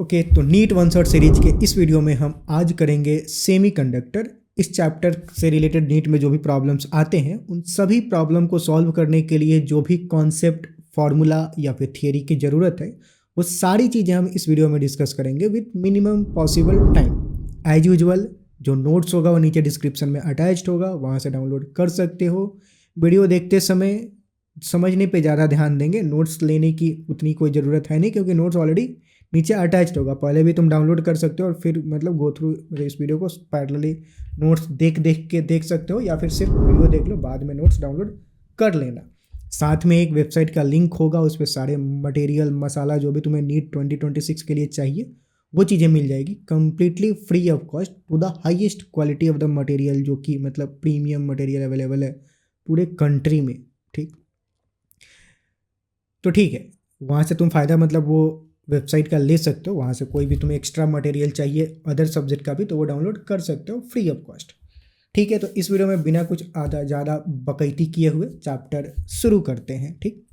Okay तो NEET one shot series के इस वीडियो में हम आज करेंगे सेमीकंडक्टर। इस चैप्टर से रिलेटेड नीट में जो भी प्रॉब्लम्स आते हैं उन सभी प्रॉब्लम को सॉल्व करने के लिए जो भी कॉन्सेप्ट फार्मूला या फिर थियरी की ज़रूरत है वो सारी चीज़ें हम इस वीडियो में डिस्कस करेंगे with minimum possible time. As usual जो नोट्स होगा वो नीचे डिस्क्रिप्शन में अटैच्ड होगा, वहाँ से डाउनलोड कर सकते हो। वीडियो देखते समय समझने पे ज़्यादा ध्यान देंगे, नोट्स लेने की उतनी कोई ज़रूरत है नहीं क्योंकि नोट्स ऑलरेडी नीचे अटैच्ड होगा। पहले भी तुम डाउनलोड कर सकते हो और फिर मतलब गो थ्रू इस वीडियो को पैरेलली नोट्स देख के देख सकते हो या फिर सिर्फ वीडियो देख लो, बाद में नोट्स डाउनलोड कर लेना। साथ में एक वेबसाइट का लिंक होगा, उस पर सारे मटेरियल मसाला जो भी तुम्हें नीट 2026 के लिए चाहिए वो चीज़ें मिल जाएगी completely free of cost to the highest quality of the material, जो कि मतलब प्रीमियम मटेरियल अवेलेबल है पूरे कंट्री में। ठीक तो ठीक है, वहाँ से तुम फ़ायदा मतलब वो वेबसाइट का ले सकते हो। वहाँ से कोई भी तुम्हें एक्स्ट्रा मटेरियल चाहिए अदर सब्जेक्ट का भी तो वो डाउनलोड कर सकते हो फ्री ऑफ कॉस्ट। ठीक है, तो इस वीडियो में बिना कुछ ज़्यादा बकैती किए हुए चैप्टर शुरू करते हैं। ठीक,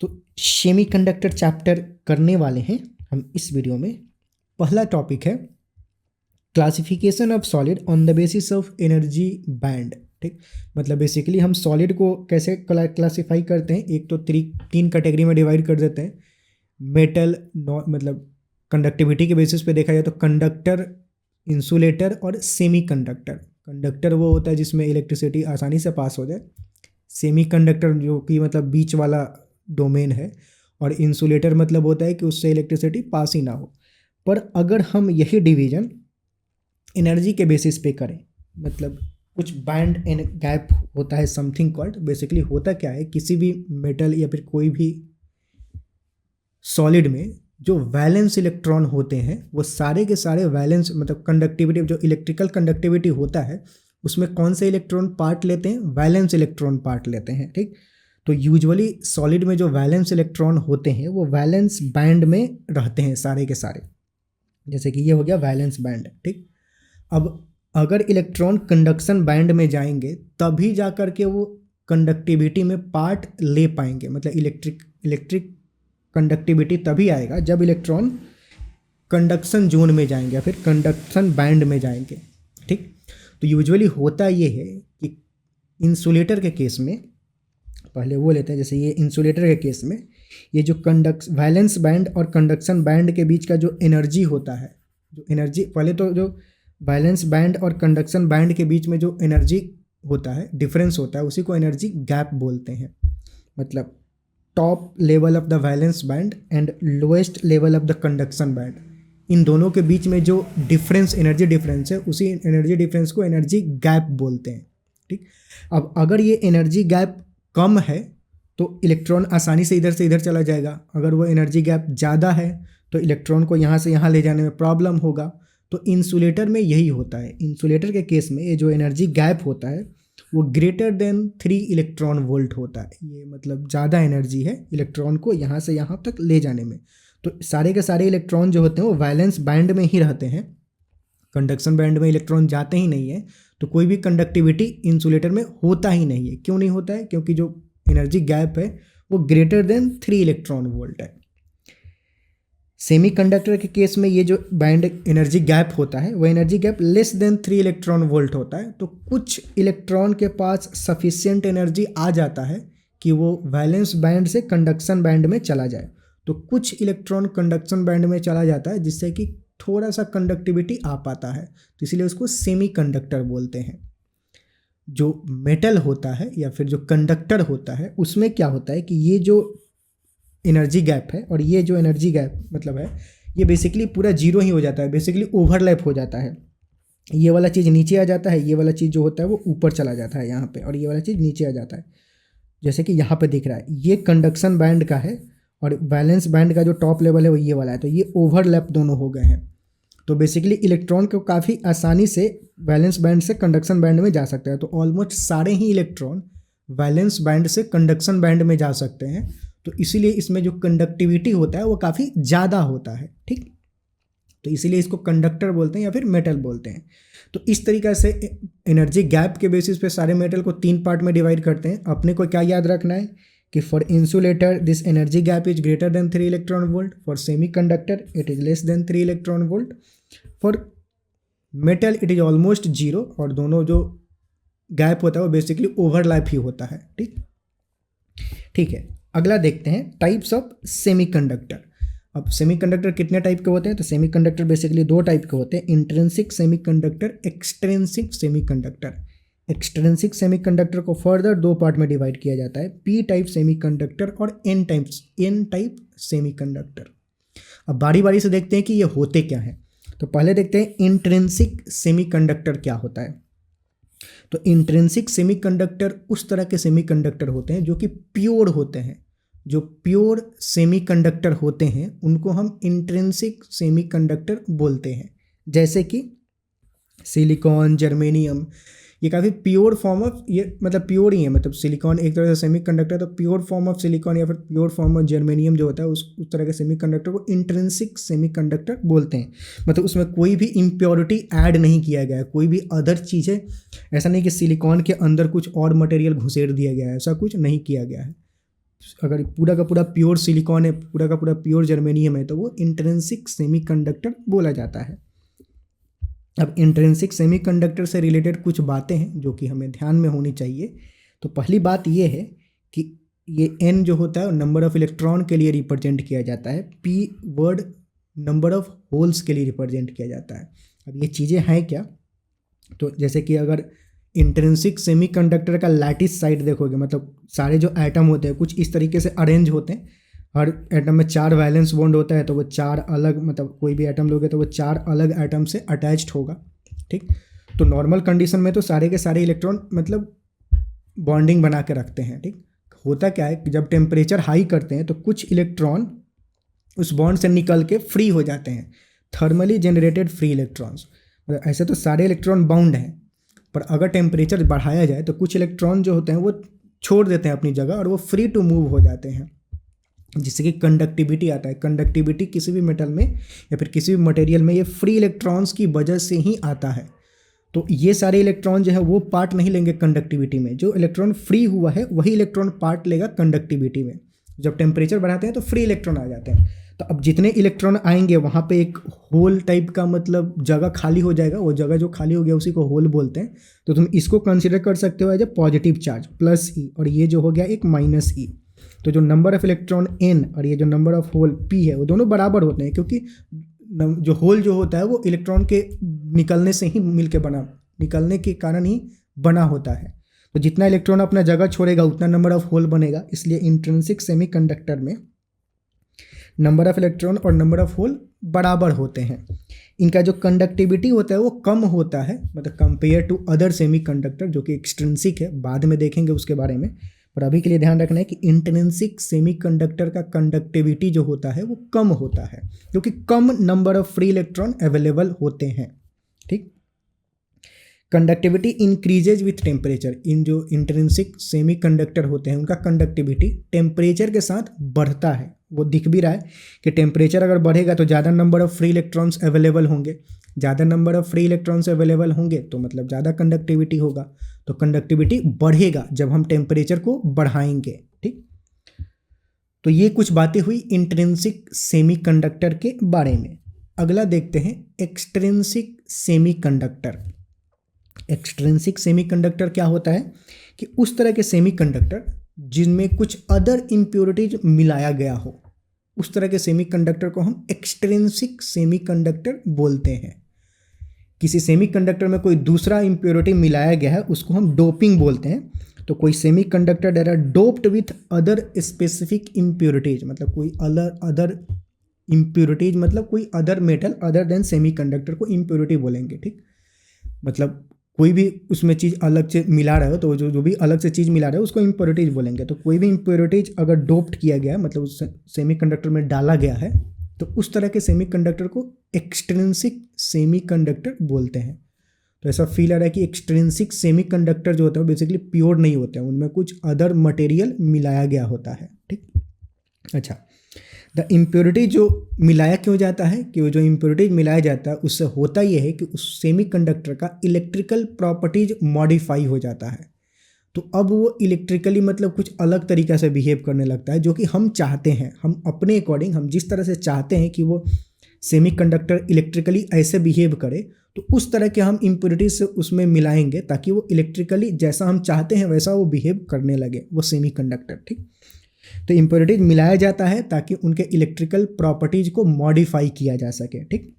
तो सेमीकंडक्टर चैप्टर करने वाले हैं हम इस वीडियो में। पहला टॉपिक है classification of solid on the basis of energy band. ठीक, मतलब बेसिकली हम सॉलिड को कैसे क्लासीफाई करते हैं, एक तो तीन कैटेगरी में डिवाइड कर देते हैं। मेटल मतलब कंडक्टिविटी के बेसिस पे देखा जाए तो कंडक्टर, इंसुलेटर और सेमी कंडक्टर। कंडक्टर वो होता है जिसमें इलेक्ट्रिसिटी आसानी से पास हो जाए, सेमी कंडक्टर जो कि मतलब बीच वाला डोमेन है, और इंसुलेटर मतलब होता है कि उससे इलेक्ट्रिसिटी पास ही ना हो। पर अगर हम यही डिवीजन एनर्जी के बेसिस पे करें, मतलब कुछ बैंड एंड गैप होता है समथिंग कॉल्ड। बेसिकली होता क्या है, किसी भी मेटल या फिर कोई भी सॉलिड में जो वैलेंस इलेक्ट्रॉन होते हैं वो सारे के सारे वैलेंस मतलब कंडक्टिविटी, जो इलेक्ट्रिकल कंडक्टिविटी होता है उसमें कौन से इलेक्ट्रॉन पार्ट लेते हैं, वैलेंस इलेक्ट्रॉन पार्ट लेते हैं। ठीक, तो यूजुअली सॉलिड में जो वैलेंस इलेक्ट्रॉन होते हैं वो वैलेंस बैंड में रहते हैं सारे के सारे, जैसे कि ये हो गया वैलेंस बैंड। ठीक, अब अगर इलेक्ट्रॉन कंडक्शन बैंड में जाएंगे तभी जा कर के वो कंडक्टिविटी में पार्ट ले पाएंगे, मतलब इलेक्ट्रिक कंडक्टिविटी तभी आएगा जब इलेक्ट्रॉन कंडक्शन जोन में जाएंगे या फिर कंडक्शन बैंड में जाएंगे। ठीक, तो यूजुअली होता ये है कि इंसुलेटर के केस में पहले वो लेते हैं, जैसे ये इंसुलेटर के केस में ये जो वैलेंस बैंड और कंडक्शन बैंड के बीच का जो एनर्जी होता है, जो एनर्जी पहले तो जो वैलेंस बैंड और कंडक्शन बैंड के बीच में जो एनर्जी होता है, डिफरेंस होता है, उसी को एनर्जी गैप बोलते हैं। मतलब top level of the valence band and lowest level of the conduction band, इन दोनों के बीच में जो डिफरेंस, एनर्जी डिफरेंस है, उसी एनर्जी डिफरेंस को एनर्जी गैप बोलते हैं। ठीक, अब अगर ये एनर्जी गैप कम है तो इलेक्ट्रॉन आसानी से इधर चला जाएगा, अगर वो एनर्जी गैप ज़्यादा है तो इलेक्ट्रॉन को यहाँ से यहाँ ले जाने में प्रॉब्लम होगा। तो इंसुलेटर में यही होता है। इंसुलेटर के केस में ये जो एनर्जी गैप होता है वो ग्रेटर देन 3 इलेक्ट्रॉन वोल्ट होता है। ये मतलब ज़्यादा एनर्जी है इलेक्ट्रॉन को यहाँ से यहाँ तक ले जाने में। तो सारे के सारे इलेक्ट्रॉन जो होते हैं वो वैलेंस बैंड में ही रहते हैं, कंडक्शन बैंड में इलेक्ट्रॉन जाते ही नहीं है। तो कोई भी कंडक्टिविटी इंसुलेटर में होता ही नहीं है। क्यों नहीं होता है? क्योंकि जो एनर्जी गैप है वो ग्रेटर देन 3 इलेक्ट्रॉन वोल्ट है। सेमीकंडक्टर के केस में ये जो बैंड एनर्जी गैप होता है वो energy gap less than 3 electron volt होता है। तो कुछ इलेक्ट्रॉन के पास सफिशिएंट एनर्जी आ जाता है कि वो वैलेंस बैंड से कंडक्शन बैंड में चला जाए, तो कुछ इलेक्ट्रॉन कंडक्शन बैंड में चला जाता है जिससे कि थोड़ा सा कंडक्टिविटी आ पाता है, तो इसलिए उसको सेमीकंडक्टर बोलते हैं। जो मेटल होता है या फिर जो कंडक्टर होता है उसमें क्या होता है कि ये जो एनर्जी गैप है और ये जो एनर्जी गैप मतलब है ये बेसिकली पूरा जीरो ही हो जाता है, बेसिकली ओवरलैप हो जाता है। ये वाला चीज़ नीचे आ जाता है, ये वाला चीज़ जो होता है वो ऊपर चला जाता है यहाँ पे, और ये वाला चीज़ नीचे आ जाता है, जैसे कि यहाँ पे दिख रहा है। ये कंडक्शन बैंड का है और वैलेंस बैंड का जो टॉप लेवल है वो ये वाला है, तो ये ओवरलैप दोनों हो गए हैं। तो बेसिकली इलेक्ट्रॉन को काफ़ी आसानी से वैलेंस बैंड से कंडक्शन बैंड में जा सकता है। तो ऑलमोस्ट सारे ही इलेक्ट्रॉन वैलेंस बैंड से कंडक्शन बैंड में जा सकते हैं, तो इसीलिए इसमें जो कंडक्टिविटी होता है वो काफ़ी ज़्यादा होता है। ठीक, तो इसीलिए इसको कंडक्टर बोलते हैं या फिर मेटल बोलते हैं। तो इस तरीक़े से एनर्जी गैप के बेसिस पे सारे मेटल को 3 पार्ट में डिवाइड करते हैं। अपने को क्या याद रखना है कि for insulator this energy gap is greater than 3 electron volt, for semi conductor it is less than 3 electron volt, for metal it is almost zero, और दोनों जो गैप होता है वो बेसिकली ओवरलैप ही होता है। ठीक है, अगला देखते हैं टाइप्स ऑफ सेमीकंडक्टर। अब सेमीकंडक्टर कितने टाइप के होते हैं? तो सेमीकंडक्टर बेसिकली दो टाइप के होते हैं, intrinsic semiconductor, extrinsic semiconductor. Extrinsic semiconductor को फर्दर दो पार्ट में डिवाइड किया जाता है, पी टाइप सेमीकंडक्टर और एन टाइप सेमीकंडक्टर। अब बारी बारी से देखते हैं कि ये होते क्या हैं। तो पहले देखते हैं इंट्रिंसिक सेमीकंडक्टर क्या होता है। तो इंट्रिंसिक सेमीकंडक्टर उस तरह के सेमीकंडक्टर होते हैं जो कि प्योर होते हैं। जो प्योर सेमीकंडक्टर होते हैं उनको हम इंट्रिंसिक सेमीकंडक्टर बोलते हैं, जैसे कि सिलिकॉन, जर्मेनियम, ये काफ़ी प्योर फॉर्म ऑफ, ये मतलब प्योर ही है, मतलब सिलिकॉन एक तरह से सेमीकंडक्टर, तो प्योर फॉर्म ऑफ सिलिकॉन या फिर प्योर फॉर्म ऑफ जर्मेनियम जो होता है उस तरह के सेमीकंडक्टर को इंट्रिंसिक सेमीकंडक्टर बोलते हैं। मतलब उसमें कोई भी इम्प्योरिटी ऐड नहीं किया गया है, कोई भी अदर चीज़ें, ऐसा नहीं कि सिलिकॉन के अंदर कुछ और मटेरियल घुसेड़ दिया गया है, ऐसा कुछ नहीं किया गया है। अगर पूरा का पूरा प्योर सिलिकॉन है, पूरा का पूरा प्योर जर्मेनियम है, तो वो इंट्रिंसिक सेमीकंडक्टर बोला जाता है। अब इंट्रिंसिक सेमीकंडक्टर से रिलेटेड कुछ बातें हैं जो कि हमें ध्यान में होनी चाहिए। तो पहली बात ये है कि ये n जो होता है नंबर ऑफ इलेक्ट्रॉन के लिए रिप्रेजेंट किया जाता है, p word number of holes के लिए रिप्रेजेंट किया जाता है। अब ये चीज़ें हैं क्या? तो जैसे कि अगर इंट्रिंसिक सेमीकंडक्टर का लैटिस साइड देखोगे, मतलब सारे जो एटम होते हैं कुछ इस तरीके से अरेंज होते हैं, हर एटम में 4 वैलेंस बॉन्ड होता है, तो वो 4 अलग, मतलब कोई भी एटम लोगे तो वो 4 अलग एटम से अटैच्ड होगा। ठीक, तो नॉर्मल कंडीशन में तो सारे के सारे इलेक्ट्रॉन मतलब बॉन्डिंग बना के रखते हैं। ठीक, होता क्या है कि जब टेम्परेचर हाई करते हैं तो कुछ इलेक्ट्रॉन उस बॉन्ड से निकल के फ्री हो जाते हैं, थर्मली जनरेटेड फ्री इलेक्ट्रॉन्स। मतलब ऐसे तो सारे इलेक्ट्रॉन बाउंड हैं, पर अगर टेम्परेचर बढ़ाया जाए तो कुछ इलेक्ट्रॉन जो होते हैं वो छोड़ देते हैं अपनी जगह और वो फ्री टू मूव हो जाते हैं, जिससे कि कंडक्टिविटी आता है। कंडक्टिविटी किसी भी मेटल में या फिर किसी भी मटेरियल में ये फ्री इलेक्ट्रॉन्स की वजह से ही आता है। तो ये सारे इलेक्ट्रॉन जो है वो पार्ट नहीं लेंगे कंडक्टिविटी में, जो इलेक्ट्रॉन फ्री हुआ है वही इलेक्ट्रॉन पार्ट लेगा कंडक्टिविटी में। जब टेम्परेचर बढ़ाते हैं तो फ्री इलेक्ट्रॉन आ जाते हैं। तो अब जितने इलेक्ट्रॉन आएंगे वहाँ पे एक होल टाइप का मतलब जगह खाली हो जाएगा, वो जगह जो खाली हो गया उसी को होल बोलते हैं। तो तुम इसको कंसिडर कर सकते हो as a positive charge plus E, और ये जो हो गया एक माइनस ई। तो जो नंबर ऑफ इलेक्ट्रॉन n और ये जो नंबर ऑफ होल p है वो दोनों बराबर होते हैं, क्योंकि जो होल जो होता है वो इलेक्ट्रॉन के निकलने से ही निकलने के कारण ही बना होता है। तो जितना इलेक्ट्रॉन अपना जगह छोड़ेगा उतना नंबर ऑफ होल बनेगा। इसलिए इंट्रिंसिक सेमीकंडक्टर में नंबर ऑफ इलेक्ट्रॉन और नंबर ऑफ होल बराबर होते हैं। इनका जो कंडक्टिविटी होता है वो कम होता है, मतलब कंपेयर टू अदर सेमीकंडक्टर जो कि एक्सट्रिंसिक है, बाद में देखेंगे उसके बारे में। पर अभी के लिए ध्यान रखना है कि इंट्रिंसिक सेमीकंडक्टर का कंडक्टिविटी जो होता है वो कम होता है, क्योंकि कम number of free electron available होते हैं। ठीक, कंडक्टिविटी इंक्रीजेज विथ टेम्परेचर। इन जो इंट्रिंसिक सेमीकंडक्टर होते हैं उनका कंडक्टिविटी टेम्परेचर के साथ बढ़ता है। वो दिख भी रहा है कि टेम्परेचर अगर बढ़ेगा तो ज़्यादा number of free electrons available होंगे, ज़्यादा number of free electrons available होंगे तो मतलब ज़्यादा कंडक्टिविटी होगा, तो कंडक्टिविटी बढ़ेगा जब हम टेम्परेचर को बढ़ाएंगे। ठीक, तो ये कुछ बातें हुई इंट्रिंसिक सेमीकंडक्टर के बारे में। अगला देखते हैं एक्सट्रिंसिक सेमीकंडक्टर। एक्सट्रिंसिक सेमीकंडक्टर क्या होता है कि उस तरह के सेमीकंडक्टर जिनमें कुछ अदर इम्प्योरिटीज मिलाया गया हो, उस तरह के सेमीकंडक्टर को हम एक्सट्रिंसिक सेमीकंडक्टर बोलते हैं। किसी सेमीकंडक्टर में कोई दूसरा इम्प्योरिटी मिलाया गया है उसको हम डोपिंग बोलते हैं। तो कोई semiconductor that are doped with other specific impurities, मतलब कोई अदर इम्प्योरिटीज, मतलब कोई other metal other than semiconductor को इम्प्योरिटी बोलेंगे। ठीक, मतलब कोई भी उसमें चीज़ अलग से मिला रहा हो तो जो भी अलग से चीज़ मिला रहा है उसको इम्प्योरिटीज बोलेंगे। तो कोई भी इम्प्योरिटीज अगर डोप्ड किया गया है, मतलब उस सेमीकंडक्टर में डाला गया है, तो उस तरह के सेमीकंडक्टर को एक्सट्रिंसिक सेमीकंडक्टर बोलते हैं। तो ऐसा फील आ रहा है कि एक्सट्रिंसिक सेमीकंडक्टर जो होता है वो बेसिकली प्योर नहीं होते हैं, उनमें कुछ अदर मटेरियल मिलाया गया होता है। ठीक, अच्छा, द इम्प्योरिटी जो मिलाया क्यों जाता है कि वो जो इम्प्योरिटीज मिलाया जाता है उससे होता यह है कि उस सेमीकंडक्टर का इलेक्ट्रिकल प्रॉपर्टीज मॉडिफाई हो जाता है। तो अब वो इलेक्ट्रिकली मतलब कुछ अलग तरीक़ा से बिहेव करने लगता है, जो कि हम चाहते हैं, हम अपने अकॉर्डिंग हम जिस तरह से चाहते हैं कि वो सेमीकंडक्टर इलेक्ट्रिकली ऐसे बिहेव करे, तो उस तरह के हम इम्प्योरिटीज से उसमें मिलाएंगे ताकि वो इलेक्ट्रिकली जैसा हम चाहते हैं वैसा वो बिहेव करने लगे वो सेमीकंडक्टर। ठीक, तो इम्प्योरिटीज मिलाया जाता है ताकि उनके इलेक्ट्रिकल प्रॉपर्टीज को मॉडिफाई किया जा सके। ठीक,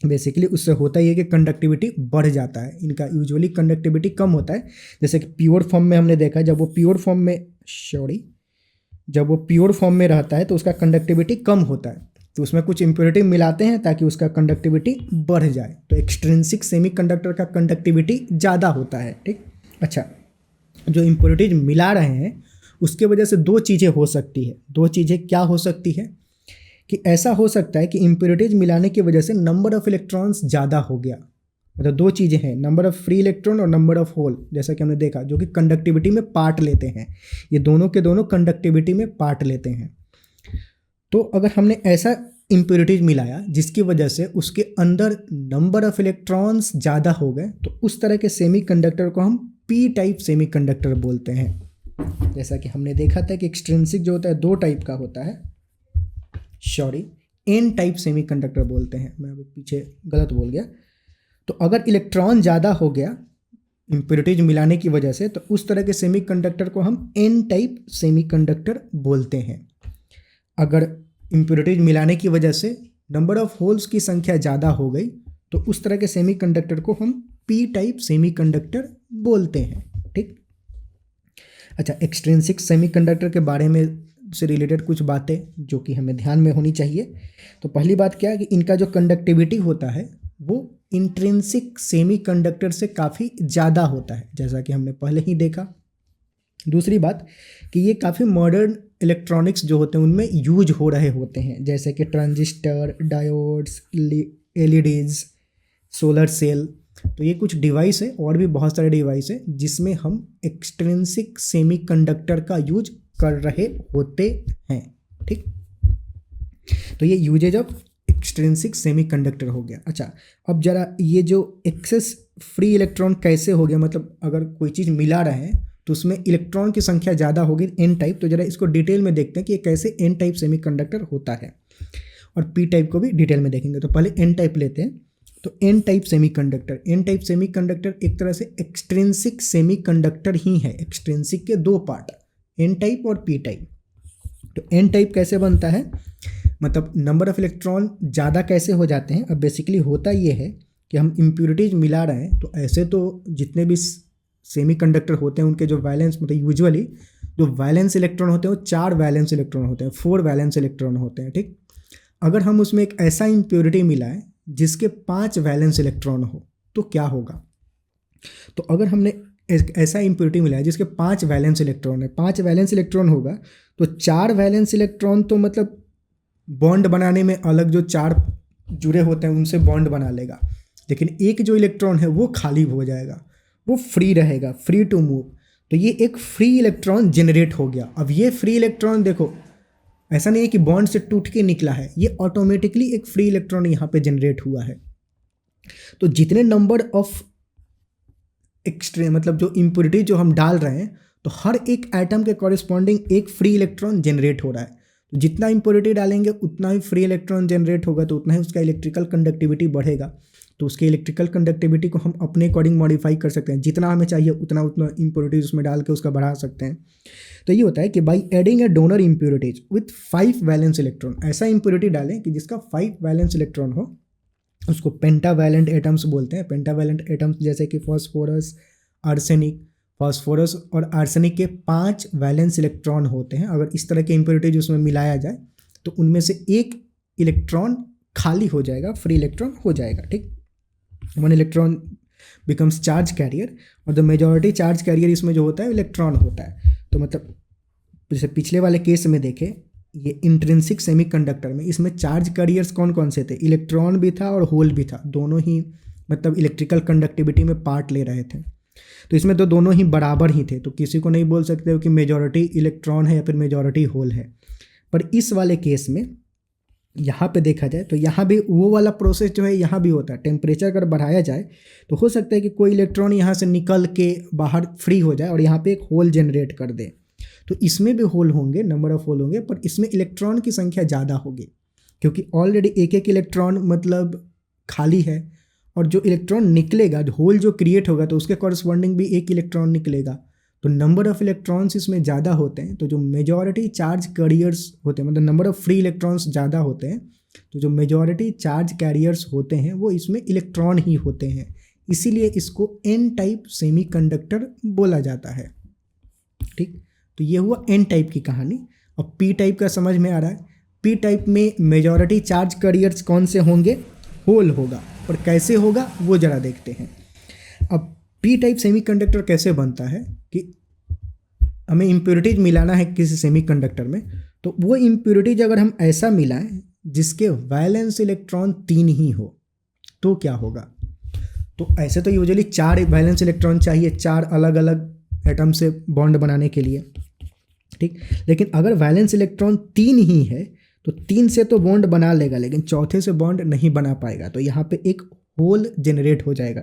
बेसिकली उससे होता ही है कि कंडक्टिविटी बढ़ जाता है, इनका यूजुअली कंडक्टिविटी कम होता है। जैसे कि प्योर फॉर्म में हमने देखा, जब वो प्योर फॉर्म में रहता है तो उसका कंडक्टिविटी कम होता है, तो उसमें कुछ इम्प्योरिटी मिलाते हैं ताकि उसका कंडक्टिविटी बढ़ जाए। तो एक्सट्रिंसिक सेमीकंडक्टर का कंडक्टिविटी ज़्यादा होता है। ठीक, अच्छा, जो इम्प्योरिटीज मिला रहे हैं उसके वजह से दो चीज़ें हो सकती है। दो चीज़ें क्या हो सकती है कि ऐसा हो सकता है कि इम्प्योरिटीज मिलाने की वजह से नंबर ऑफ इलेक्ट्रॉन्स ज़्यादा हो गया। मतलब दो चीज़ें हैं, नंबर ऑफ फ्री इलेक्ट्रॉन और नंबर ऑफ होल, जैसा कि हमने देखा, जो कि कंडक्टिविटी में पार्ट लेते हैं। ये दोनों के दोनों कंडक्टिविटी में पार्ट लेते हैं। तो अगर हमने ऐसा इम्प्योरिटीज मिलाया जिसकी वजह से उसके अंदर नंबर ऑफ इलेक्ट्रॉन्स ज़्यादा हो गए, तो उस तरह के सेमीकंडक्टर को हम पी टाइप सेमीकंडक्टर बोलते हैं। जैसा कि हमने देखा था कि एक्सट्रिंसिक जो होता है दो टाइप का होता है, एन टाइप सेमीकंडक्टर बोलते हैं। मैं अभी पीछे गलत बोल गया। तो अगर इलेक्ट्रॉन ज़्यादा हो गया इम्प्योरिटीज मिलाने की वजह से, तो उस तरह के सेमीकंडक्टर को हम एन टाइप सेमीकंडक्टर बोलते हैं। अगर इम्प्योरिटीज मिलाने की वजह से नंबर ऑफ होल्स की संख्या ज़्यादा हो गई, तो उस तरह के सेमीकंडक्टर को हम पी टाइप सेमीकंडक्टर बोलते हैं। ठीक, अच्छा, एक्सट्रिंसिक सेमीकंडक्टर के बारे में से रिलेटेड कुछ बातें जो कि हमें ध्यान में होनी चाहिए। तो पहली बात क्या है कि इनका जो कंडक्टिविटी होता है वो इंट्रिंसिक सेमीकंडक्टर से काफ़ी ज़्यादा होता है, जैसा कि हमने पहले ही देखा। दूसरी बात कि ये काफ़ी मॉडर्न इलेक्ट्रॉनिक्स जो होते हैं उनमें यूज हो रहे होते हैं, जैसे कि transistor, diodes, LEDs, solar cell. तो ये कुछ डिवाइस है, और भी बहुत सारे डिवाइस है जिसमें हम एक्सट्रिंसिक सेमीकंडक्टर का यूज कर रहे होते हैं। ठीक, तो ये यूजेज ऑफ एक्सट्रिंसिक सेमीकंडक्टर हो गया। अच्छा, अब जरा ये जो एक्सेस फ्री इलेक्ट्रॉन कैसे हो गया, मतलब अगर कोई चीज़ मिला रहे हैं तो उसमें इलेक्ट्रॉन की संख्या ज़्यादा होगी, एन टाइप। तो जरा इसको डिटेल में देखते हैं कि ये कैसे एन टाइप सेमीकंडक्टर होता है, और पी टाइप को भी डिटेल में देखेंगे। तो पहले एन टाइप लेते हैं। तो एन टाइप सेमीकंडक्टर एक तरह से एक्सट्रिंसिक सेमीकंडक्टर ही है। एक्सट्रिंसिक के दो पार्ट, एन टाइप और पी टाइप। तो एन टाइप कैसे बनता है, मतलब नंबर ऑफ इलेक्ट्रॉन ज़्यादा कैसे हो जाते हैं। अब बेसिकली होता ये है कि हम इम्प्योरिटीज मिला रहे हैं, तो ऐसे तो जितने भी सेमीकंडक्टर होते हैं उनके जो वैलेंस, मतलब यूजुअली जो वैलेंस इलेक्ट्रॉन होते हैं वो 4 वैलेंस इलेक्ट्रॉन होते हैं, 4 वैलेंस इलेक्ट्रॉन होते हैं। ठीक, अगर हम उसमें एक ऐसा इम्प्योरिटी मिलाएं जिसके 5 वैलेंस इलेक्ट्रॉन हो तो क्या होगा। तो अगर हमने एक ऐसा इम्प्योरिटी मिलाया जिसके 5 वैलेंस इलेक्ट्रॉन है, 5 वैलेंस इलेक्ट्रॉन होगा, तो 4 वैलेंस इलेक्ट्रॉन तो मतलब बॉन्ड बनाने में अलग जो 4 जुड़े होते हैं उनसे बॉन्ड बना लेगा, लेकिन एक जो इलेक्ट्रॉन है वो खाली हो जाएगा, वो फ्री रहेगा, फ्री टू मूव। तो ये एक फ्री इलेक्ट्रॉन जनरेट हो गया। अब ये फ्री इलेक्ट्रॉन देखो, ऐसा नहीं है कि बॉन्ड से टूट के निकला है, ये ऑटोमेटिकली एक फ्री इलेक्ट्रॉन यहाँ पे जनरेट हुआ है। तो जितने नंबर ऑफ मतलब जो इम्प्योरिटी जो हम डाल रहे हैं, तो हर एक एटम के कॉरेस्पॉन्डिंग एक फ्री इलेक्ट्रॉन जनरेट हो रहा है। तो जितना इम्प्योरिटी डालेंगे उतना ही फ्री इलेक्ट्रॉन जनरेट होगा, तो उतना ही उसका इलेक्ट्रिकल कंडक्टिविटी बढ़ेगा। तो उसके इलेक्ट्रिकल कंडक्टिविटी को हम अपने अकॉर्डिंग मॉडिफाई कर सकते हैं, जितना हमें चाहिए उतना इम्प्योरिटीज उसमें डाल के उसका बढ़ा सकते हैं। तो ये होता है कि by adding A donor impurities with 5 valence electron, ऐसा इम्प्योरिटी डालें कि जिसका 5 वैलेंस इलेक्ट्रॉन हो, उसको पेंटावैलेंट एटम्स बोलते हैं। पेंटावैलेंट एटम्स जैसे कि फॉस्फोरस, आर्सेनिक, फॉस्फोरस और आर्सेनिक के 5 वैलेंस इलेक्ट्रॉन होते हैं। अगर इस तरह के इम्प्योरिटीज उसमें मिलाया जाए तो उनमें से एक इलेक्ट्रॉन खाली हो जाएगा, फ्री इलेक्ट्रॉन हो जाएगा। ठीक, 1 इलेक्ट्रॉन बिकम्स चार्ज कैरियर, और द मेजॉरिटी चार्ज कैरियर इसमें जो होता है इलेक्ट्रॉन होता है। तो मतलब जैसे पिछले वाले केस में देखें, ये इंट्रिंसिक सेमीकंडक्टर में इसमें चार्ज कैरियर्स कौन कौन से थे, इलेक्ट्रॉन भी था और होल भी था, दोनों ही मतलब इलेक्ट्रिकल कंडक्टिविटी में पार्ट ले रहे थे। तो इसमें तो दोनों ही बराबर ही थे, तो किसी को नहीं बोल सकते हो कि मेजॉरिटी इलेक्ट्रॉन है या फिर मेजॉरिटी होल है। पर इस वाले केस में यहाँ पे देखा जाए तो यहाँ भी वो वाला प्रोसेस जो है यहाँ भी होता है। टेम्परेचर अगर बढ़ाया जाए तो हो सकता है कि कोई इलेक्ट्रॉन यहाँ से निकल के बाहर फ्री हो जाए और यहाँ पे एक होल जनरेट कर दे। तो इसमें भी होल होंगे, नंबर ऑफ होल होंगे, पर इसमें इलेक्ट्रॉन की संख्या ज़्यादा होगी क्योंकि ऑलरेडी एक एक इलेक्ट्रॉन मतलब खाली है, और जो इलेक्ट्रॉन निकलेगा, जो होल जो क्रिएट होगा तो उसके कॉरस्पॉन्डिंग भी एक इलेक्ट्रॉन निकलेगा। तो नंबर ऑफ इलेक्ट्रॉन्स इसमें ज़्यादा होते हैं। तो जो मेजॉरिटी चार्ज कैरियर्स होते हैं, मतलब नंबर ऑफ फ्री इलेक्ट्रॉन्स ज़्यादा होते हैं, तो जो मेजॉरिटी चार्ज कैरियर्स होते हैं वो इसमें इलेक्ट्रॉन ही होते हैं। इसीलिए इसको एन टाइप सेमीकंडक्टर बोला जाता है। ठीक, तो ये हुआ एन टाइप की कहानी। अब पी टाइप का समझ में आ रहा है। पी टाइप में मेजॉरिटी चार्ज कैरियर्स कौन से होंगे? होल होगा। और कैसे होगा वो ज़रा देखते हैं। अब पी टाइप सेमीकंडक्टर कैसे बनता है कि हमें इम्प्योरिटीज मिलाना है किसी सेमीकंडक्टर में, तो वो इम्प्योरिटीज अगर हम ऐसा मिलाएं जिसके वैलेंस इलेक्ट्रॉन 3 ही हो तो क्या होगा? तो ऐसे तो यूजुअली 4 वैलेंस इलेक्ट्रॉन चाहिए 4 अलग अलग एटम से बॉन्ड बनाने के लिए। ठीक, लेकिन अगर वैलेंस इलेक्ट्रॉन 3 ही है तो 3 से तो बॉन्ड बना लेगा, लेकिन चौथे से बॉन्ड नहीं बना पाएगा। तो यहाँ पे एक होल जनरेट हो जाएगा।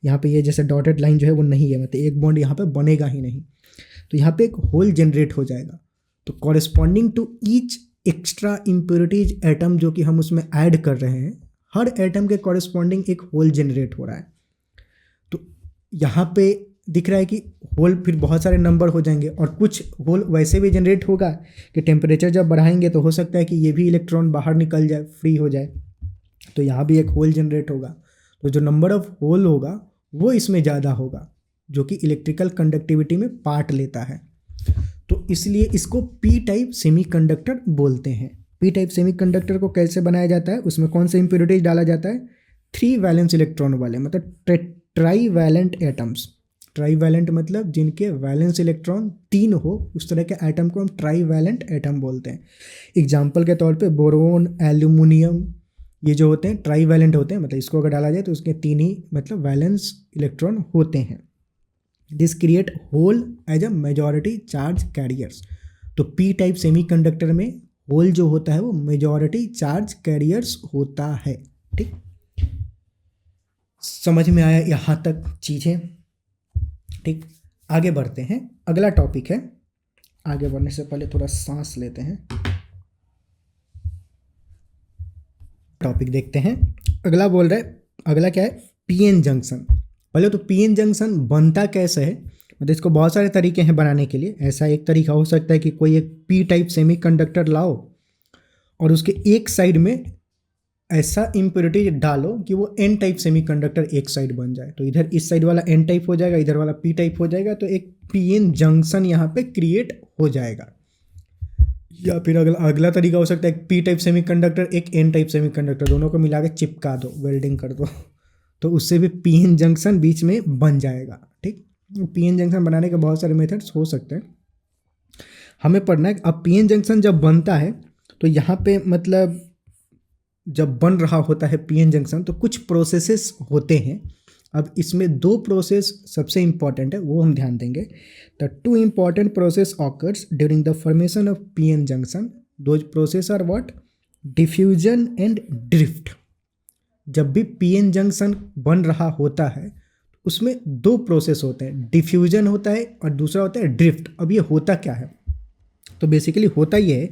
यहाँ पे ये जैसे डॉटेड लाइन जो है वो नहीं है, मतलब एक बॉन्ड यहाँ पे बनेगा ही नहीं। तो यहाँ पे एक होल जनरेट हो जाएगा। तो corresponding to each extra impurities atom जो कि हम उसमें ऐड कर रहे हैं, हर एटम के कॉरेस्पॉन्डिंग एक होल जनरेट हो रहा है। तो यहाँ पे दिख रहा है कि होल फिर बहुत सारे नंबर हो जाएंगे, और कुछ होल वैसे भी जनरेट होगा कि टेम्परेचर जब बढ़ाएंगे तो हो सकता है कि ये भी इलेक्ट्रॉन बाहर निकल जाए, फ्री हो जाए। तो यहाँ भी एक होल जनरेट होगा। तो जो नंबर ऑफ होल होगा वो इसमें ज़्यादा होगा, जो कि इलेक्ट्रिकल कंडक्टिविटी में पार्ट लेता है। तो इसलिए इसको पी टाइप सेमीकंडक्टर बोलते हैं। पी टाइप सेमीकंडक्टर को कैसे बनाया जाता है? उसमें कौन से इम्प्योरिटीज डाला जाता है? 3 वैलेंस इलेक्ट्रॉन वाले, मतलब trivalent atoms. Trivalent मतलब जिनके वैलेंस इलेक्ट्रॉन 3 हो, उस तरह के एटम को हम ट्राई वैलेंट एटम बोलते हैं। एग्जाम्पल के तौर पे बोरोन, एल्यूमिनियम, ये जो होते हैं ट्राई वैलेंट होते हैं, मतलब इसको अगर डाला जाए तो उसके 3 ही मतलब वैलेंस इलेक्ट्रॉन होते हैं। This create hole as a majority charge carriers. तो पी टाइप सेमीकंडक्टर में होल जो होता है वो मेजॉरिटी चार्ज कैरियर्स होता है। ठीक, समझ में आया यहाँ तक चीज़ें? ठीक, आगे बढ़ते हैं। अगला टॉपिक है। आगे बढ़ने से पहले थोड़ा सांस लेते हैं। टॉपिक देखते हैं। अगला बोल रहा है, अगला क्या है? PN junction. पहले तो पीएन जंक्शन बनता कैसे है? मतलब इसको बहुत सारे तरीके हैं बनाने के लिए। ऐसा एक तरीका हो सकता है कि कोई एक पी टाइप सेमीकंडक्टर लाओ और उसके एक साइड में ऐसा इम्प्योरिटी डालो कि वो एन टाइप सेमीकंडक्टर एक साइड बन जाए। तो इधर इस साइड वाला एन टाइप हो जाएगा, इधर वाला पी टाइप हो जाएगा, तो एक पीएन जंक्शन यहाँ पे क्रिएट हो जाएगा। या फिर अगला तरीका हो सकता है पी टाइप सेमीकंडक्टर एक एन टाइप सेमीकंडक्टर, दोनों को मिला के चिपका दो, वेल्डिंग कर दो, तो उससे भी पीएन जंक्शन बीच में बन जाएगा। ठीक, पीएन जंक्शन बनाने के बहुत सारे मेथड्स हो सकते हैं, हमें पढ़ना है। अब पीएन जंक्शन जब बनता है तो यहाँ पे मतलब जब बन रहा होता है पीएन जंक्शन तो कुछ प्रोसेसेस होते हैं। अब इसमें 2 प्रोसेस सबसे इंपॉर्टेंट है, वो हम ध्यान देंगे। The 2 important process occurs during the formation of PN junction. Those process are what? Diffusion and drift. जब भी पीएन जंक्शन बन रहा होता है उसमें 2 प्रोसेस होते हैं, डिफ्यूजन होता है और दूसरा होता है ड्रिफ्ट। अब ये होता क्या है? तो बेसिकली होता ये है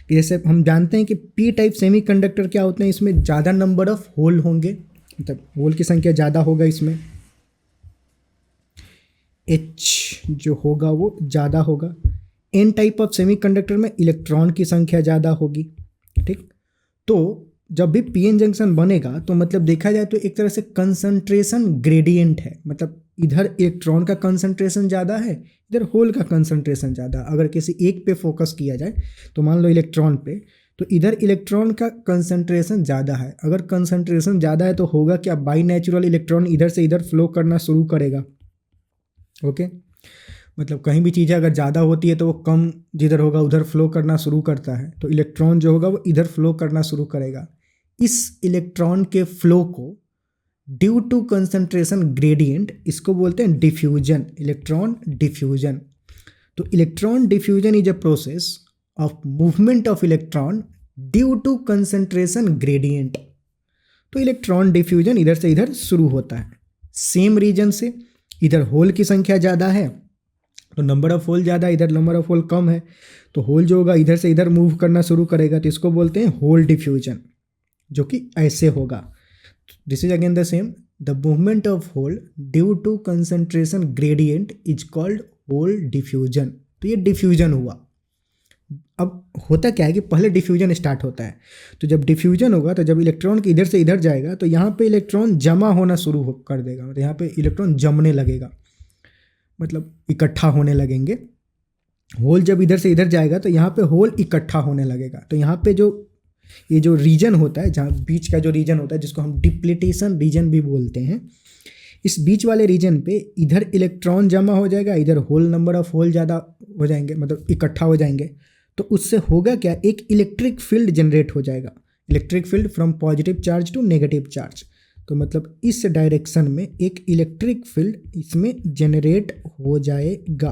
कि जैसे हम जानते हैं कि पी टाइप सेमीकंडक्टर क्या होते हैं, इसमें ज़्यादा नंबर ऑफ होल होंगे, मतलब होल की संख्या ज़्यादा होगा, इसमें H जो होगा वो ज़्यादा होगा। एन टाइप ऑफ सेमीकंडक्टर में इलेक्ट्रॉन की संख्या ज़्यादा होगी। ठीक, तो जब भी पीएन जंक्शन बनेगा तो मतलब देखा जाए तो एक तरह से कंसंट्रेशन ग्रेडियंट है, मतलब इधर इलेक्ट्रॉन का कंसंट्रेशन ज़्यादा है, इधर होल का कंसंट्रेशन ज़्यादा। अगर किसी एक पे फोकस किया जाए तो मान लो इलेक्ट्रॉन पे, तो इधर इलेक्ट्रॉन का कंसंट्रेशन ज़्यादा है। अगर कंसंट्रेशन ज़्यादा है तो होगा क्या? बाई नेचुरल इलेक्ट्रॉन इधर से इधर फ्लो करना शुरू करेगा। ओके, मतलब कहीं भी चीज़ें अगर ज़्यादा होती है तो वो कम जिधर होगा उधर फ्लो करना शुरू करता है, तो इलेक्ट्रॉन जो होगा वो इधर फ्लो करना शुरू करेगा। इस इलेक्ट्रॉन के फ्लो को ड्यू टू कंसंट्रेशन ग्रेडियंट इसको बोलते हैं डिफ्यूजन, इलेक्ट्रॉन डिफ्यूजन। तो electron diffusion is a process of movement of electron due to concentration gradient. तो इलेक्ट्रॉन डिफ्यूजन इधर से इधर शुरू होता है सेम रीजन से, इधर होल की संख्या ज़्यादा है तो नंबर ऑफ होल ज़्यादा, इधर नंबर ऑफ होल कम है तो होल जो होगा इधर से इधर मूव करना शुरू करेगा, तो इसको बोलते हैं होल डिफ्यूजन, जो कि ऐसे होगा। This is again the same, the movement of hole due to concentration gradient is called hole diffusion. तो ये डिफ्यूजन हुआ। अब होता क्या है कि पहले डिफ्यूजन स्टार्ट होता है, तो जब डिफ्यूजन होगा तो जब इलेक्ट्रॉन के इधर से इधर जाएगा तो यहाँ पे इलेक्ट्रॉन जमा होना शुरू कर देगा, मतलब यहाँ पे इलेक्ट्रॉन जमने लगेगा, मतलब इकट्ठा होने लगेंगे। होल जब इधर से इधर जाएगा तो यहाँ पे होल इकट्ठा होने लगेगा, तो यहाँ पे जो ये जो रीजन होता है, जहाँ बीच का जो रीजन होता है जिसको हम डिप्लीटेशन रीजन भी बोलते हैं, इस बीच वाले रीजन पे इधर इलेक्ट्रॉन जमा हो जाएगा, इधर होल नंबर ऑफ होल ज़्यादा हो जाएंगे, मतलब इकट्ठा हो जाएंगे। तो उससे होगा क्या, एक इलेक्ट्रिक फील्ड जनरेट हो जाएगा, electric field from positive charge to negative charge. तो मतलब इस डायरेक्शन में एक इलेक्ट्रिक फील्ड इसमें जनरेट हो जाएगा।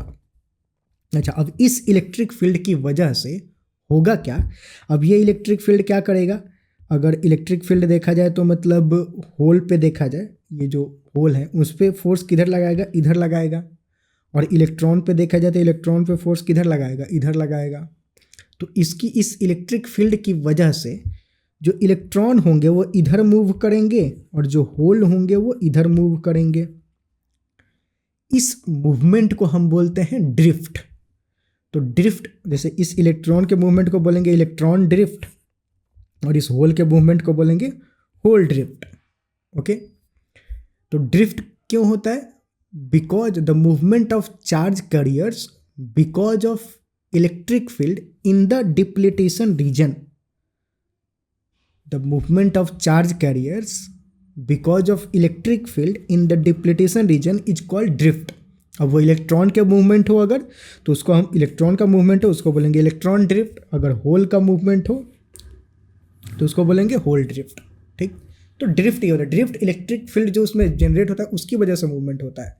अच्छा, अब इस इलेक्ट्रिक फील्ड की वजह से होगा क्या, अब ये इलेक्ट्रिक फील्ड क्या करेगा, अगर इलेक्ट्रिक फील्ड देखा जाए तो मतलब होल पे देखा जाए, ये जो होल है उस पर फोर्स किधर लगाएगा, इधर लगाएगा, और इलेक्ट्रॉन पे देखा जाए तो इलेक्ट्रॉन पे फोर्स किधर लगाएगा, इधर लगाएगा। तो इसकी इस इलेक्ट्रिक फील्ड की वजह से जो इलेक्ट्रॉन होंगे वो इधर मूव करेंगे और जो होल होंगे वो इधर मूव करेंगे। इस मूवमेंट को हम बोलते हैं ड्रिफ्ट। तो ड्रिफ्ट, जैसे इस इलेक्ट्रॉन के मूवमेंट को बोलेंगे इलेक्ट्रॉन ड्रिफ्ट और इस होल के मूवमेंट को बोलेंगे होल ड्रिफ्ट। ओके, तो ड्रिफ्ट क्यों होता है, because the movement of charge carriers because of electric field in the depletion region. The movement of charge carriers because of electric field in the depletion region is called drift. अब वो electron के movement हो अगर, तो उसको हम electron का movement हो उसको बोलेंगे इलेक्ट्रॉन ड्रिफ्ट, अगर होल का मूवमेंट हो तो उसको बोलेंगे होल ड्रिफ्ट। ठीक, तो ड्रिफ्ट ये होता है, ड्रिफ्ट इलेक्ट्रिक फील्ड जो उसमें जनरेट होता है उसकी वजह से मूवमेंट होता है,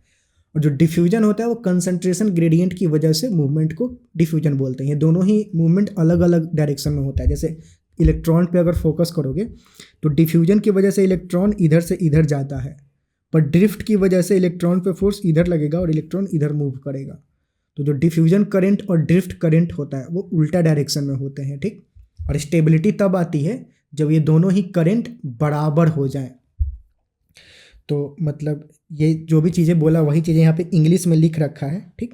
और जो डिफ्यूजन होता है वो कंसंट्रेशन ग्रेडियंट की वजह से मूवमेंट को डिफ्यूजन बोलते हैं। ये दोनों ही मूवमेंट अलग अलग डायरेक्शन में होता है। जैसे इलेक्ट्रॉन पे अगर फोकस करोगे तो डिफ्यूजन की वजह से इलेक्ट्रॉन इधर से इधर जाता है, पर ड्रिफ्ट की वजह से इलेक्ट्रॉन पे फोर्स इधर लगेगा और इलेक्ट्रॉन इधर मूव करेगा। तो जो डिफ्यूजन करंट और ड्रिफ्ट करंट होता है वो उल्टा डायरेक्शन में होते हैं। ठीक, और स्टेबिलिटी तब आती है जब ये दोनों ही करंट बराबर हो जाए। तो मतलब ये जो भी चीज़ें बोला वही चीज़ें यहाँ पे इंग्लिश में लिख रखा है। ठीक,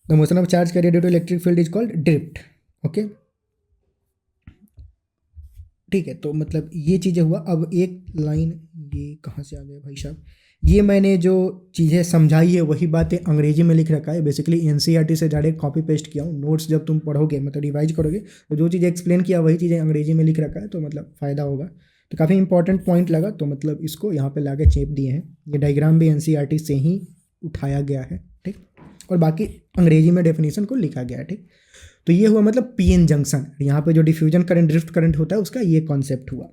the motion of charge carrier due to electric field is called drift. Okay, ठीक है, तो मतलब ये चीज़ें हुआ। अब एक लाइन, ये कहाँ से आ गया भाई साहब, ये मैंने जो चीज़ें समझाई है वही बातें अंग्रेजी में लिख रखा है। बेसिकली एनसीईआरटी से डायरेक्ट कॉपी पेस्ट किया हूँ। नोट्स जब तुम पढ़ोगे मतलब रिवाइज करोगे तो जो चीज़ें एक्सप्लेन किया वही चीज़ें अंग्रेजी में लिख रखा है, तो मतलब फ़ायदा होगा। तो काफ़ी इंपॉर्टेंट पॉइंट लगा, तो मतलब इसको यहाँ पे लाके चेप दिए हैं। ये डायग्राम भी एनसीईआरटी से ही उठाया गया है। ठीक, और बाकी अंग्रेजी में डेफिनेशन को लिखा गया है। ठीक, तो ये हुआ मतलब पीएन जंक्शन, यहाँ पे जो डिफ्यूजन करंट ड्रिफ्ट करंट होता है उसका ये कॉन्सेप्ट हुआ।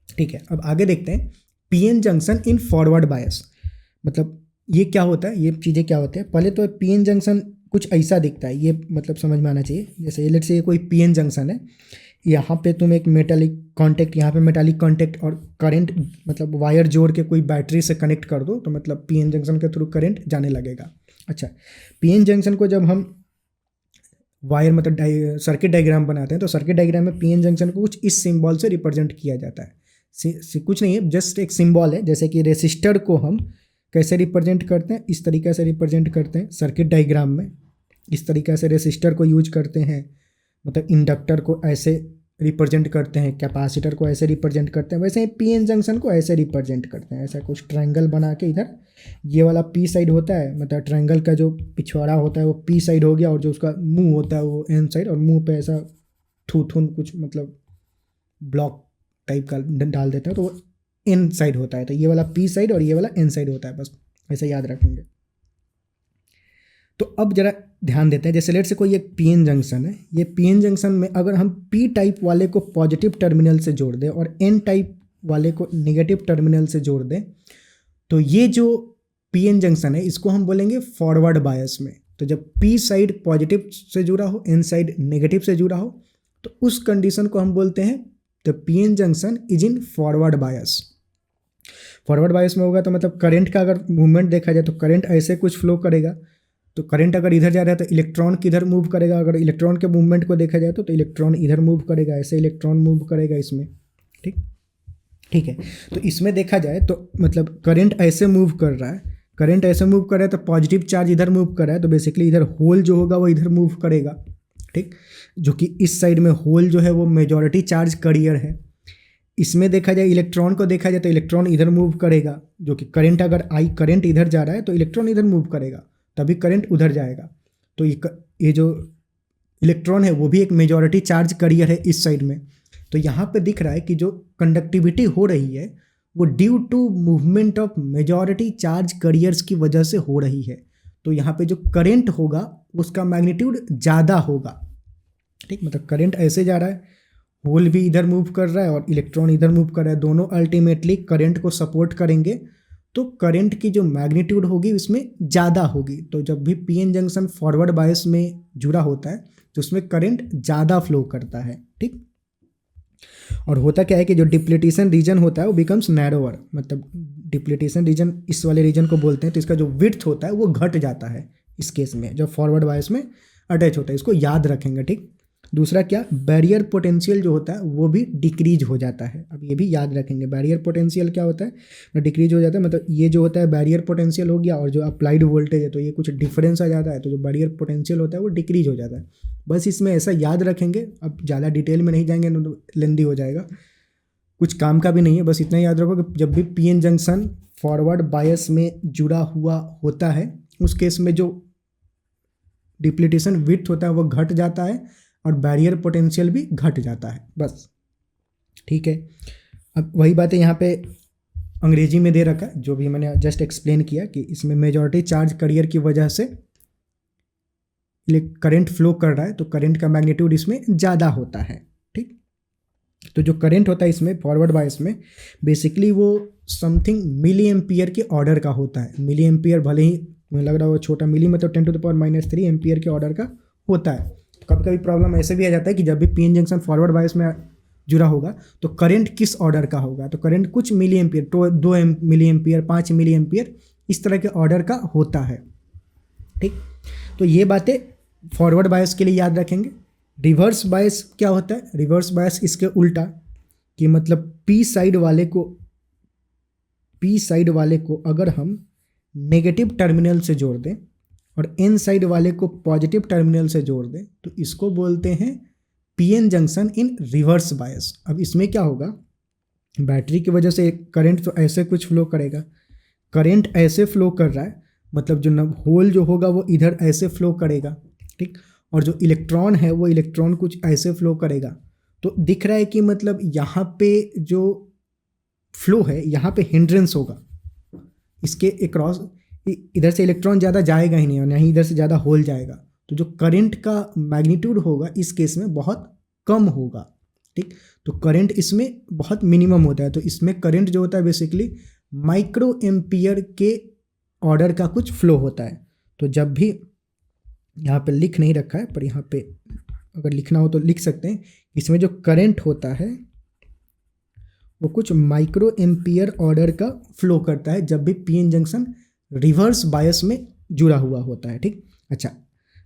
ठीक है, अब आगे देखते हैं PN junction in forward bias. मतलब ये क्या होता है, ये चीज़ें क्या होते हैं। पहले तो पीएन जंक्शन कुछ ऐसा दिखता है, ये मतलब समझ में आना चाहिए। जैसे लेट्स से ये कोई पीएन जंक्शन है, यहाँ पे तुम एक मेटालिक कॉन्टैक्ट, यहाँ पे मेटालिक कॉन्टैक्ट और करंट मतलब वायर जोड़ के कोई बैटरी से कनेक्ट कर दो तो मतलब पीएन जंक्शन के थ्रू करंट जाने लगेगा। अच्छा, पीएन जंक्शन को जब हम वायर मतलब सर्किट डायग्राम बनाते हैं तो सर्किट डायग्राम में पीएन जंक्शन को कुछ इस सिंबल से रिप्रेजेंट किया जाता है। कुछ नहीं है, जस्ट एक सिंबल है। जैसे कि रेसिस्टर को हम कैसे रिप्रेजेंट करते हैं, इस तरीके से रिप्रेजेंट करते हैं सर्किट डायग्राम में। इस तरीके से रेसिस्टर को यूज करते हैं, मतलब इंडक्टर को ऐसे रिप्रेजेंट करते हैं, कैपेसिटर को ऐसे रिप्रेजेंट करते हैं। वैसे ही पीएन जंक्शन को ऐसे रिप्रेजेंट करते हैं। ऐसा कुछ ट्रायंगल बना के इधर ये वाला पी साइड होता है, मतलब ट्रायंगल का जो पिछवाड़ा होता है वो पी साइड हो गया, और जो उसका मुंह होता है वो एन साइड, और मुंह पे ऐसा थूथुन कुछ मतलब ब्लॉक टाइप का डाल देते हैं तो वो एन साइड होता है। तो ये वाला पी साइड और ये वाला एन साइड होता है, बस ऐसा याद रखेंगे। तो अब जरा ध्यान देते हैं, जैसे लेट से कोई एक पीएन जंक्शन है, ये पीएन जंक्शन में अगर हम पी टाइप वाले को पॉजिटिव टर्मिनल से जोड़ दें और एन टाइप वाले को नेगेटिव टर्मिनल से जोड़ दें तो ये जो पीएन जंक्शन है इसको हम बोलेंगे फॉरवर्ड बायस में। तो जब पी साइड पॉजिटिव से जुड़ा हो, एन साइड नेगेटिव से जुड़ा हो, तो उस कंडीशन को हम बोलते हैं the PN junction is in forward bias. Forward bias में होगा तो मतलब करंट का अगर मूवमेंट देखा जाए तो करंट ऐसे कुछ फ्लो करेगा, तो करंट अगर इधर जा रहा है तो इलेक्ट्रॉन किधर मूव करेगा, अगर इलेक्ट्रॉन के मूवमेंट को देखा जाए तो इलेक्ट्रॉन इधर मूव करेगा, ऐसे इलेक्ट्रॉन मूव करेगा इसमें। ठीक ठीक है, तो इसमें देखा जाए तो मतलब करंट ऐसे मूव कर रहा है, करंट ऐसे मूव कर रहा है तो पॉजिटिव चार्ज इधर मूव कर रहा है, तो बेसिकली इधर होल जो होगा वो इधर मूव करेगा। ठीक, जो कि इस साइड में होल जो है वो मेजॉरिटी चार्ज कैरियर है। इसमें देखा जाए इलेक्ट्रॉन को देखा जाए तो इलेक्ट्रॉन इधर मूव करेगा, जो कि करंट अगर करंट इधर जा रहा है तो इलेक्ट्रॉन इधर मूव करेगा, तभी करंट उधर जाएगा। तो ये जो इलेक्ट्रॉन है वो भी एक मेजॉरिटी चार्ज कैरियर है इस साइड में। तो यहाँ पे दिख रहा है कि जो कंडक्टिविटी हो रही है वो due to movement of majority charge carriers की वजह से हो रही है। तो यहाँ पे जो करंट होगा उसका मैग्नीट्यूड ज़्यादा होगा। ठीक, मतलब करंट ऐसे जा रहा है, होल भी इधर मूव कर रहा है और इलेक्ट्रॉन इधर मूव कर रहा है, दोनों अल्टीमेटली करंट को सपोर्ट करेंगे, तो करंट की जो मैग्नीट्यूड होगी उसमें ज़्यादा होगी। तो जब भी पीएन जंक्शन फॉरवर्ड बायस में जुड़ा होता है तो उसमें करंट ज़्यादा फ्लो करता है। ठीक, और होता क्या है कि जो डिप्लीटेशन रीजन होता है वो बिकम्स नैरोअर, मतलब डिप्लीटेशन रीजन इस वाले रीजन को बोलते हैं, तो इसका जो विड्थ होता है वो घट जाता है इस केस में जब फॉरवर्ड बायस में अटैच होता है। इसको याद रखेंगे। ठीक, दूसरा क्या, बैरियर पोटेंशियल जो होता है वो भी डिक्रीज हो जाता है। अब ये भी याद रखेंगे, बैरियर पोटेंशियल क्या होता है, डिक्रीज हो जाता है, मतलब ये जो होता है बैरियर पोटेंशियल हो गया और जो अप्लाइड वोल्टेज है तो ये कुछ डिफरेंस आ जाता है, तो जो बैरियर पोटेंशियल होता है वो डिक्रीज हो जाता है। बस इसमें ऐसा याद रखेंगे, अब ज़्यादा डिटेल में नहीं जाएंगे तो लेंदी हो जाएगा, कुछ काम का भी नहीं है। बस इतना याद रखो कि जब भी पीएन जंक्शन फॉरवर्ड बायस में जुड़ा हुआ होता है उस केस में जो डिप्लीटेशन विड्थ होता है वो घट जाता है और बैरियर पोटेंशियल भी घट जाता है, बस। ठीक है, अब वही बात है यहाँ पे अंग्रेजी में दे रखा है जो भी मैंने जस्ट एक्सप्लेन किया कि इसमें मेजॉरिटी चार्ज कैरियर की वजह से करंट फ्लो कर रहा है, तो करंट का मैग्नीट्यूड इसमें ज़्यादा होता है। ठीक, तो जो करंट होता है इसमें फॉरवर्ड बायस में बेसिकली वो समथिंग मिली एम्पियर के ऑर्डर का होता है। मिली एम्पियर भले ही मुझे लग रहा है वो छोटा, मिली मतलब 10⁻³ एम्पियर के ऑर्डर का होता है। कभी कभी प्रॉब्लम ऐसे भी आ जाता है कि जब भी पीएन जंक्शन फॉरवर्ड बायस में जुड़ा होगा तो करंट किस ऑर्डर का होगा, तो करंट कुछ मिली एम्पियर, तो 2 मिली एम्पियर, 5 मिली एम्पियर, इस तरह के ऑर्डर का होता है। ठीक, तो ये बातें फॉरवर्ड बायस के लिए याद रखेंगे। रिवर्स बायस क्या होता है, रिवर्स बायस इसके उल्टा, कि मतलब पी साइड वाले को अगर हम नेगेटिव टर्मिनल से जोड़ दें और एन साइड वाले को पॉजिटिव टर्मिनल से जोड़ दें तो इसको बोलते हैं पीएन जंक्शन इन रिवर्स बायस। अब इसमें क्या होगा, बैटरी की वजह से करंट तो ऐसे कुछ फ्लो करेगा, करंट ऐसे फ्लो कर रहा है, मतलब जो होल जो होगा वो इधर ऐसे फ्लो करेगा। ठीक, और जो इलेक्ट्रॉन है वो इलेक्ट्रॉन कुछ ऐसे फ्लो करेगा। तो दिख रहा है कि मतलब यहाँ पे जो फ्लो है यहाँ पे हिंड्रेंस होगा, इसके अक्रॉस इधर से इलेक्ट्रॉन ज़्यादा जाएगा ही नहीं और नहीं इधर से ज़्यादा होल जाएगा, तो जो करंट का मैग्नीट्यूड होगा इस केस में बहुत कम होगा। ठीक, तो करंट इसमें बहुत मिनिमम होता है, तो इसमें करंट जो होता है बेसिकली माइक्रो एम्पियर के ऑर्डर का कुछ फ्लो होता है। तो जब भी यहाँ पे लिख नहीं रखा है पर यहाँ पे अगर लिखना हो तो लिख सकते हैं, इसमें जो करंट होता है वो कुछ माइक्रो एम्पियर ऑर्डर का फ्लो करता है जब भी पीएन जंक्शन रिवर्स बायस में जुड़ा हुआ होता है। ठीक, अच्छा,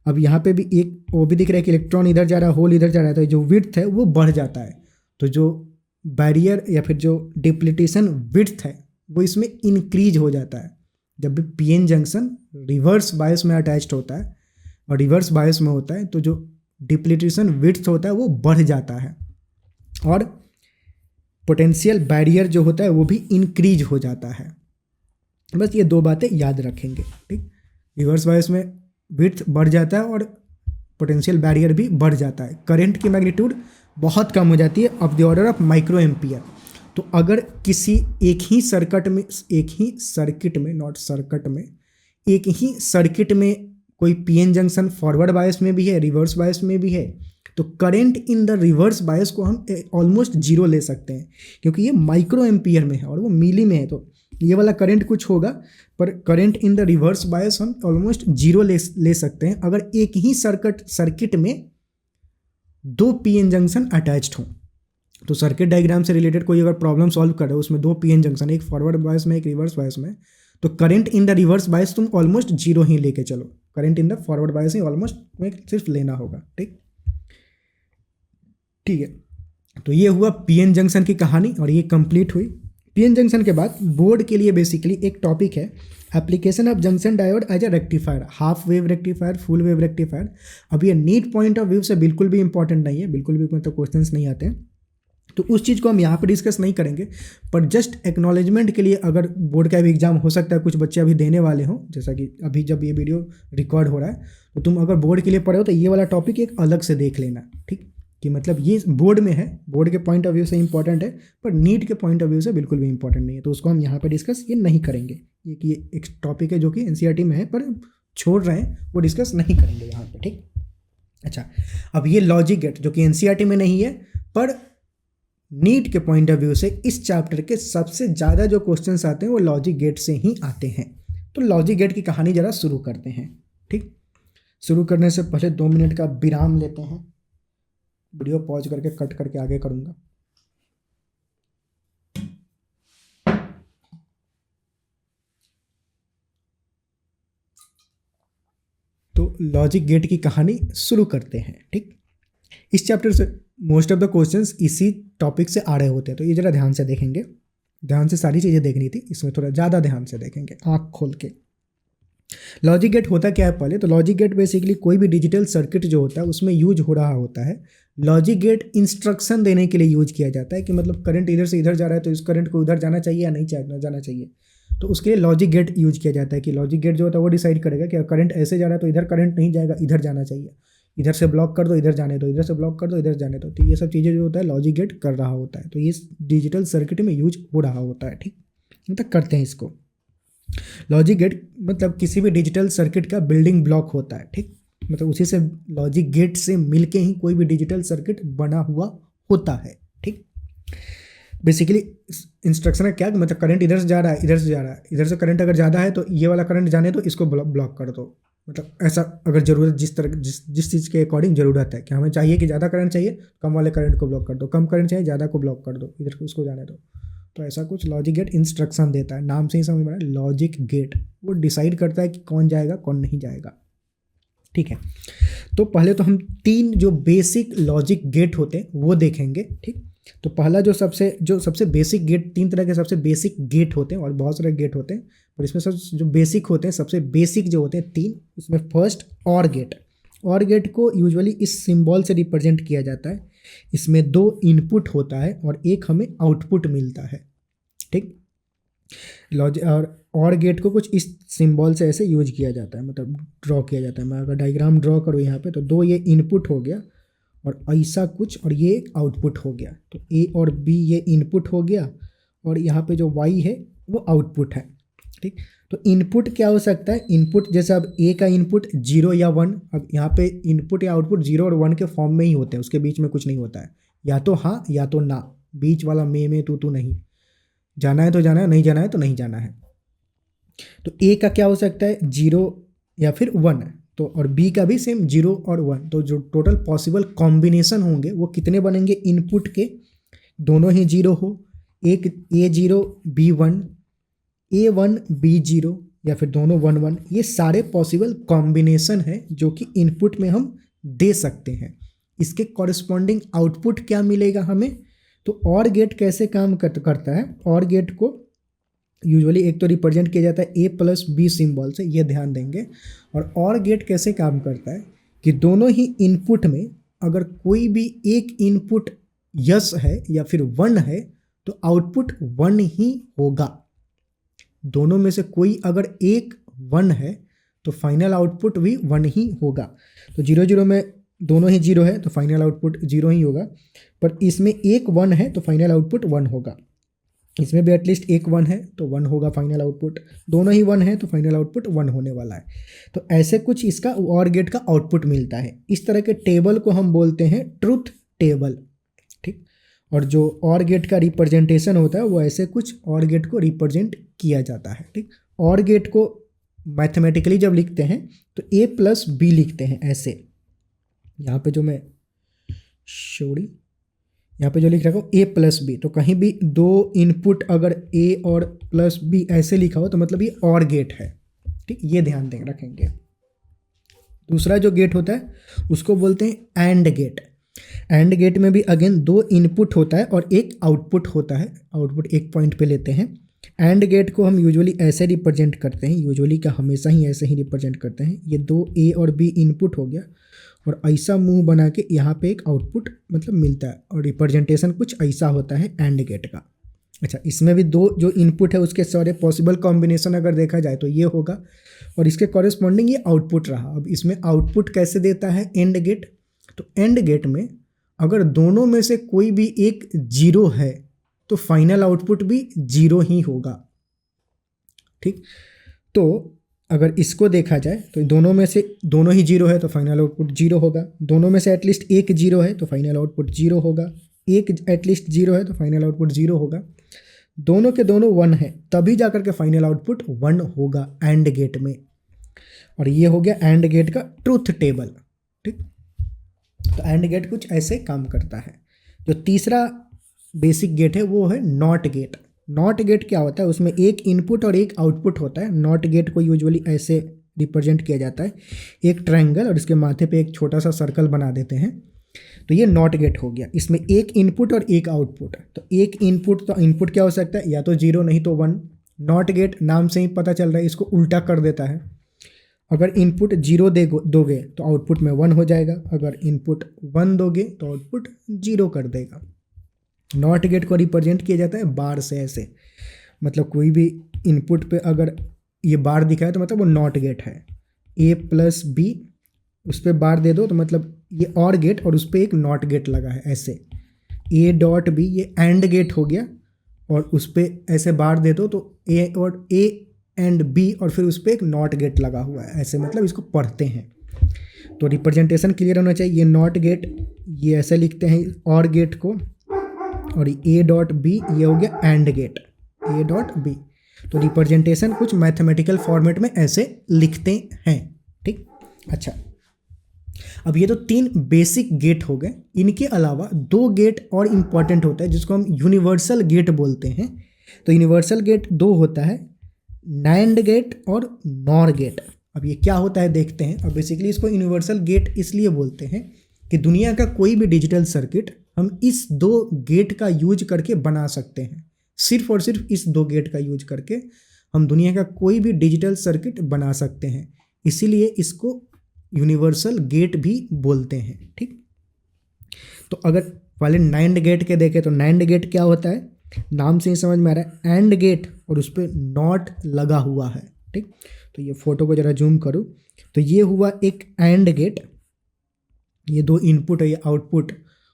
अब यहाँ पे भी एक वो भी दिख रहा है कि इलेक्ट्रॉन इधर जा रहा है, होल इधर जा रहा है, तो जो विड्थ है वो बढ़ जाता है। तो जो बैरियर या फिर जो डिप्लीटेशन विड्थ है वो इसमें इंक्रीज हो जाता है जब भी पीएन जंक्शन रिवर्स बायस में अटैच्ड होता है और रिवर्स बायस में होता है तो जो डिप्लीटेशन विड्थ होता है वो बढ़ जाता है और पोटेंशियल बैरियर जो होता है वो भी इंक्रीज हो जाता है। बस ये दो बातें याद रखेंगे। ठीक, रिवर्स बायस में विड्थ बढ़ जाता है और पोटेंशियल बैरियर भी बढ़ जाता है, करंट की मैग्नीट्यूड बहुत कम हो जाती है of the order of micro ampere. तो अगर किसी एक ही सर्किट में कोई पीएन जंक्शन फॉरवर्ड बायस में भी है, रिवर्स बायस में भी है, तो current in the reverse bias को हम ऑलमोस्ट जीरो ले सकते हैं क्योंकि ये माइक्रो एम्पियर में है और वो मिली में है, तो ये वाला करंट कुछ होगा पर current in the reverse bias हम ऑलमोस्ट जीरो ले सकते हैं अगर एक ही सर्किट में दो पी एन जंक्शन अटैच्ड हों। तो सर्किट डायग्राम से रिलेटेड कोई अगर प्रॉब्लम सॉल्व कर रहे हो, उसमें दो पी एन जंक्शन, एक फॉरवर्ड बायस में एक रिवर्स बायस में, तो current in the reverse bias तुम ऑलमोस्ट जीरो ही लेके चलो, current in the forward bias he almost तुम्हें सिर्फ लेना होगा। ठीक ठीक है, तो ये हुआ पीएन जंक्शन की कहानी और ये कंप्लीट हुई। पीएन जंक्शन के बाद बोर्ड के लिए बेसिकली एक टॉपिक है application of junction diode as a rectifier, half wave rectifier, full wave rectifier. अब ये नीट पॉइंट ऑफ व्यू से बिल्कुल भी इंपॉर्टेंट नहीं है, बिल्कुल भी मतलब क्वेश्चंस नहीं आते हैं, तो उस चीज़ को हम यहाँ पर डिस्कस नहीं करेंगे। पर जस्ट एक्नॉलेजमेंट के लिए, अगर बोर्ड का भी एग्जाम हो सकता है कुछ बच्चे अभी देने वाले हों, जैसा कि अभी जब ये वीडियो रिकॉर्ड हो रहा है, तो तुम अगर बोर्ड के लिए पढ़े हो तो ये वाला टॉपिक एक अलग से देख लेना। ठीक, कि मतलब ये बोर्ड में है, बोर्ड के पॉइंट ऑफ व्यू से इंपॉर्टेंट है, पर नीट के पॉइंट ऑफ व्यू से बिल्कुल भी इंपॉर्टेंट नहीं है, तो उसको हम यहाँ पर डिस्कस ये नहीं करेंगे। ये एक टॉपिक है जो कि एनसीईआरटी में है पर छोड़ रहे हैं, वो डिस्कस नहीं करेंगे यहाँ पर। ठीक, अच्छा, अब ये लॉजिक गेट जो कि एनसीईआरटी में नहीं है, पर नीट के पॉइंट ऑफ व्यू से इस चैप्टर के सबसे ज़्यादा जो क्वेश्चंस आते हैं वो लॉजिक गेट से ही आते हैं। तो लॉजिक गेट की कहानी ज़रा शुरू करते हैं। ठीक, शुरू करने से पहले 2 मिनट का विराम लेते हैं, वीडियो पॉज करके कट करके आगे करूँगा। तो लॉजिक गेट की कहानी शुरू करते हैं। ठीक, इस चैप्टर से मोस्ट ऑफ द क्वेश्चंस इसी टॉपिक से आ रहे होते हैं, तो ये ज़रा ध्यान से देखेंगे, ध्यान से सारी चीज़ें देखनी थी, इसमें थोड़ा ज़्यादा ध्यान से देखेंगे, आँख खोल के। लॉजिक गेट होता क्या है पहले, तो लॉजिक गेट बेसिकली कोई भी डिजिटल सर्किट जो होता है उसमें यूज हो रहा होता है। लॉजिक गेट इंस्ट्रक्शन देने के लिए यूज किया जाता है कि मतलब करंट इधर से इधर जा रहा है तो इस करंट को उधर जाना चाहिए या नहीं जाना चाहिए, तो उसके लिए लॉजिक गेट यूज किया जाता है कि लॉजिक गेट जो होता है वो डिसाइड करेगा कि करंट ऐसे जा रहा है तो इधर करंट नहीं जाएगा, इधर जाना चाहिए, इधर से ब्लॉक कर दो इधर जाने दो, इधर से ब्लॉक कर दो इधर जाने दो। तो ये सब चीज़ें जो होता है लॉजिक गेट कर रहा होता है, तो ये डिजिटल सर्किट में यूज हो रहा होता है। ठीक, मतलब करते हैं इसको। लॉजिक गेट मतलब किसी भी डिजिटल सर्किट का बिल्डिंग ब्लॉक होता है। ठीक, मतलब उसी से लॉजिक गेट से मिलके ही कोई भी डिजिटल सर्किट बना हुआ होता है। ठीक, बेसिकली इंस्ट्रक्शन है क्या, मतलब करंट इधर से जा रहा है, इधर से जा रहा है, इधर से करंट अगर ज़्यादा है तो ये वाला करंट जाने दो, इसको ब्लॉक कर दो। मतलब ऐसा अगर ज़रूरत जिस चीज़ के अकॉर्डिंग ज़रूरत है कि हमें चाहिए कि ज़्यादा करंट चाहिए, कम वाले करंट को ब्लॉक कर दो, कम करंट चाहिए ज़्यादा को ब्लॉक कर दो, इधर को उसको जाने दो। तो ऐसा कुछ लॉजिक गेट इंस्ट्रक्शन देता है, नाम से ही समझ में आ रहा है, लॉजिक गेट वो डिसाइड करता है कि कौन जाएगा कौन नहीं जाएगा। ठीक है, तो पहले तो हम 3 जो बेसिक लॉजिक गेट होते हैं वो देखेंगे। ठीक, तो पहला जो सबसे बेसिक गेट, 3 तरह के सबसे बेसिक गेट होते हैं और बहुत सारे गेट होते हैं, पर इसमें सब जो बेसिक होते हैं, सबसे बेसिक जो होते हैं 3, उसमें फर्स्ट और गेट। और गेट को यूजुअली इस सिंबल से रिप्रेजेंट किया जाता है। इसमें 2 इनपुट होता है और एक हमें आउटपुट मिलता है। ठीक, लॉजिक और गेट को कुछ इस सिंबल से ऐसे यूज किया जाता है, मतलब ड्रॉ किया जाता है। मैं अगर डायग्राम ड्रॉ करूँ यहाँ पे, तो 2 ये इनपुट हो गया और ऐसा कुछ, और ये एक आउटपुट हो गया। तो ए और बी ये इनपुट हो गया और यहाँ पे जो वाई है वो आउटपुट है। ठीक, तो इनपुट क्या हो सकता है, इनपुट जैसे अब ए का इनपुट 0 या 1, अब यहाँ पे इनपुट या आउटपुट 0 और 1 के फॉर्म में ही होते हैं, उसके बीच में कुछ नहीं होता है, या तो हाँ या तो ना, बीच वाला में तू नहीं, जाना है तो जाना है, नहीं जाना है तो नहीं जाना है। तो ए का क्या हो सकता है, 0 या फिर 1, तो और बी का भी सेम 0 और 1। तो जो टोटल पॉसिबल कॉम्बिनेशन होंगे वो कितने बनेंगे, इनपुट के दोनों ही 0 हो, एक A0 B1, A1 B0 या फिर दोनों 1 1, ये सारे पॉसिबल कॉम्बिनेशन है जो कि इनपुट में हम दे सकते हैं। इसके कॉरस्पॉन्डिंग आउटपुट क्या मिलेगा हमें, तो और गेट कैसे काम करता है, और गेट को यूजुअली एक तो रिप्रेजेंट किया जाता है A+B सिंबल से, ये ध्यान देंगे। और गेट कैसे काम करता है कि दोनों ही इनपुट में अगर कोई भी एक इनपुट यस है या फिर 1 है तो आउटपुट 1 ही होगा। दोनों में से कोई अगर एक 1 है तो फाइनल आउटपुट भी 1 ही होगा। तो 0 0 में दोनों ही 0 है तो फाइनल आउटपुट 0 ही होगा, पर इसमें एक 1 है तो फाइनल आउटपुट 1 होगा। इसमें भी एटलीस्ट एक 1 है तो 1 होगा फाइनल आउटपुट, दोनों ही 1 है तो फाइनल आउटपुट 1 होने वाला है। तो ऐसे कुछ इसका और गेट का आउटपुट मिलता है। इस तरह के टेबल को हम बोलते हैं ट्रुथ टेबल। ठीक, और जो और गेट का रिप्रेजेंटेशन होता है वो ऐसे कुछ और गेट को रिप्रेजेंट किया जाता है। ठीक, और गेट को मैथमेटिकली जब लिखते हैं तो A+B लिखते हैं ऐसे। यहाँ पे जो मैं सॉरी, यहाँ पे जो लिख रखा हो ए प्लस बी, तो कहीं भी दो इनपुट अगर ए और प्लस बी ऐसे लिखा हो तो मतलब ये और गेट है, ठीक, ये ध्यान दें रखेंगे। दूसरा जो गेट होता है उसको बोलते हैं एंड गेट। एंड गेट में भी अगेन दो इनपुट होता है और एक आउटपुट होता है, आउटपुट एक पॉइंट पे लेते हैं। एंड गेट को हम यूजुअली ऐसे रिप्रेजेंट करते हैं, यूजुअली का हमेशा ही ऐसे ही रिप्रेजेंट करते हैं। ये दो ए और बी इनपुट हो गया और ऐसा मुंह बना के यहाँ पे एक आउटपुट मतलब मिलता है और रिप्रेजेंटेशन कुछ ऐसा होता है एंड गेट का। अच्छा, इसमें भी दो जो इनपुट है उसके सारे पॉसिबल कॉम्बिनेशन अगर देखा जाए तो ये होगा और इसके कॉरेस्पॉन्डिंग ये आउटपुट रहा। अब इसमें आउटपुट कैसे देता है एंड गेट, तो एंड गेट में अगर दोनों में से कोई भी एक जीरो है तो फाइनल आउटपुट भी जीरो ही होगा, ठीक। तो अगर इसको देखा जाए तो दोनों में से दोनों ही जीरो है तो फाइनल आउटपुट जीरो होगा, दोनों में से एटलीस्ट एक जीरो है तो फाइनल आउटपुट जीरो होगा, एक एटलीस्ट जीरो है तो फाइनल आउटपुट जीरो होगा, दोनों के दोनों वन है तभी जाकर के फाइनल आउटपुट वन होगा एंड गेट में। और ये हो गया एंड गेट का ट्रूथ टेबल, ठीक। तो एंड गेट कुछ ऐसे काम करता है। जो तीसरा बेसिक गेट है वो है नॉट गेट। नॉट गेट क्या होता है, उसमें एक इनपुट और एक आउटपुट होता है। नॉट गेट को यूजुअली ऐसे रिप्रेजेंट किया जाता है, एक ट्रायंगल और इसके माथे पे एक छोटा सा सर्कल बना देते हैं, तो ये नॉट गेट हो गया। इसमें एक इनपुट और एक आउटपुट, तो एक इनपुट, तो इनपुट क्या हो सकता है, या तो जीरो नहीं तो वन। नॉट गेट नाम से ही पता चल रहा है, इसको उल्टा कर देता है। अगर इनपुट जीरो दोगे तो आउटपुट में वन हो जाएगा, अगर इनपुट वन दोगे तो आउटपुट जीरो कर देगा। नॉट गेट को रिप्रेजेंट किया जाता है बार से, ऐसे मतलब कोई भी इनपुट पे अगर ये बार दिखा है तो मतलब वो नॉट गेट है। ए प्लस बी, उस पर बार दे दो तो मतलब ये और गेट और उस पर एक नॉट गेट लगा है ऐसे। ए डॉट बी ये एंड गेट हो गया और उस पर ऐसे बार दे दो तो ए और ए एंड बी और फिर उस पर एक नॉट गेट लगा हुआ है ऐसे, मतलब इसको पढ़ते हैं तो रिप्रेजेंटेशन क्लियर होना चाहिए। ये नॉट गेट ये ऐसे लिखते हैं और गेट को, और ए डॉट बी ये हो गया AND gate, A dot B. तो रिप्रेजेंटेशन कुछ मैथमेटिकल फॉर्मेट में ऐसे लिखते हैं, ठीक। अच्छा, अब ये तो तीन बेसिक गेट हो गए। इनके अलावा दो गेट और इम्पॉर्टेंट होता है जिसको हम यूनिवर्सल गेट बोलते हैं। तो यूनिवर्सल गेट दो होता है, नैंड गेट और नॉर गेट। अब ये क्या होता है देखते हैं। अब बेसिकली इसको यूनिवर्सल गेट इसलिए बोलते हैं कि दुनिया का कोई भी डिजिटल सर्किट हम इस दो गेट का यूज करके बना सकते हैं। सिर्फ और सिर्फ इस दो गेट का यूज करके हम दुनिया का कोई भी डिजिटल सर्किट बना सकते हैं, इसीलिए इसको यूनिवर्सल गेट भी बोलते हैं, ठीक। तो अगर पहले नैंड गेट के देखें तो नैंड गेट क्या होता है, नाम से ही समझ में आ रहा है, एंड गेट और उस पर नॉट लगा हुआ है, ठीक। तो ये फोटो को जरा जूम करूँ तो ये हुआ एक एंड गेट, ये दो इनपुट है ये आउटपुट,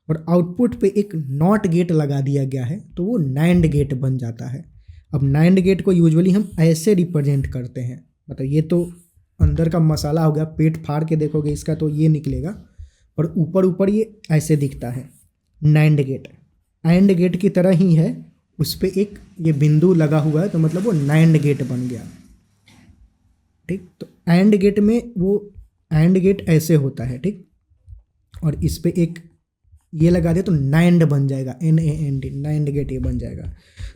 और आउटपुट पे एक नॉट गेट लगा दिया गया है तो वो नैंड गेट बन जाता है। अब नैंड गेट को यूजुअली हम ऐसे रिप्रेजेंट करते हैं, मतलब ये तो अंदर का मसाला हो गया, पेट फाड़ के देखोगे इसका तो ये निकलेगा, पर ऊपर ऊपर ये ऐसे दिखता है नैंड गेट। एंड गेट की तरह ही है, उस पर एक ये बिंदु लगा हुआ है तो मतलब वो नैंड गेट बन गया, ठीक। तो एंड गेट में वो एंड गेट ऐसे होता है, ठीक, और इस पर एक ये लगा दे तो नैंड बन जाएगा, NAND, नैंड गेट ये बन जाएगा।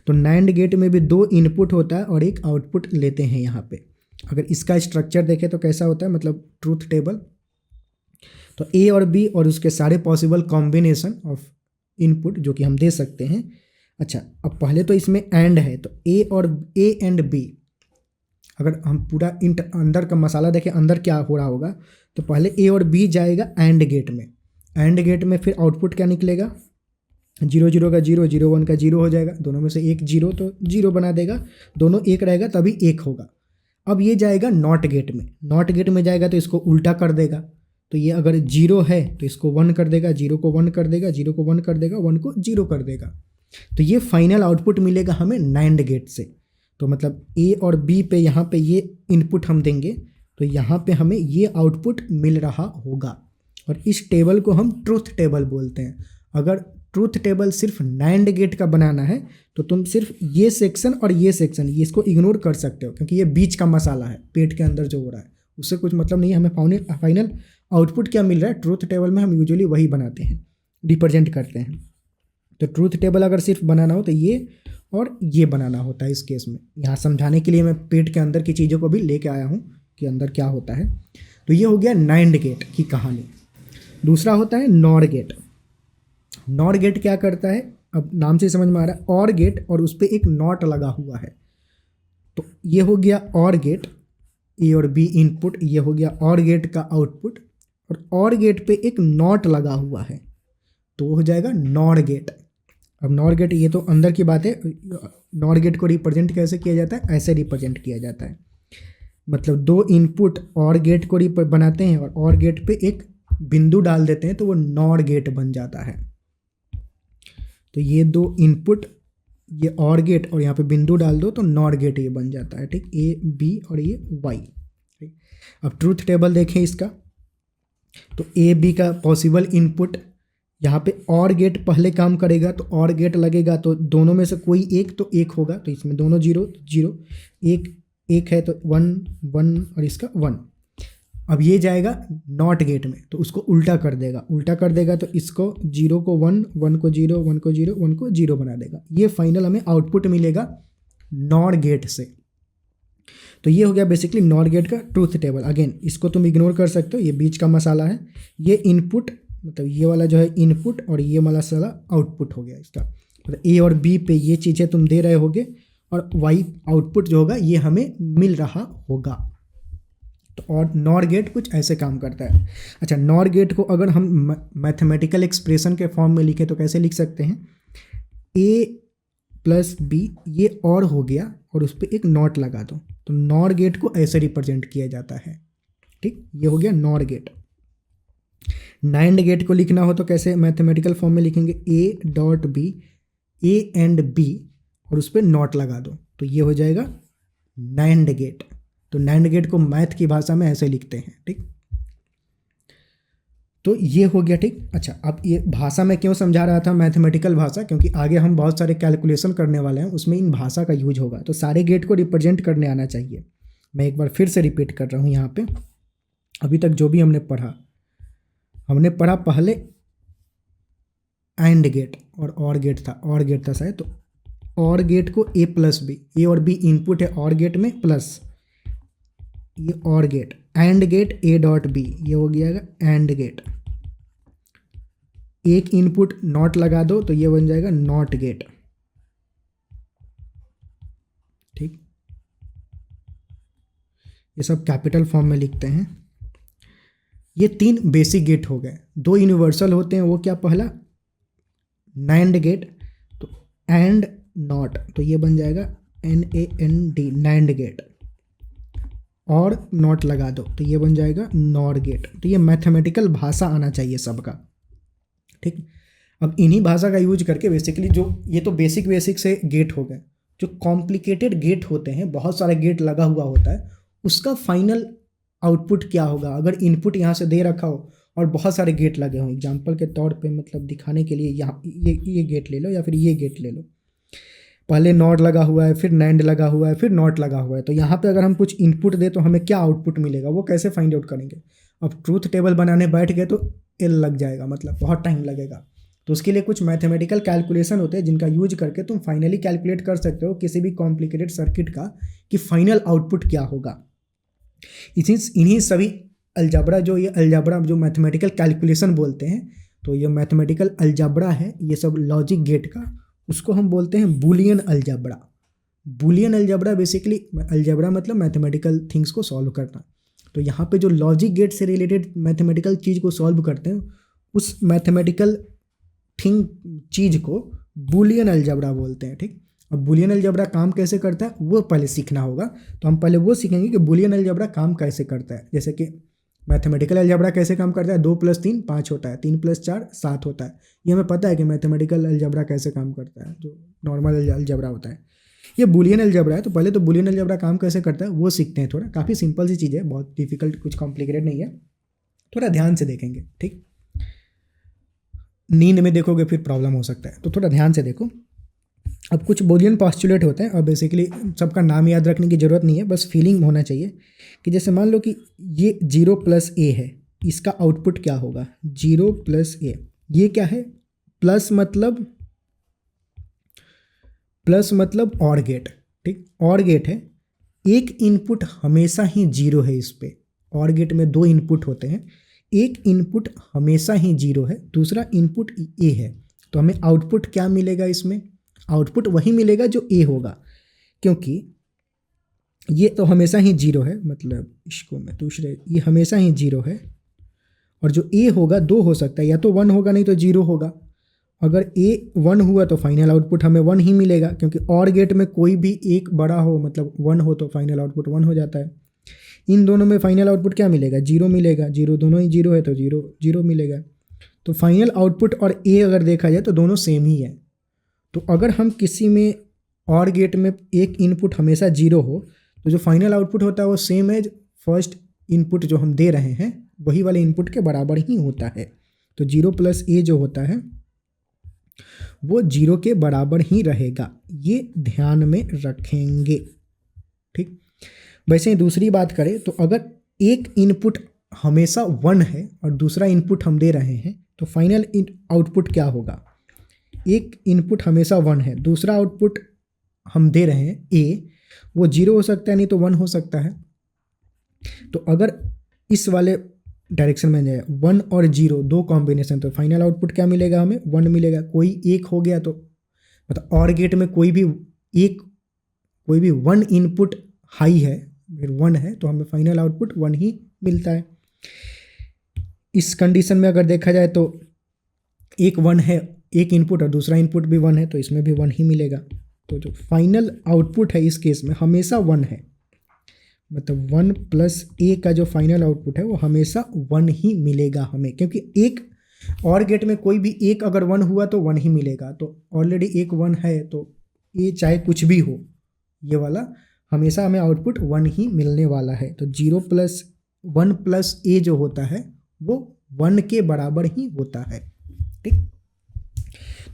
तो नैंड गेट में भी दो इनपुट होता है और एक आउटपुट लेते हैं यहाँ पे। अगर इसका स्ट्रक्चर देखें तो कैसा होता है, मतलब ट्रूथ टेबल, तो ए और बी और उसके सारे पॉसिबल कॉम्बिनेशन ऑफ इनपुट जो कि हम दे सकते हैं। अच्छा, अब पहले तो इसमें एंड है तो ए एंड बी, अगर हम पूरा अंदर का मसाला देखें अंदर क्या हो रहा होगा, तो पहले ए और बी जाएगा एंड गेट में, एंड गेट में फिर आउटपुट क्या निकलेगा, 0 0 का 0, 0 1 का 0 हो जाएगा, दोनों में से एक 0 तो 0 बना देगा, दोनों एक रहेगा तभी एक होगा। अब ये जाएगा नॉट गेट में, नॉट गेट में जाएगा तो इसको उल्टा कर देगा, तो ये अगर 0 है तो इसको 1 कर देगा, 0 को 1 कर देगा, 0 को 1 कर देगा, 1 को 0 कर देगा। तो ये फाइनल आउटपुट मिलेगा हमें नैंड गेट से। तो मतलब ए और बी पे यहाँ पे ये इनपुट हम देंगे तो यहाँ पे हमें ये आउटपुट मिल रहा होगा, और इस टेबल को हम ट्रूथ टेबल बोलते हैं। अगर ट्रूथ टेबल सिर्फ नैंड गेट का बनाना है तो तुम सिर्फ ये सेक्शन और ये सेक्शन ये इसको इग्नोर कर सकते हो, क्योंकि ये बीच का मसाला है, पेट के अंदर जो हो रहा है उससे कुछ मतलब नहीं है। हमें फाइनल आउटपुट क्या मिल रहा है ट्रूथ टेबल में हम यूजुअली वही बनाते हैं। रिप्रेजेंट करते हैं। तो ट्रूथ टेबल अगर सिर्फ बनाना हो तो ये और ये बनाना होता है इस केस में। यहाँ समझाने के लिए मैं पेट के अंदर की चीज़ों को भी लेके आया हूँ कि अंदर क्या होता है। तो ये हो गया नाइंड गेट की कहानी। दूसरा होता है नॉर गेट। नॉर गेट क्या करता है, अब नाम से समझ में आ रहा है, और गेट और उस पर एक नॉट लगा हुआ है। तो ये हो गया और गेट, ए और बी इनपुट, ये हो गया और गेट का आउटपुट, और गेट पे एक नॉट लगा हुआ है तो वो हो जाएगा नॉर गेट। अब नॉर गेट, ये तो अंदर की बात है। नॉर गेट को रिप्रेजेंट कैसे किया जाता है, ऐसे रिप्रेजेंट किया जाता है, मतलब दो इनपुट और गेट को बनाते हैं और गेट पे एक बिंदु डाल देते हैं तो वो नॉर गेट बन जाता है। तो ये दो इनपुट, ये और गेट और यहाँ पे बिंदु डाल दो तो नॉर गेट ये बन जाता है, ठीक, ए बी और ये वाई। अब ट्रूथ टेबल देखें इसका, तो ए बी का पॉसिबल इनपुट, यहाँ पे और गेट पहले काम करेगा तो और गेट लगेगा तो दोनों में से कोई एक तो एक होगा, तो इसमें दोनों जीरो जीरो, एक है तो 1 1 और इसका 1। अब ये जाएगा नॉट गेट में तो उसको उल्टा कर देगा तो इसको 0 को 1 1 को 0 1 को 0 1 को 0 बना देगा। ये फाइनल हमें आउटपुट मिलेगा नॉर गेट से। तो ये हो गया बेसिकली नॉर गेट का ट्रूथ टेबल। अगेन इसको तुम इग्नोर कर सकते हो, ये बीच का मसाला है। ये इनपुट, मतलब ये वाला जो है इनपुट और ये वाला साला आउटपुट हो गया इसका। मतलब ए और बी पे ये चीज़ें तुम दे रहे होगे और वाई आउटपुट जो होगा ये हमें मिल रहा होगा। तो और नॉर गेट कुछ ऐसे काम करता है। अच्छा, नॉर गेट को अगर हम मैथमेटिकल एक्सप्रेशन के फॉर्म में लिखें तो कैसे लिख सकते हैं, ए प्लस बी, ये और हो गया और उस पर एक नॉट लगा दो तो नॉर गेट को ऐसे रिप्रेजेंट किया जाता है, ठीक, ये हो गया नॉर गेट। नाइंड गेट को लिखना हो तो कैसे मैथमेटिकल फॉर्म में लिखेंगे, A dot B, A and B और उस पर नॉट लगा दो तो ये हो जाएगा नाइंड गेट। तो नाइंड गेट को मैथ की भाषा में ऐसे लिखते हैं, ठीक। तो ये हो गया, ठीक। अच्छा, अब ये भाषा में क्यों समझा रहा था, मैथमेटिकल भाषा, क्योंकि आगे हम बहुत सारे कैलकुलेशन करने वाले हैं, उसमें इन भाषा का यूज होगा तो सारे गेट को रिप्रेजेंट करने आना चाहिए। मैं एक बार फिर से रिपीट कर रहा हूँ यहाँ पे। अभी तक जो भी हमने पढ़ा पहले एंड गेट और गेट था शायद। तो और गेट को ए प्लस बी, ए और बी इनपुट है और गेट में, प्लस ये OR gate, AND gate A dot B, ये हो गया एंड गेट। एक इनपुट नॉट लगा दो तो ये बन जाएगा नॉट गेट, ठीक। ये सब कैपिटल फॉर्म में लिखते हैं। ये 3 बेसिक गेट हो गए। 2 यूनिवर्सल होते हैं, वो क्या, पहला नाइंड गेट, तो एंड नॉट तो ये बन जाएगा NAND, नाइंड गेट, और नॉट लगा दो तो ये बन जाएगा नॉर गेट। तो ये मैथमेटिकल भाषा आना चाहिए सबका, ठीक। अब इन्हीं भाषा का यूज करके बेसिकली जो ये तो बेसिक से गेट हो गए। जो कॉम्प्लिकेटेड गेट होते हैं, बहुत सारे गेट लगा हुआ होता है, उसका फाइनल आउटपुट क्या होगा। अगर इनपुट यहाँ से दे रखा हो और बहुत सारे गेट लगे हों, एग्जांपल के तौर पे मतलब दिखाने के लिए, यहाँ ये गेट ले लो या फिर ये गेट ले लो, पहले नॉट लगा हुआ है, फिर नाइंड लगा हुआ है, फिर नॉट लगा हुआ है, तो यहाँ पे अगर हम कुछ इनपुट दे तो हमें क्या आउटपुट मिलेगा, वो कैसे फाइंड आउट करेंगे। अब ट्रूथ टेबल बनाने बैठ गए तो एल लग जाएगा, मतलब बहुत टाइम लगेगा। तो उसके लिए कुछ मैथमेटिकल कैलकुलेशन होते हैं जिनका यूज करके तुम फाइनली कैलकुलेट कर सकते हो किसी भी कॉम्प्लिकेटेड सर्किट का कि फाइनल आउटपुट क्या होगा। इन्हीं सभी अलजबरा, जो ये अलजबरा जो मैथमेटिकल कैलकुलेशन बोलते हैं, तो ये मैथमेटिकल अलजबरा है, ये सब लॉजिक गेट का, उसको हम बोलते हैं Boolean algebra. Boolean algebra basically, algebra मतलब मैथमेटिकल थिंग्स को सॉल्व करना। तो यहाँ पे जो लॉजिक गेट से रिलेटेड मैथमेटिकल चीज़ को सॉल्व करते हैं, उस मैथमेटिकल थिंग चीज़ को बूलियन अलजबरा बोलते हैं, ठीक। अब बूलियन अलजबरा काम कैसे करता है वो पहले सीखना होगा। तो हम पहले वो सीखेंगे कि बूलियन अलजबरा काम कैसे करता है। जैसे कि मैथमेटिकल अलजबरा कैसे काम करता है, 2 + 3 5 होता है, 3 + 4 7 होता है। ये हमें पता है कि मैथमेटिकल अलजबरा कैसे काम करता है, जो नॉर्मल अलजबरा होता है। ये बूलियन अलजबरा है, तो पहले तो बूलियन अलजबरा काम कैसे करता है वो सीखते हैं। थोड़ा काफ़ी सिंपल सी चीज़ है, बहुत डिफिकल्ट कुछ कॉम्प्लिकेटेड नहीं है, थोड़ा ध्यान से देखेंगे, ठीक। नींद में देखोगे फिर प्रॉब्लम हो सकता है, तो थोड़ा ध्यान से देखो। अब कुछ बूलियन पॉस्टुलेट होते हैं और बेसिकली सबका नाम याद रखने की ज़रूरत नहीं है, बस फीलिंग होना चाहिए कि जैसे मान लो कि ये 0 + A है, इसका आउटपुट क्या होगा, 0 + A। ये क्या है, प्लस मतलब और गेट, ठीक, और गेट है। एक इनपुट हमेशा ही जीरो है इस पे, और गेट में दो इनपुट होते हैं, एक इनपुट हमेशा ही जीरो है, दूसरा इनपुट ए है। तो हमें आउटपुट क्या मिलेगा इसमें, आउटपुट वही मिलेगा जो ए होगा, क्योंकि ये तो हमेशा ही जीरो है, मतलब इसको मैं दूसरे, ये हमेशा ही जीरो है, और जो ए होगा दो हो सकता है, या तो वन होगा नहीं तो जीरो होगा। अगर ए वन हुआ तो फाइनल आउटपुट हमें वन ही मिलेगा, क्योंकि और गेट में कोई भी एक बड़ा हो, मतलब वन हो तो फाइनल आउटपुट वन हो जाता है। इन दोनों में फाइनल आउटपुट क्या मिलेगा, जीरो मिलेगा, जीरो, दोनों ही जीरो है तो जीरो जीरो मिलेगा। तो फाइनल आउटपुट और ए अगर देखा जाए तो दोनों सेम ही है। तो अगर हम किसी में और गेट में एक इनपुट हमेशा जीरो हो, तो जो फाइनल आउटपुट होता है वो सेम एज फर्स्ट इनपुट जो हम दे रहे हैं वही वाले इनपुट के बराबर ही होता है। तो जीरो प्लस ए जो होता है वो जीरो के बराबर ही रहेगा, ये ध्यान में रखेंगे, ठीक। वैसे ही दूसरी बात करें तो अगर एक इनपुट हमेशा वन है और दूसरा इनपुट हम दे रहे हैं तो फाइनल आउटपुट क्या होगा, एक इनपुट हमेशा वन है, दूसरा आउटपुट हम दे रहे हैं ए, वो जीरो हो सकता है नहीं तो वन हो सकता है। तो अगर इस वाले डायरेक्शन में जाए वन और जीरो दो कॉम्बिनेशन, तो फाइनल आउटपुट क्या मिलेगा, हमें वन मिलेगा। कोई एक हो गया तो मतलब और गेट में कोई भी वन इनपुट हाई है, फिर वन है, तो हमें फाइनल आउटपुट वन ही मिलता है। इस कंडीशन में अगर देखा जाए तो एक वन है, एक इनपुट और दूसरा इनपुट भी वन है, तो इसमें भी वन ही मिलेगा। तो जो फाइनल आउटपुट है इस केस में हमेशा वन है, मतलब वन प्लस ए का जो फाइनल आउटपुट है वो हमेशा वन ही मिलेगा हमें, क्योंकि एक और गेट में कोई भी एक अगर वन हुआ तो वन ही मिलेगा। तो ऑलरेडी एक वन है, तो ये चाहे कुछ भी हो, ये वाला हमेशा हमें आउटपुट वन ही मिलने वाला है। तो जीरो प्लस वन प्लस ए जो होता है वो वन के बराबर ही होता है, ठीक।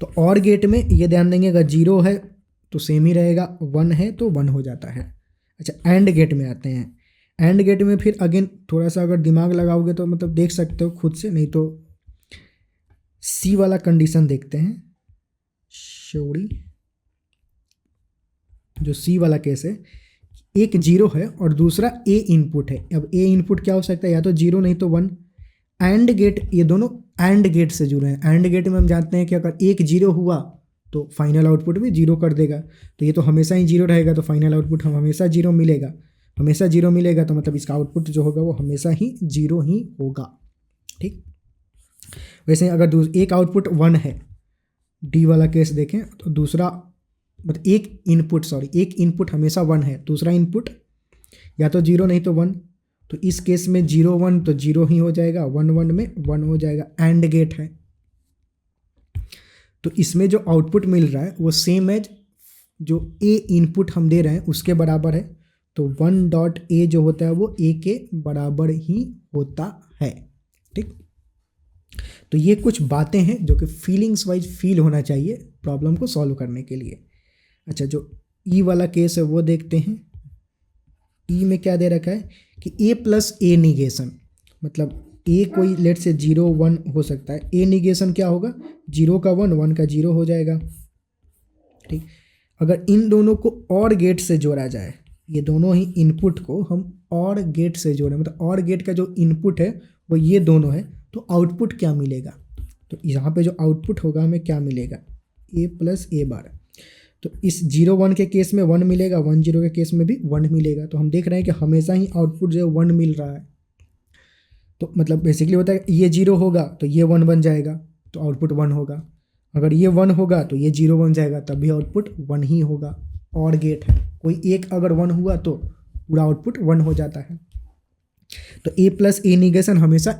तो और गेट में ये ध्यान देंगे, अगर जीरो है तो सेम ही रहेगा, वन है तो वन हो जाता है। अच्छा, एंड गेट में आते हैं। एंड गेट में फिर अगेन थोड़ा सा अगर दिमाग लगाओगे तो मतलब देख सकते हो खुद से, नहीं तो सी वाला कंडीशन देखते हैं। सॉरी, जो सी वाला केस है, एक जीरो है और दूसरा ए इनपुट है। अब ए इनपुट क्या हो सकता है, या तो जीरो नहीं तो वन। एंड गेट, ये दोनों एंड गेट से जुड़े हैं। एंड गेट में हम जानते हैं कि अगर एक जीरो हुआ तो फाइनल आउटपुट भी जीरो कर देगा, तो ये तो हमेशा ही जीरो रहेगा, तो फाइनल आउटपुट हम हमेशा जीरो मिलेगा, हमेशा जीरो मिलेगा, तो मतलब इसका आउटपुट जो होगा वो हमेशा ही जीरो ही होगा, ठीक। वैसे अगर एक आउटपुट वन है, डी वाला केस देखें, तो दूसरा मतलब एक इनपुट हमेशा वन है, दूसरा इनपुट या तो जीरो नहीं तो वन, तो इस केस में जीरो वन तो जीरो ही हो जाएगा, वन वन में वन हो जाएगा। एंड गेट है तो इसमें जो आउटपुट मिल रहा है वो सेम एज जो ए इनपुट हम दे रहे हैं उसके बराबर है, तो वन डॉट ए जो होता है वो ए के बराबर ही होता है, ठीक। तो ये कुछ बातें हैं जो कि फीलिंग्स वाइज फील होना चाहिए प्रॉब्लम को सॉल्व करने के लिए। अच्छा, जो ई वाला केस है वो देखते हैं। ई में क्या दे रखा है कि ए प्लस ए निगेशन, मतलब ए कोई लेट से जीरो वन हो सकता है, ए निगेशन क्या होगा, जीरो का वन, वन का जीरो हो जाएगा, ठीक। अगर इन दोनों को और गेट से जोड़ा जाए, ये दोनों ही इनपुट को हम और गेट से जोड़ें, मतलब और गेट का जो इनपुट है वो ये दोनों है, तो आउटपुट क्या मिलेगा, तो यहाँ पे जो आउटपुट होगा हमें क्या मिलेगा, ए प्लस ए बार। तो इस जीरो वन के केस में वन मिलेगा, वन जीरो के केस में भी वन मिलेगा। तो हम देख रहे हैं कि हमेशा ही आउटपुट जो है वन मिल रहा है। तो मतलब बेसिकली होता है ये जीरो होगा तो ये वन बन जाएगा, तो आउटपुट वन होगा। अगर ये वन होगा तो ये जीरो बन जाएगा, तब भी आउटपुट वन ही होगा। और गेट है, कोई एक अगर वन हुआ तो पूरा आउटपुट वन हो जाता है। तो ए प्लस ए निगेशन हमेशा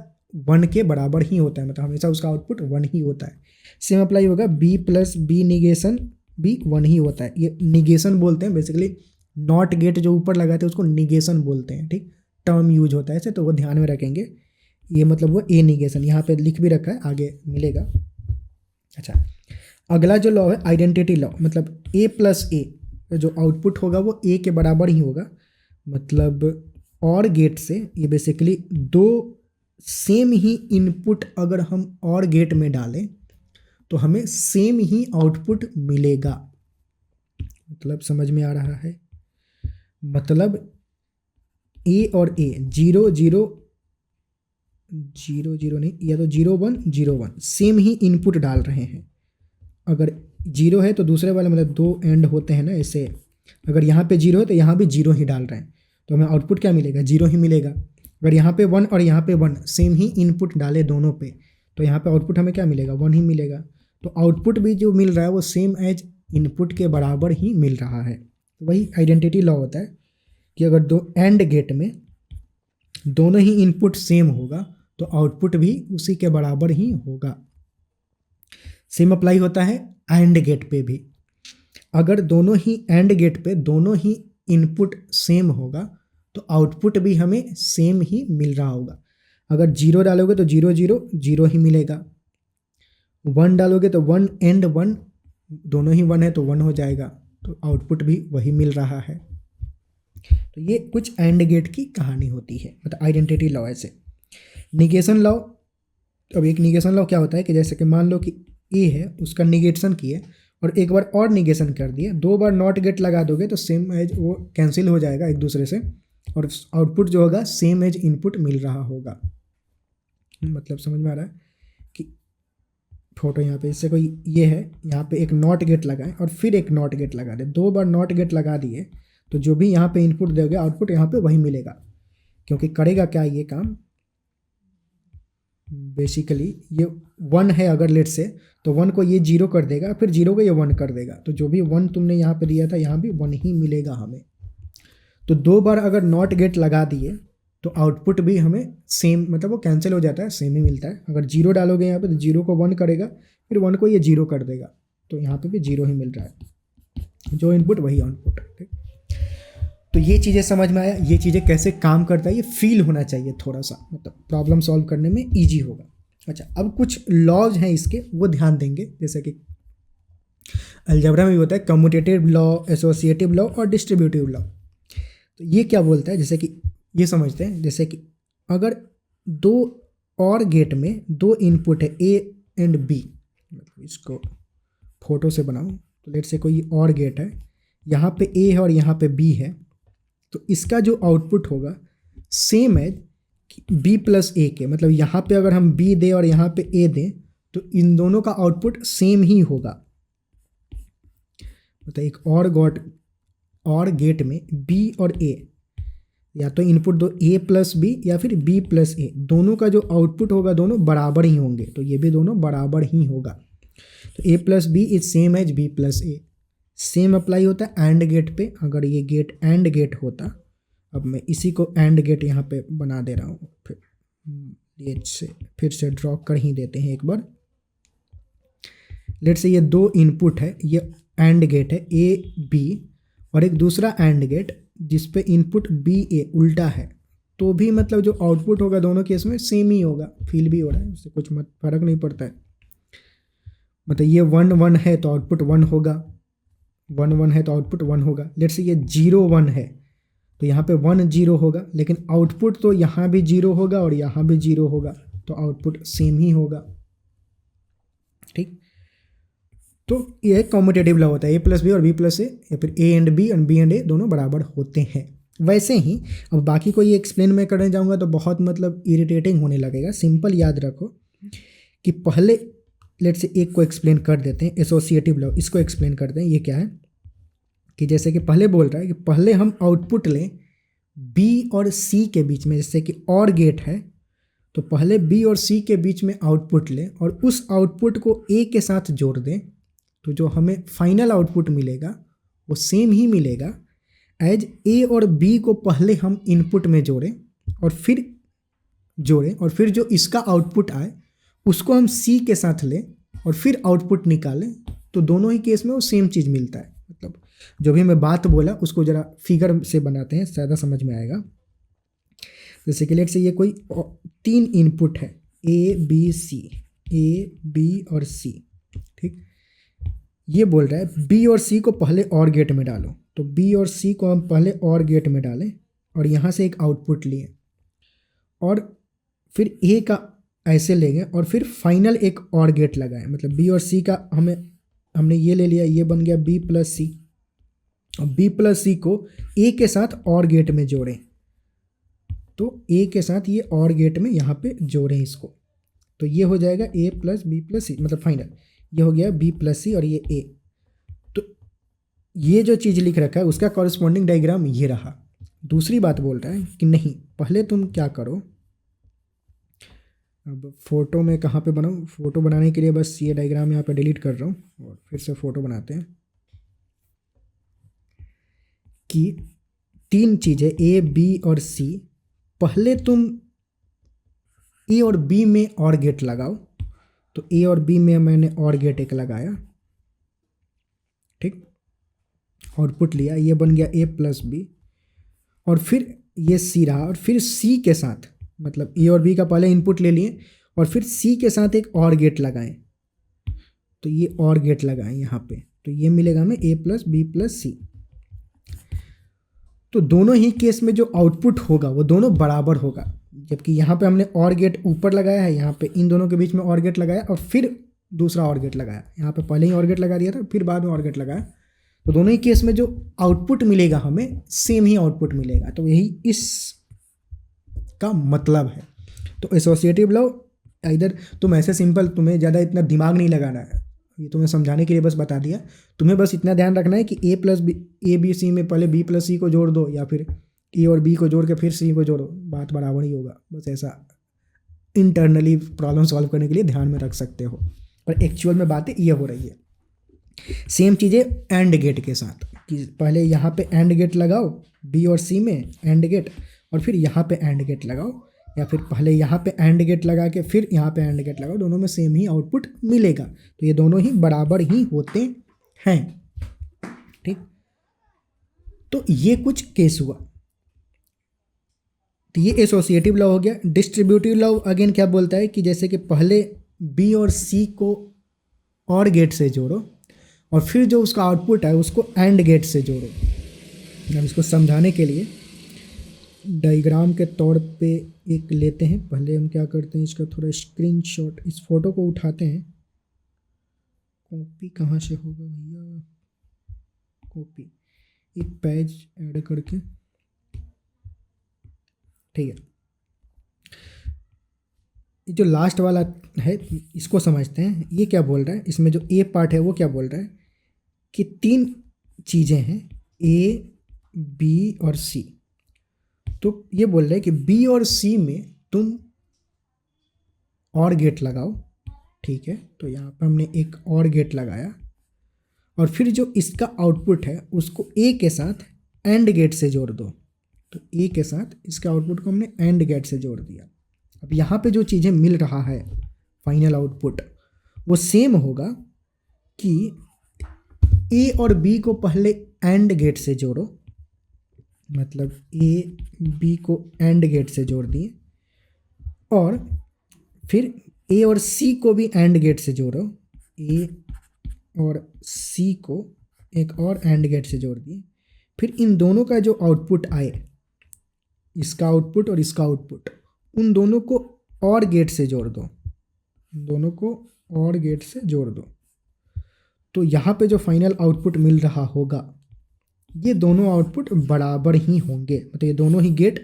वन के बराबर ही होता है, मतलब हमेशा उसका आउटपुट वन ही होता है। सेम अप्लाई होगा, बी प्लस बी निगेशन भी वन ही होता है। ये निगेशन बोलते हैं बेसिकली, नॉट गेट जो ऊपर लगाते हैं उसको निगेशन बोलते हैं, ठीक। टर्म यूज होता है ऐसे, तो वो ध्यान में रखेंगे। ये मतलब वो ए निगेशन यहाँ पे लिख भी रखा है, आगे मिलेगा। अच्छा, अगला जो लॉ है आइडेंटिटी लॉ, मतलब ए प्लस ए जो आउटपुट होगा वो ए के बराबर ही होगा। मतलब और गेट से ये बेसिकली दो सेम ही इनपुट अगर हम और गेट में डालें तो हमें सेम ही आउटपुट मिलेगा। मतलब समझ में आ रहा है? मतलब ए और ए 0 0 0 0 नहीं, या तो 0 1 0 1 सेम ही इनपुट डाल रहे हैं। अगर 0 है तो दूसरे वाले मतलब दो एंड होते हैं ना ऐसे, अगर यहाँ पे 0 है तो यहाँ भी 0 ही डाल रहे हैं तो हमें आउटपुट क्या मिलेगा? 0 ही मिलेगा। अगर यहाँ पे 1 और यहाँ पे 1 सेम ही इनपुट डाले दोनों पे तो यहाँ पे आउटपुट हमें क्या मिलेगा? 1 ही मिलेगा। तो आउटपुट भी जो मिल रहा है वो सेम एज इनपुट के बराबर ही मिल रहा है। तो वही आइडेंटिटी लॉ होता है कि अगर दो एंड गेट में दोनों ही इनपुट सेम होगा तो आउटपुट भी उसी के बराबर ही होगा। सेम अप्लाई होता है एंड गेट पे भी। अगर दोनों ही एंड गेट पे दोनों ही इनपुट सेम होगा तो आउटपुट भी हमें सेम ही मिल रहा होगा। अगर 0 डालोगे तो 0 0 0 ही मिलेगा, 1 डालोगे तो 1 एंड 1 दोनों ही 1 है तो 1 हो जाएगा, तो आउटपुट भी वही मिल रहा है। तो ये कुछ एंड गेट की कहानी होती है, मतलब आइडेंटिटी लॉ ऐसे। निगेशन लॉ, अब एक निगेशन लॉ क्या होता है कि जैसे कि मान लो कि ए है, उसका निगेशन किए और एक बार और निगेशन कर दिए, 2 बार नॉट गेट लगा दोगे तो सेम एज वो कैंसिल हो जाएगा एक दूसरे से और आउटपुट जो होगा सेम एज इनपुट मिल रहा होगा। मतलब समझ में आ रहा है कि फोटो यहाँ पे इससे कोई ये है, यहाँ पे एक नॉट गेट लगाए और फिर एक नॉट गेट लगा दे, 2 बार नॉट गेट लगा दिए तो जो भी यहाँ पे इनपुट दोगे आउटपुट यहाँ पे वही मिलेगा। क्योंकि करेगा क्या ये काम, बेसिकली ये 1 है अगर लेट से, तो 1 को ये 0 कर देगा, फिर 0 को ये 1 कर देगा, तो जो भी 1 तुमने यहाँ पे दिया था यहाँ भी 1 ही मिलेगा हमें। तो 2 बार अगर नॉट गेट लगा दिए तो आउटपुट भी हमें सेम, मतलब वो कैंसिल हो जाता है, सेम ही मिलता है। अगर 0 डालोगे यहाँ पे तो 0 को 1 करेगा, फिर 1 को ये 0 कर देगा, तो यहाँ पे भी 0 ही मिल रहा है, जो इनपुट वही आउटपुट है। ठीक, तो ये चीज़ें समझ में आया, ये चीज़ें कैसे काम करता है ये फील होना चाहिए थोड़ा सा, मतलब प्रॉब्लम सॉल्व करने में ईजी होगा। अच्छा, अब कुछ लॉज हैं इसके, वो ध्यान देंगे। जैसे कि अलजेब्रा में भी होता है कम्यूटेटिव लॉ, एसोसिएटिव लॉ और डिस्ट्रीब्यूटिव लॉ। तो ये क्या बोलता है, जैसे कि ये समझते हैं, जैसे कि अगर 2 और गेट में 2 इनपुट है ए एंड बी, मतलब इसको फोटो से बनाऊँ तो लेट से कोई और गेट है, यहाँ पे ए है और यहाँ पे बी है, तो इसका जो आउटपुट होगा सेम है बी प्लस ए के। मतलब यहाँ पे अगर हम बी दें और यहाँ पे ए दें तो इन दोनों का आउटपुट सेम ही होगा। मतलब एक और गेट में बी और ए, या तो इनपुट दो ए प्लस बी या फिर बी प्लस ए, दोनों का जो आउटपुट होगा दोनों बराबर ही होंगे, तो ये भी दोनों बराबर ही होगा। तो A plus B is same as B plus A. Same apply होता है एंड गेट पे। अगर ये गेट एंड गेट होता, अब मैं इसी को एंड गेट यहाँ पे बना दे रहा हूँ, फिर से ड्रॉ कर ही देते हैं एक बार। लेट से ये 2 इनपुट है, ये एंड गेट है ए बी, और एक दूसरा एंड गेट जिस पे इनपुट बी ए उल्टा है, तो भी मतलब जो आउटपुट होगा दोनों केस में सेम ही होगा। फील भी हो रहा है, उससे कुछ फर्क नहीं पड़ता है। मतलब ये 1 1 है तो आउटपुट 1 होगा, 1 1 है तो आउटपुट 1 होगा। लेट से ये 0 1 है तो यहाँ पे 1 0 होगा, लेकिन आउटपुट तो यहाँ भी 0 होगा और यहाँ भी 0 होगा, तो आउटपुट सेम ही होगा। ठीक, तो ये कॉम्यूटेटिव लॉ होता है, ए प्लस बी और बी प्लस ए, या फिर ए एंड बी और बी एंड ए दोनों बराबर होते हैं। वैसे ही अब बाकी को ये एक्सप्लेन मैं करने जाऊँगा तो बहुत मतलब इरिटेटिंग होने लगेगा। सिंपल याद रखो कि पहले लेट से एक को एक्सप्लेन कर देते हैं, एसोसिएटिव लॉ, इसको एक्सप्लेन करते हैं। ये क्या है कि जैसे कि पहले बोल रहा है कि पहले हम आउटपुट लें बी और सी के बीच में, जैसे कि और गेट है तो पहले बी और सी के बीच में आउटपुट लें और उस आउटपुट को ए के साथ जोड़ दें, तो जो हमें फाइनल आउटपुट मिलेगा वो सेम ही मिलेगा एज ए और बी को पहले हम इनपुट में जोड़ें और फिर जो इसका आउटपुट आए उसको हम सी के साथ लें और फिर आउटपुट निकालें, तो दोनों ही केस में वो सेम चीज़ मिलता है। मतलब जो भी मैं बात बोला उसको ज़रा फिगर से बनाते हैं, ज़्यादा समझ में आएगा। जैसे कि लेट से ये कोई 3 इनपुट है ए बी सी, ए बी और सी। ठीक, ये बोल रहा है बी और सी को पहले और गेट में डालो, तो बी और सी को हम पहले और गेट में डालें और यहाँ से एक आउटपुट लिए और फिर ए का ऐसे लेंगे और फिर फाइनल एक और गेट लगाएं, मतलब बी और सी का हमने ये ले लिया, ये बन गया बी प्लस सी। और बी प्लस सी को ए के साथ और गेट में जोड़ें, तो ए के साथ ये और गेट में यहाँ पे जोड़ें इसको, तो ये हो जाएगा ए प्लस बी प्लस सी, मतलब फाइनल ये हो गया बी प्लस सी और ये ए। तो ये जो चीज़ लिख रखा है उसका कॉरस्पॉन्डिंग डायग्राम ये रहा। दूसरी बात बोल रहा है कि नहीं, पहले तुम क्या करो, अब फ़ोटो में कहाँ पे बनाऊँ, फ़ोटो बनाने के लिए बस ये डायग्राम यहाँ पे डिलीट कर रहा हूँ और फिर से फ़ोटो बनाते हैं कि 3 चीज़ें ए बी और सी, पहले तुम ए और बी में और गेट लगाओ, तो ए और बी में मैंने और गेट एक लगाया, ठीक, आउटपुट लिया, ये बन गया ए प्लस बी, और फिर ये सी रहा, और फिर सी के साथ, मतलब ए और बी का पहले इनपुट ले लिए और फिर सी के साथ एक और गेट लगाएं, तो ये और गेट लगाएं यहाँ पे, तो ये मिलेगा हमें ए प्लस बी प्लस सी। तो दोनों ही केस में जो आउटपुट होगा वो दोनों बराबर होगा, जबकि यहाँ पे हमने और गेट ऊपर लगाया है, यहाँ पे इन दोनों के बीच में और गेट लगाया और फिर दूसरा और गेट लगाया, यहाँ पे पहले ही और गेट लगा दिया था फिर बाद में और गेट लगाया, तो दोनों ही केस में जो आउटपुट मिलेगा हमें सेम ही आउटपुट मिलेगा। तो यही इस का मतलब है। तो एसोसिएटिव लॉ इधर तुम ऐसे सिंपल, तुम्हें ज़्यादा इतना दिमाग नहीं लगाना है, ये तुम्हें समझाने के लिए बस बता दिया। तुम्हें बस इतना ध्यान रखना है कि A plus B, A B C में पहले बी प्लस सी को जोड़ दो या फिर ए और बी को जोड़ के फिर सी को जोड़ो, बात बराबर ही होगा। बस ऐसा इंटरनली प्रॉब्लम सॉल्व करने के लिए ध्यान में रख सकते हो, पर एक्चुअल में बातें ये हो रही है। सेम चीज़ें एंड गेट के साथ, कि पहले यहाँ पे एंड गेट लगाओ बी और सी में एंड गेट, और फिर यहाँ पे एंड गेट लगाओ, या फिर पहले यहाँ पे एंड गेट लगा के फिर यहाँ पे एंड गेट लगाओ, दोनों में सेम ही आउटपुट मिलेगा। तो ये दोनों ही बराबर ही होते हैं, ठीक। तो ये कुछ केस हुआ, तो ये एसोसिएटिव लॉ हो गया। डिस्ट्रीब्यूटिव लॉ अगेन क्या बोलता है कि जैसे कि पहले बी और सी को और गेट से जोड़ो और फिर जो उसका आउटपुट है उसको एंड गेट से जोड़ो। अब इसको समझाने के लिए डायग्राम के तौर पे एक लेते हैं। पहले हम क्या करते हैं, इसका थोड़ा स्क्रीनशॉट, इस फोटो को उठाते हैं। कॉपी कहाँ से होगा भैया, कॉपी, एक पेज ऐड करके, ठीक है। ये जो लास्ट वाला है इसको समझते हैं, ये क्या बोल रहा है, इसमें जो ए पार्ट है वो क्या बोल रहा है कि 3 चीज़ें हैं ए बी और सी। तो ये बोल रहा है कि बी और सी में तुम और गेट लगाओ, ठीक है। तो यहाँ पर हमने एक और गेट लगाया और फिर जो इसका आउटपुट है उसको ए के साथ एंड गेट से जोड़ दो। तो ए के साथ इसका आउटपुट को हमने एंड गेट से जोड़ दिया। अब यहाँ पे जो चीज़ें मिल रहा है फाइनल आउटपुट वो सेम होगा कि ए और बी को पहले एंड गेट से जोड़ो, मतलब ए बी को एंड गेट से जोड़ दिए, और फिर ए और सी को भी एंड गेट से जोड़ो, ए और सी को एक और एंड गेट से जोड़ दिए। फिर इन दोनों का जो आउटपुट आए, इसका आउटपुट और इसका आउटपुट, उन दोनों को और गेट से जोड़ दो, उन दोनों को और गेट से जोड़ दो। तो यहाँ पे जो फाइनल आउटपुट मिल रहा होगा ये दोनों आउटपुट बराबर ही होंगे, मतलब ये दोनों ही गेट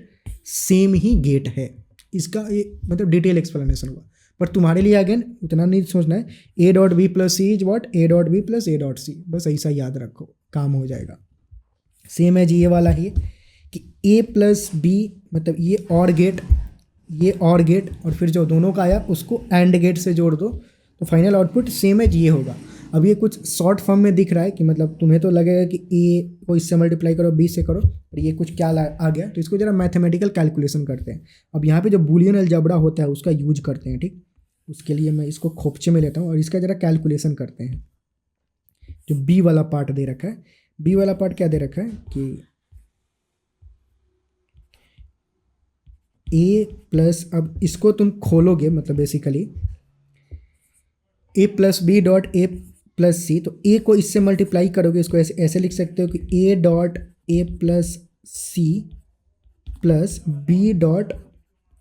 सेम ही गेट है। इसका ये मतलब डिटेल एक्सप्लेनेशन हुआ, पर तुम्हारे लिए अगेन उतना नहीं सोचना है। A dot B plus C is what, A dot B plus A dot C, बस ऐसा याद रखो, काम हो जाएगा। सेम है जी ये वाला ही कि ए प्लस बी, मतलब ये और गेट, ये और गेट, और फिर जो दोनों का आया उसको एंड गेट से जोड़ दो, तो फाइनल आउटपुट सेम है जी ये होगा। अब ये कुछ शॉर्ट फॉर्म में दिख रहा है कि मतलब तुम्हें तो लगेगा कि ए को इससे मल्टीप्लाई करो बी से करो, पर ये कुछ क्या आ गया, तो इसको जरा मैथमेटिकल कैलकुलेशन करते हैं। अब यहाँ पे जो बूलियन अलजेब्रा होता है उसका यूज करते हैं, ठीक। उसके लिए मैं इसको खोपचे में लेता हूँ और इसका जरा कैलकुलेशन करते हैं। जो बी वाला पार्ट दे रखा है, बी वाला पार्ट क्या दे रखा है कि ए प्लस, अब इसको तुम खोलोगे मतलब basically A plus B dot A plus C, तो ए को इससे मल्टीप्लाई करोगे, इसको ऐसे ऐसे लिख सकते हो कि A dot A plus C plus B dot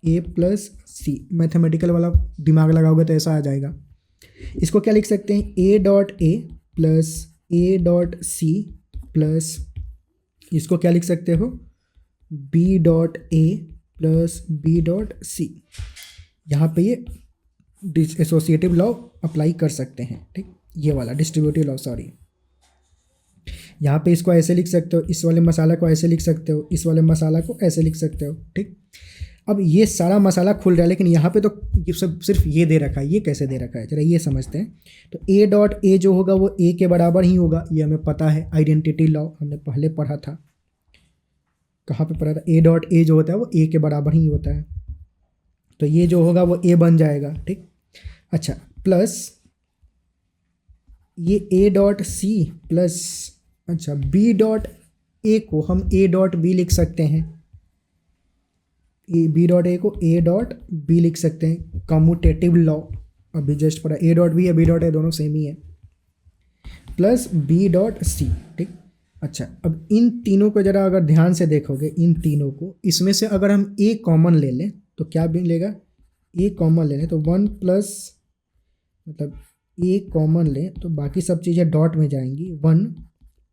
A plus C, mathematical वाला दिमाग लगाओगे तो ऐसा आ जाएगा। इसको क्या लिख सकते हैं, A dot A plus A dot C plus, इसको क्या लिख सकते हो, B dot A plus B dot C. यहाँ पे ये एसोसिएटिव लॉ अप्लाई कर सकते हैं, ठीक, ये वाला डिस्ट्रीब्यूटिव लॉ, सॉरी। यहाँ पे इसको ऐसे लिख सकते हो, इस वाले मसाला को ऐसे लिख सकते हो, इस वाले मसाला को ऐसे लिख सकते हो, ठीक। अब ये सारा मसाला खुल रहा है, लेकिन यहाँ पे तो ये सब सिर्फ ये दे रखा है, ये कैसे दे रखा है जरा ये समझते हैं। तो ए डॉट ए जो होगा वो ए के बराबर ही होगा, ये हमें पता है, आइडेंटिटी लॉ हमने पहले पढ़ा था। कहाँ पे पढ़ा था, ए डॉट ए जो होता है वो ए के बराबर ही होता है, तो ये जो होगा वो ए बन जाएगा, ठीक। अच्छा, प्लस ये ए डॉट सी प्लस, अच्छा बी डॉट ए को हम ए डॉट बी लिख सकते हैं, ए बी डॉट ए को ए डॉट बी लिख सकते हैं, कम्यूटेटिव लॉ अभी जस्ट पढ़ा, ए डॉट बी या बी डॉट ए दोनों सेम ही है, प्लस बी डॉट सी, ठीक। अच्छा, अब इन तीनों को जरा अगर ध्यान से देखोगे, इन तीनों को, इसमें से अगर हम ए कॉमन ले लें तो क्या मिलेगा, ए कॉमन ले लें तो 1 प्लस, मतलब ए कॉमन लें तो बाकी सब चीज़ें डॉट में जाएंगी, 1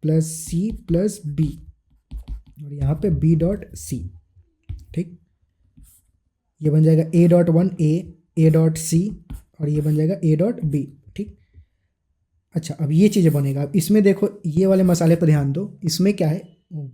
प्लस सी प्लस बी, और यहाँ पे बी डॉट सी, ठीक। ये बन जाएगा ए डॉट 1 ए डॉट सी, और ये बन जाएगा ए डॉट बी, ठीक। अच्छा, अब ये चीज़ें बनेगा। अब इसमें देखो, ये वाले मसाले पर ध्यान दो, इसमें क्या है,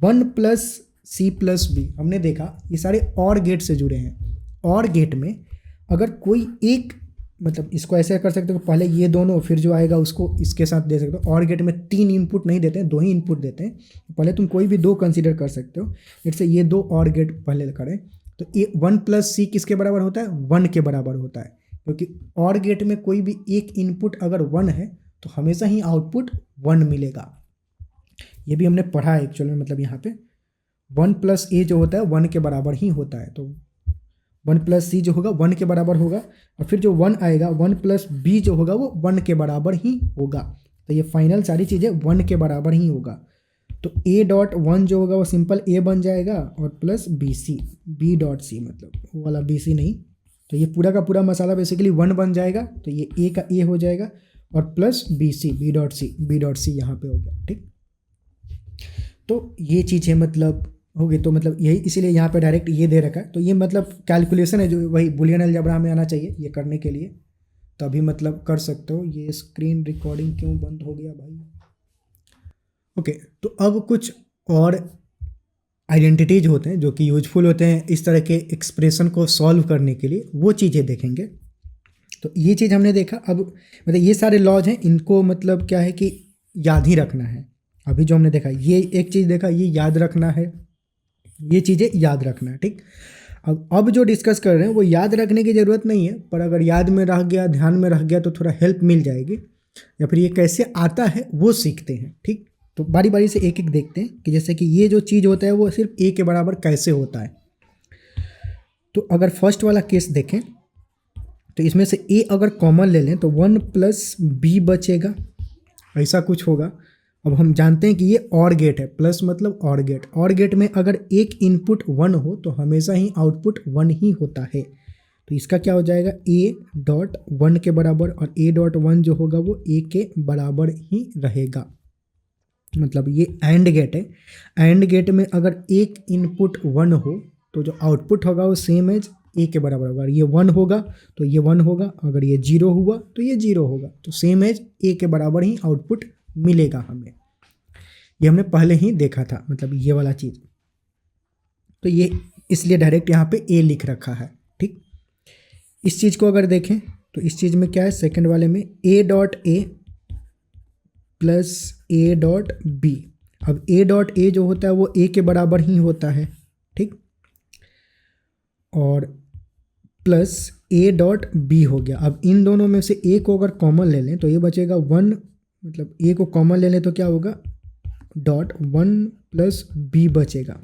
1 प्लस सी प्लस बी, हमने देखा ये सारे और गेट से जुड़े हैं। और गेट में अगर कोई एक, मतलब इसको ऐसे कर सकते हो, पहले ये दोनों, फिर जो आएगा उसको इसके साथ दे सकते हो। और गेट में 3 इनपुट नहीं देते हैं, 2 ही इनपुट देते हैं, पहले तुम कोई भी 2 कंसीडर कर सकते हो। जैसे ये 2 और गेट पहले करें तो ये 1 प्लस सी किसके बराबर होता है, 1 के बराबर होता है, क्योंकि और गेट में कोई भी एक इनपुट अगर 1 है तो हमेशा ही आउटपुट 1 मिलेगा। ये भी हमने पढ़ा है एक्चुअल में, मतलब यहाँ पे 1 प्लस ए जो होता है 1 के बराबर ही होता है, तो 1 प्लस सी जो होगा 1 के बराबर होगा, और फिर जो 1 आएगा 1 प्लस बी जो होगा वो 1 के बराबर ही होगा। तो ये फाइनल सारी चीज़ें 1 के बराबर ही होगा। तो ए डॉट 1 जो होगा वो सिंपल ए बन जाएगा, और plus B C, B dot C, मतलब वो वाला बी सी नहीं, तो ये पूरा का पूरा मसाला बेसिकली 1 बन जाएगा, तो ये ए का ए हो जाएगा, और plus B C, B dot C यहाँ पे हो गया, ठीक। तो ये चीज़ें मतलब होगी, तो मतलब यही, इसीलिए यहाँ पे डायरेक्ट ये दे रखा है। तो ये मतलब कैलकुलेशन है जो वही बुलियन अलजेब्रा में आना चाहिए ये करने के लिए, तभी मतलब कर सकते हो। ये स्क्रीन रिकॉर्डिंग क्यों बंद हो गया भाई, ओके। तो अब कुछ और आइडेंटिटीज होते हैं जो कि यूजफुल होते हैं इस तरह के एक्सप्रेशन को सॉल्व करने के लिए, वो चीज़ें देखेंगे। तो ये चीज़ हमने देखा। अब मतलब ये सारे लॉज हैं, इनको मतलब क्या है कि याद ही रखना है। अभी जो हमने देखा, ये एक चीज़ देखा, ये याद रखना है, ये चीज़ें याद रखना है, ठीक। अब जो डिस्कस कर रहे हैं वो याद रखने की ज़रूरत नहीं है, पर अगर याद में रह गया, ध्यान में रह गया तो थोड़ा हेल्प मिल जाएगी, या फिर ये कैसे आता है वो सीखते हैं, ठीक। तो बारी बारी से एक एक देखते हैं कि जैसे कि ये जो चीज़ होता है वो सिर्फ ए के बराबर कैसे होता है। तो अगर फर्स्ट वाला केस देखें तो इसमें से ए अगर कॉमन ले लें तो 1 प्लस बी बचेगा, ऐसा कुछ होगा। अब हम जानते हैं कि ये और गेट है, प्लस मतलब और गेट। और गेट में अगर एक इनपुट 1 हो तो हमेशा ही आउटपुट 1 ही होता है, तो इसका क्या हो जाएगा, ए डॉट 1 के बराबर, और ए डॉट 1 जो होगा वो ए के बराबर ही रहेगा। मतलब ये एंड गेट है, एंड गेट में अगर एक इनपुट 1 हो तो जो आउटपुट होगा वो सेम एज ए के बराबर होगा। अगर ये 1 होगा तो ये 1 होगा, अगर ये 0 हुआ तो ये 0 होगा, तो सेम एज ए के बराबर ही आउटपुट मिलेगा हमें। ये हमने पहले ही देखा था, मतलब ये वाला चीज़। तो ये इसलिए डायरेक्ट यहाँ पे ए लिख रखा है, ठीक। इस चीज़ को अगर देखें तो इस चीज़ में क्या है, सेकंड वाले में A dot A plus A dot B. अब ए डॉट ए जो होता है वो ए के बराबर ही होता है, ठीक, और प्लस ए डॉट बी हो गया। अब इन दोनों में से ए को अगर कॉमन ले लें तो ये बचेगा 1, मतलब ए को कॉमन ले लें तो क्या होगा, डॉट 1 प्लस बी बचेगा,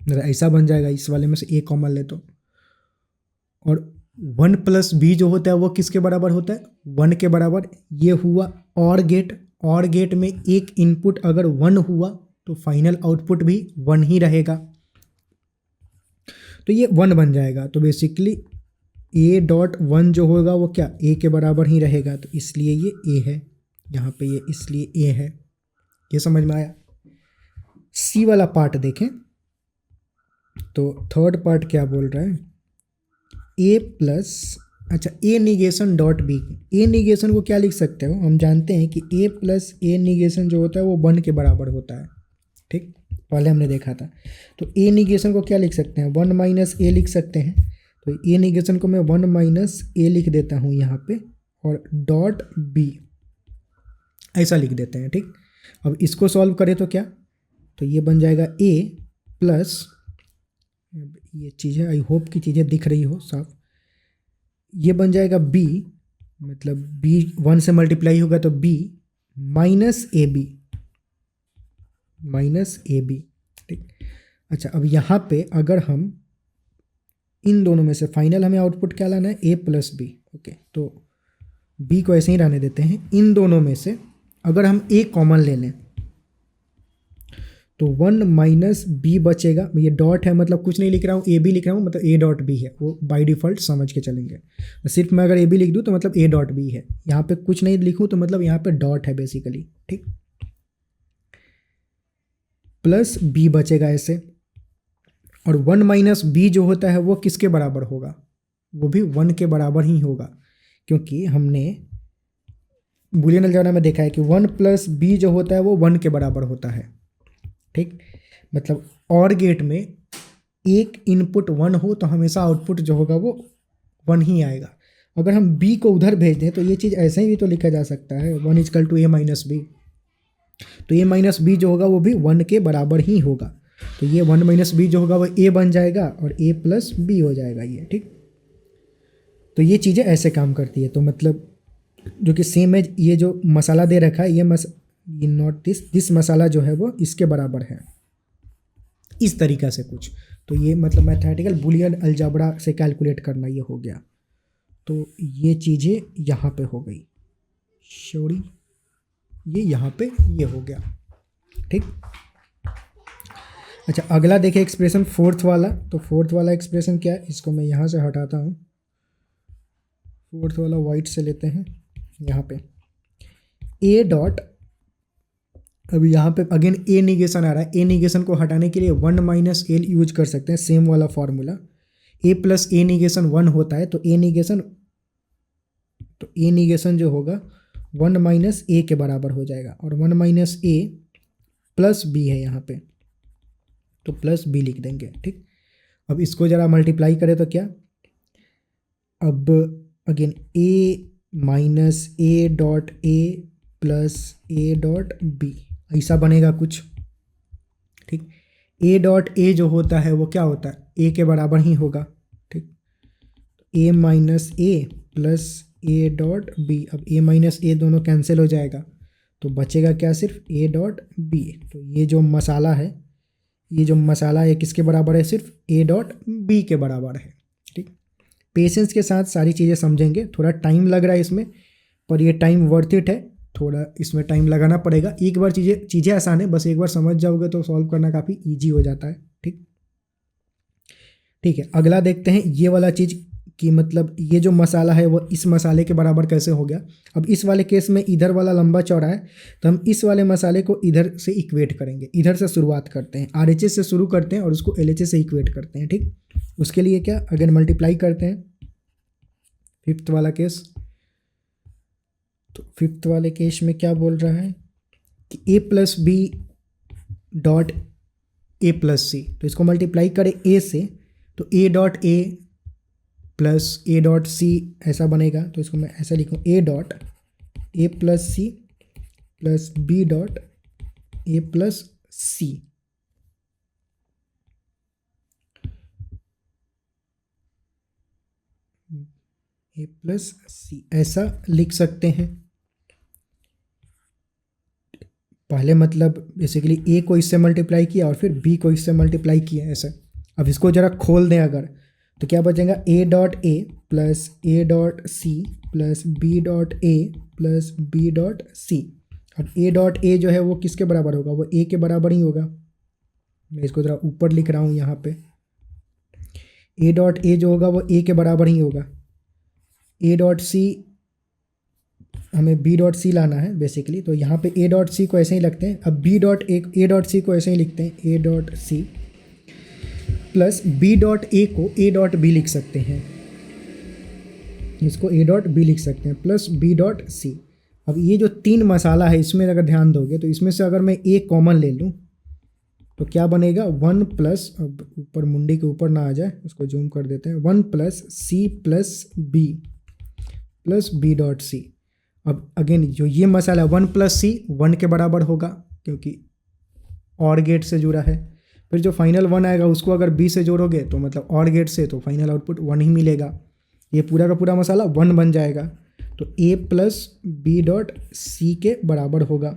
ऐसा बन जाएगा। इस वाले में से ए कॉमन ले तो, और 1 प्लस बी जो होता है वो किसके बराबर होता है, 1 के बराबर। ये हुआ और गेट, और गेट में एक इनपुट अगर 1 हुआ तो फाइनल आउटपुट भी 1 ही रहेगा। तो ये 1 बन जाएगा। तो बेसिकली ए डॉट 1 जो होगा वो क्या ए के बराबर ही रहेगा, तो इसलिए ये ए है यहाँ पे, ये इसलिए ए है। ये समझ में आया। सी वाला पार्ट देखें तो थर्ड पार्ट क्या बोल रहा है, ए प्लस, अच्छा ए निगेशन डॉट बी। ए निगेशन को क्या लिख सकते हो, हम जानते हैं कि ए प्लस ए निगेशन जो होता है वो 1 के बराबर होता है, ठीक, पहले हमने देखा था। तो ए निगेशन को क्या लिख सकते हैं, 1 माइनस ए लिख सकते हैं। तो ए निगेशन को मैं 1 माइनस ए लिख देता हूँ यहाँ पे, और डॉट बी ऐसा लिख देते हैं, ठीक। अब इसको सॉल्व करें तो क्या, तो ये बन जाएगा ए प्लस, ये चीज़ें आई होप की चीज़ें दिख रही हो साफ, ये बन जाएगा बी, मतलब बी 1 से मल्टीप्लाई होगा तो B minus A B, minus A B, ठीक। अच्छा अब यहाँ पे अगर हम इन दोनों में से फाइनल हमें आउटपुट क्या लाना है, ए प्लस बी, ओके। तो बी को ऐसे ही रहने देते हैं। इन दोनों में से अगर हम ए कॉमन ले लें तो 1 माइनस बी बचेगा। ये डॉट है मतलब कुछ नहीं लिख रहा हूँ, ए बी लिख रहा हूँ, मतलब ए डॉट बी है, वो बाय डिफ़ॉल्ट समझ के चलेंगे। सिर्फ मैं अगर ए बी लिख दूँ तो मतलब ए डॉट बी है, यहाँ पे कुछ नहीं लिखूँ तो मतलब यहाँ पे डॉट है बेसिकली, ठीक। प्लस बी बचेगा ऐसे, और 1 माइनस बी जो होता है वो किसके बराबर होगा, वो भी 1 के बराबर ही होगा, क्योंकि हमने बूलियन अलजेब्रा में देखा है कि 1 प्लस बी जो होता है वो 1 के बराबर होता है, ठीक। मतलब और गेट में एक इनपुट 1 हो तो हमेशा आउटपुट जो होगा वो 1 ही आएगा। अगर हम b को उधर भेज दें तो ये चीज़ ऐसे ही भी तो लिखा जा सकता है, 1 equal to A minus B, तो ए माइनस बी जो होगा वो भी 1 के बराबर ही होगा। तो ये 1 माइनस बी जो होगा वो ए बन जाएगा और ए प्लस बी हो जाएगा ये, ठीक। तो ये चीज़ें ऐसे काम करती है। तो मतलब जो कि सेम है, ये जो मसाला दे रखा है ये नॉट दिस मसाला जो है वो इसके बराबर है, इस तरीक़ा से कुछ। तो ये मतलब मैथमेटिकल बूलियन अलजेब्रा से कैलकुलेट करना ये हो गया। तो ये चीज़ें यहाँ पे हो गई, सॉरी ये यहाँ पे ये हो गया, ठीक। अच्छा अगला देखिए एक्सप्रेशन फोर्थ वाला। तो फोर्थ वाला एक्सप्रेशन क्या है, इसको मैं यहाँ से हटाता हूँ, फोर्थ वाला वाइट से लेते हैं यहाँ पे, ए डॉट, अभी यहाँ पे अगेन ए निगेशन आ रहा है, ए निगेशन को हटाने के लिए 1 माइनस एल यूज कर सकते हैं, सेम वाला फॉर्मूला। ए प्लस ए निगेशन 1 होता है, तो ए निगेशन जो होगा 1 माइनस ए के बराबर हो जाएगा, और 1 माइनस ए प्लस बी है यहाँ पे, तो प्लस बी लिख देंगे, ठीक। अब इसको ज़रा मल्टीप्लाई करें तो क्या, अब again A minus A dot A plus A dot B ऐसा बनेगा कुछ, ठीक। ए डॉट ए जो होता है वो क्या होता है, ए के बराबर ही होगा, ठीक। A minus A plus A dot B, अब ए माइनस ए दोनों कैंसिल हो जाएगा तो बचेगा क्या, सिर्फ ए डॉट बी। तो ये जो मसाला है, ये जो मसाला है किसके बराबर है, सिर्फ ए डॉट बी के बराबर है, ठीक। पेशेंस के साथ सारी चीज़ें समझेंगे, थोड़ा टाइम लग रहा है इसमें, पर ये टाइम वर्थ इट है, थोड़ा इसमें टाइम लगाना पड़ेगा। एक बार चीज़ें आसान है, बस एक बार समझ जाओगे तो सॉल्व करना काफ़ी ईजी हो जाता है, ठीक है। अगला देखते हैं ये वाला चीज़ कि मतलब ये जो मसाला है वो इस मसाले के बराबर कैसे हो गया। अब इस वाले केस में इधर वाला लंबा चौड़ा है, तो हम इस वाले मसाले को इधर से इक्वेट करेंगे, इधर से शुरुआत करते हैं, RHS से शुरू करते हैं और उसको LHS से इक्वेट करते हैं, ठीक। उसके लिए क्या, अगर मल्टीप्लाई करते हैं, फिफ्थ वाला केस, तो फिफ्थ वाले केस में क्या बोल रहा है कि A plus B dot A plus C, तो इसको मल्टीप्लाई करें ए से, तो A dot A plus A dot C ऐसा बनेगा। तो इसको मैं ऐसा लिखूँ, A dot A plus C plus B dot A plus C, A plus C ऐसा लिख सकते हैं। पहले मतलब बेसिकली ए को इससे मल्टीप्लाई किया और फिर बी को इससे मल्टीप्लाई किया ऐसे। अब इसको ज़रा खोल दें अगर, तो क्या बचेगा, A dot A plus A dot C plus B dot A plus B dot C. अब ए डॉट ए जो है वो किसके बराबर होगा, वो ए के बराबर ही होगा। मैं इसको ज़रा ऊपर लिख रहा हूँ यहाँ पे, ए डॉट ए जो होगा वो ए के बराबर ही होगा। ए डॉट सी, हमें बी डॉट सी लाना है बेसिकली, तो यहाँ पे ए डॉट सी को ऐसे ही लगते हैं। अब B dot A dot C को ऐसे ही लिखते हैं, A dot C plus B dot A को ए डॉट बी लिख सकते हैं, इसको ए डॉट बी लिख सकते हैं, प्लस बी डॉट सी। अब ये जो तीन मसाला है इसमें अगर ध्यान दोगे तो इसमें से अगर मैं ए कॉमन ले लूँ तो क्या बनेगा, 1 प्लस, अब ऊपर मुंडी के ऊपर ना आ जाए, उसको जूम कर देते हैं, 1 plus C plus B dot C. अब अगेन जो ये मसाला 1 प्लस सी 1 के बराबर होगा क्योंकि और गेट से जुड़ा है। फिर जो फाइनल 1 आएगा उसको अगर बी से जोड़ोगे तो मतलब और गेट से, तो फाइनल आउटपुट 1 ही मिलेगा। ये पूरा का पूरा मसाला 1 बन जाएगा, तो ए प्लस बी डॉट सी के बराबर होगा।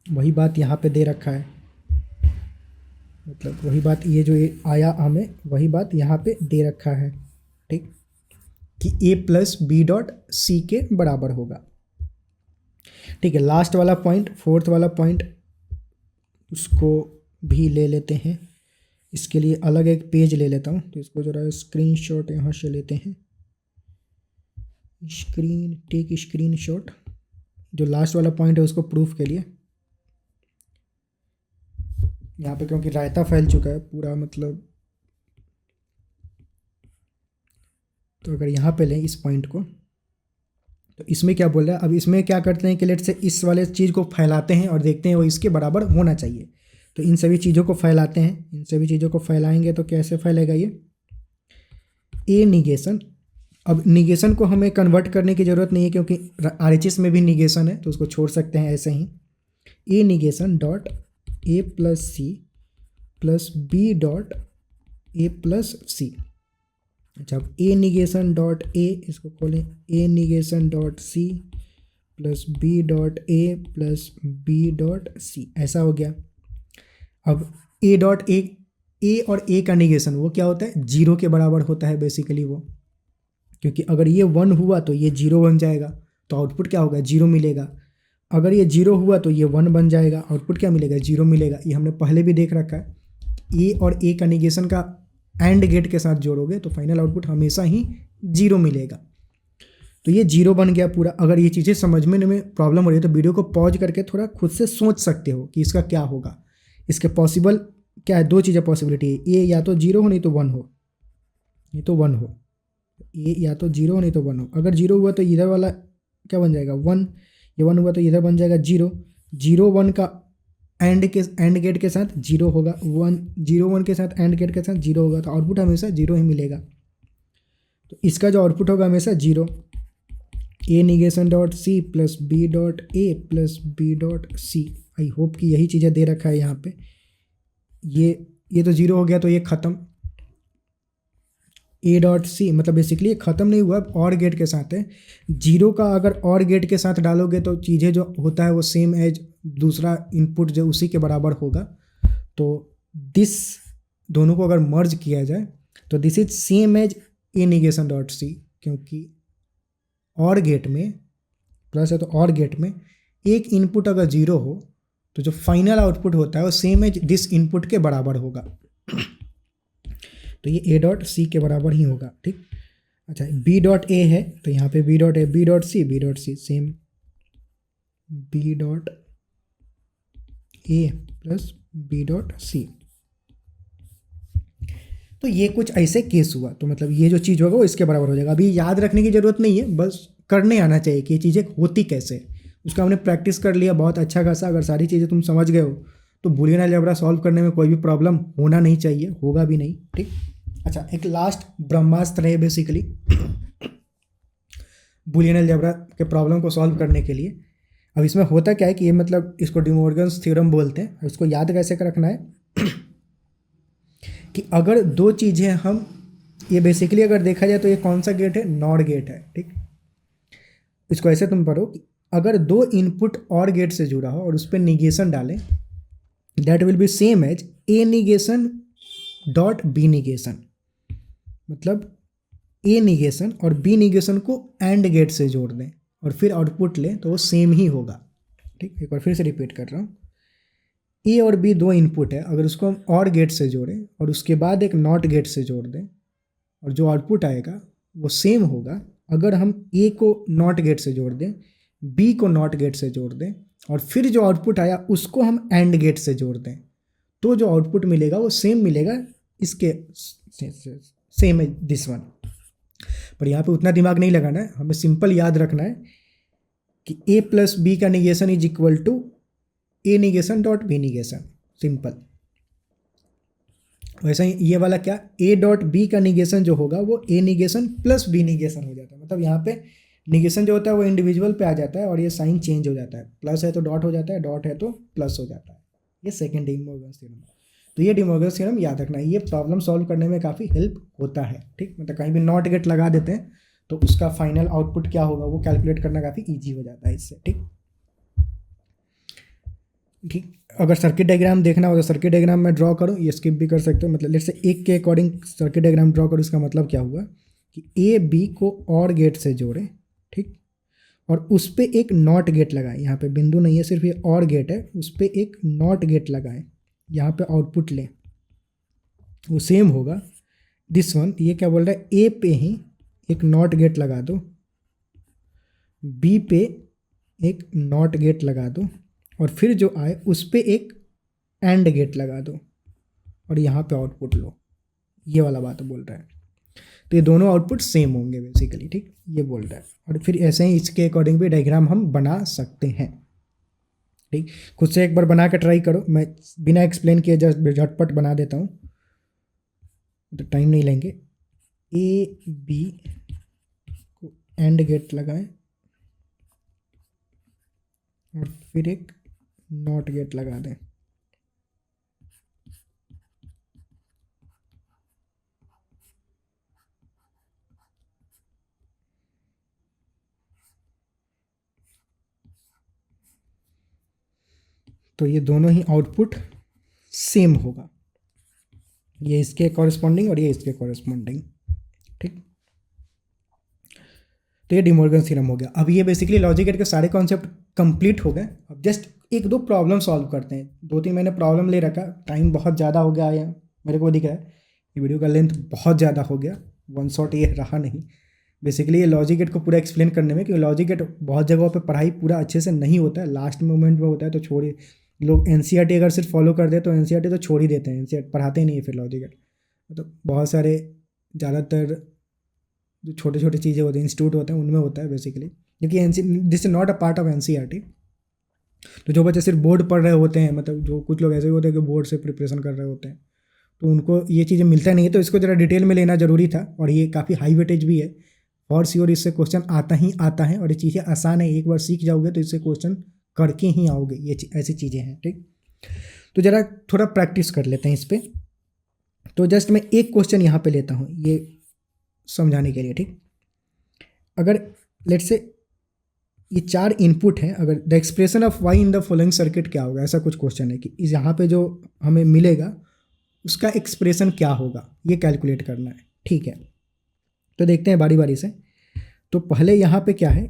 वही बात यहाँ पे दे रखा है, मतलब वही बात ये जो ये आया हमें वही बात यहाँ पे दे रखा है, ठीक, कि ए प्लस बी डॉट सी के बराबर होगा। ठीक है, लास्ट वाला पॉइंट, फोर्थ वाला पॉइंट, उसको भी ले लेते हैं। इसके लिए अलग एक पेज ले लेता हूँ, तो इसको जरा स्क्रीनशॉट यहाँ से लेते हैं, टेक स्क्रीनशॉट, जो लास्ट वाला पॉइंट है उसको प्रूफ के लिए। यहाँ पे क्योंकि रायता फैल चुका है पूरा, मतलब तो अगर यहाँ पे लें इस पॉइंट को, तो इसमें क्या बोल रहा है, अब इसमें क्या करते हैं कि लेट से इस वाले चीज़ को फैलाते हैं और देखते हैं वो इसके बराबर होना चाहिए। तो इन सभी चीज़ों को फैलाते हैं, इन सभी चीज़ों को फैलाएंगे तो कैसे फैलेगा ये, ए निगेशन। अब निगेशन को हमें कन्वर्ट करने की ज़रूरत नहीं है क्योंकि RHS में भी निगेशन है, तो उसको छोड़ सकते हैं ऐसे ही। A negation dot A plus C plus B dot A plus C. अच्छा, अब ए निगेशन डॉट ए, इसको खोलें, A negation dot C plus B dot A plus B dot C, ऐसा हो गया। अब ए डॉट ए और ए का निगेशन वो क्या होता है, 0 के बराबर होता है बेसिकली वो, क्योंकि अगर ये 1 हुआ तो ये 0 बन जाएगा, तो आउटपुट क्या होगा, 0 मिलेगा। अगर ये 0 हुआ तो ये 1 बन जाएगा, आउटपुट क्या मिलेगा, 0 मिलेगा। ये हमने पहले भी देख रखा है। ए और ए का निगेशन का एंड गेट के साथ जोड़ोगे तो फाइनल आउटपुट हमेशा ही 0 मिलेगा। तो ये 0 बन गया पूरा। अगर ये चीज़ें समझने में प्रॉब्लम हो रही है तो वीडियो को पॉज करके थोड़ा खुद से सोच सकते हो कि इसका क्या होगा। इसके पॉसिबल क्या है, 2 चीज़ें पॉसिबिलिटी है, ये या तो 0 हो नहीं तो 1 हो, नहीं तो 1 हो, ये या तो 0 हो नहीं तो 1 हो। अगर 0 हुआ तो इधर वाला क्या बन जाएगा, 1, ये 1 हुआ तो इधर बन जाएगा 0, 0 1 का एंड गेट के साथ 0 होगा, 1 0 1 के साथ एंड गेट के साथ 0 होगा, तो आउटपुट हमेशा 0 ही मिलेगा। तो इसका जो आउटपुट होगा हमेशा 0। A negation dot C plus B dot A plus B dot C. I hope कि यही चीज़ें दे रखा है यहाँ पे। ये तो 0 हो गया तो ये ख़त्म। ए डॉट सी मतलब बेसिकली ये ख़त्म नहीं हुआ, और गेट के साथ है। 0 का अगर और गेट के साथ डालोगे तो चीज़ें जो होता है वो सेम एज दूसरा इनपुट जो उसी के बराबर होगा। तो दिस दोनों को अगर मर्ज किया जाए तो this is same as A negation dot C, क्योंकि और गेट में प्लस है तो और गेट में एक इनपुट अगर 0 हो तो जो फाइनल आउटपुट होता है वो सेम एज दिस इनपुट के बराबर होगा। तो ये ए डॉट सी के बराबर ही होगा, ठीक। अच्छा, बी डॉट ए है तो यहाँ पे B dot A, B dot C same, B dot A plus B dot C. तो ये कुछ ऐसे केस हुआ, तो मतलब ये जो चीज़ होगा वो इसके बराबर हो जाएगा। अभी याद रखने की ज़रूरत नहीं है, बस करने आना चाहिए कि ये चीज़ें होती कैसे। उसका हमने प्रैक्टिस कर लिया बहुत अच्छा खासा। अगर सारी चीज़ें तुम समझ गए हो तो बूलियन अलजेब्रा सॉल्व करने में कोई भी प्रॉब्लम होना नहीं चाहिए, होगा भी नहीं, ठीक। अच्छा, एक लास्ट ब्रह्मास्त्र है बेसिकली बूलियन अलजेब्रा के प्रॉब्लम को सॉल्व करने के लिए। अब इसमें होता क्या है कि ये मतलब इसको डिमोर्गन्स थ्योरम बोलते हैं। इसको याद कैसे रखना है कि अगर 2 चीज़ें हम, ये बेसिकली अगर देखा जाए तो ये कौन सा गेट है, नॉर गेट है, ठीक। इसको ऐसे तुम पढ़ो कि अगर 2 इनपुट और गेट से जुड़ा हो और उस पर निगेशन डालें, that will be same as A negation dot B negation. मतलब ए निगेशन और बी निगेशन को एंड गेट से जोड़ दें और फिर आउटपुट लें तो वो सेम ही होगा, ठीक। एक बार फिर से रिपीट कर रहा हूँ, ए और बी 2 इनपुट है, अगर उसको हम और गेट से जोड़ें और उसके बाद एक नॉट गेट से जोड़ दें और जो आउटपुट आएगा वो सेम होगा अगर हम ए को नॉट गेट से जोड़ दें, बी को नॉट गेट से जोड़ दें और फिर जो आउटपुट आया उसको हम एंड गेट से जोड़ दें, तो जो आउटपुट मिलेगा वो सेम मिलेगा, इसके सेम है दिस वन। पर यहाँ पे उतना दिमाग नहीं लगाना है, हमें सिंपल याद रखना है कि ए प्लस बी का negation is equal to A negation dot B negation, simple. वैसे ही ये वाला क्या, ए डॉट बी का निगेशन जो होगा वो A negation plus B negation हो जाता है। मतलब यहाँ पे निगेशन जो होता है वो इंडिविजुअल पे आ जाता है और ये साइन चेंज हो जाता है, प्लस है तो डॉट हो जाता है, डॉट है तो प्लस हो जाता है। ये सेकंड डी मॉर्गन थ्योरम। तो ये डी मॉर्गन थ्योरम याद रखना है, ये प्रॉब्लम सॉल्व करने में काफ़ी हेल्प होता है, ठीक। मतलब कहीं भी नॉट गेट लगा देते हैं तो उसका फाइनल आउटपुट क्या होगा वो कैलकुलेट करना काफ़ी ईजी हो जाता है इससे, ठीक। ठीक, अगर सर्किट डायग्राम देखना हो तो सर्किट डायग्राम में ड्रॉ करूँ, ये स्किप भी कर सकते हो। मतलब लेट्स से एक के अकॉर्डिंग सर्किट डायग्राम ड्रॉ करूँ, इसका मतलब क्या हुआ कि ए बी को और गेट से जोड़ें, ठीक, और उस पर एक नॉट गेट लगाएं। यहाँ पे बिंदु नहीं है, सिर्फ ये और गेट है, उस पर एक नॉट गेट लगाएं, यहाँ पे आउटपुट लें, वो सेम होगा दिस वन। ये क्या बोल रहा है, ए पे ही एक नॉट गेट लगा दो, बी पे एक नॉट गेट लगा दो और फिर जो आए उस पर एक एंड गेट लगा दो और यहाँ पे आउटपुट लो, ये वाला बात बोल रहा है। तो ये दोनों आउटपुट सेम होंगे बेसिकली, ठीक, ये बोल रहा है। और फिर ऐसे ही इसके अकॉर्डिंग भी डायग्राम हम बना सकते हैं, ठीक। खुद से एक बार बना के ट्राई करो, मैं बिना एक्सप्लेन किए जस्ट झटपट बना देता हूँ, तो टाइम नहीं लेंगे। ए बी को एंड गेट लगाएं और फिर एक नॉट गेट लगा दें। तो ये दोनों ही आउटपुट सेम होगा, ये इसके कॉरेस्पॉन्डिंग और ये इसके कॉरेस्पॉन्डिंग, ठीक। तो ये डी मॉर्गन थ्योरम हो गया। अब ये बेसिकली लॉजिक गेट के सारे कॉन्सेप्ट कंप्लीट हो गए। अब जस्ट एक दो प्रॉब्लम सॉल्व करते हैं। 2-3 मैंने प्रॉब्लम ले रखा, टाइम बहुत ज़्यादा हो गया है, मेरे को दिख रहा है ये वीडियो का लेंथ बहुत ज़्यादा हो गया, वन शॉट ये रहा नहीं बेसिकली ये लॉजिक गेट को पूरा एक्सप्लेन करने में, क्योंकि लॉजिक गेट बहुत जगहों पे पढ़ाई पूरा अच्छे से नहीं होता है, लास्ट मोमेंट में होता है, तो छोड़िए लोग एनसीईआरटी अगर सिर्फ फॉलो कर दे तो एनसीईआरटी तो छोड़ ही देते हैं, एनसीईआरटी पढ़ाते ही नहीं है फिर लॉजिक गेट। मतलब बहुत सारे ज़्यादातर जो छोटे छोटे चीज़ें होती हैं इंस्टीट्यूट होते हैं उनमें होता है बेसिकली, क्योंकि this is not a part of NCERT. तो जो बच्चे सिर्फ बोर्ड पढ़ रहे होते हैं, मतलब जो कुछ लोग ऐसे भी होते हैं कि बोर्ड से प्रिपरेशन कर रहे होते हैं, तो उनको ये चीज़ें मिलता नहीं है, तो इसको ज़रा डिटेल में लेना ज़रूरी था। और ये काफ़ी हाई वेटेज भी है, फॉर श्योर इससे क्वेश्चन आता ही आता है, और ये चीज़ें आसान है, एक बार सीख जाओगे तो इससे क्वेश्चन करके ही आओगे, ये ऐसी चीज़ें हैं, ठीक। तो ज़रा थोड़ा प्रैक्टिस कर लेते हैं इस पर। तो जस्ट मैं एक क्वेश्चन यहाँ पे लेता हूँ ये समझाने के लिए, ठीक। अगर लेट्स से ये 4 इनपुट हैं, अगर the expression of Y in the following circuit क्या होगा, ऐसा कुछ क्वेश्चन है कि इस यहाँ पे जो हमें मिलेगा उसका एक्सप्रेशन क्या होगा, ये कैलकुलेट करना है, ठीक है। तो देखते हैं बारी बारी से। तो पहले यहाँ पे क्या है,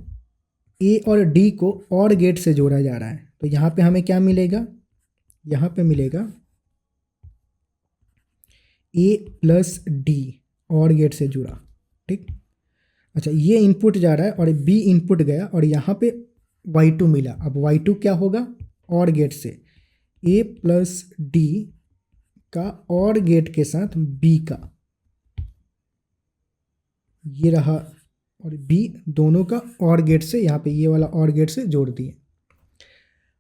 ए और डी को और गेट से जोड़ा जा रहा है, तो यहाँ पे हमें क्या मिलेगा, यहाँ पे मिलेगा ए प्लस डी और गेट से जुड़ा, ठीक। अच्छा, ये इनपुट जा रहा है और बी इनपुट गया और यहाँ पे y2 मिला। अब y2 क्या होगा, और गेट से a प्लस डी का और गेट के साथ b का, ये रहा, और b दोनों का और गेट से, यहाँ पे ये वाला और गेट से जोड़ दिए।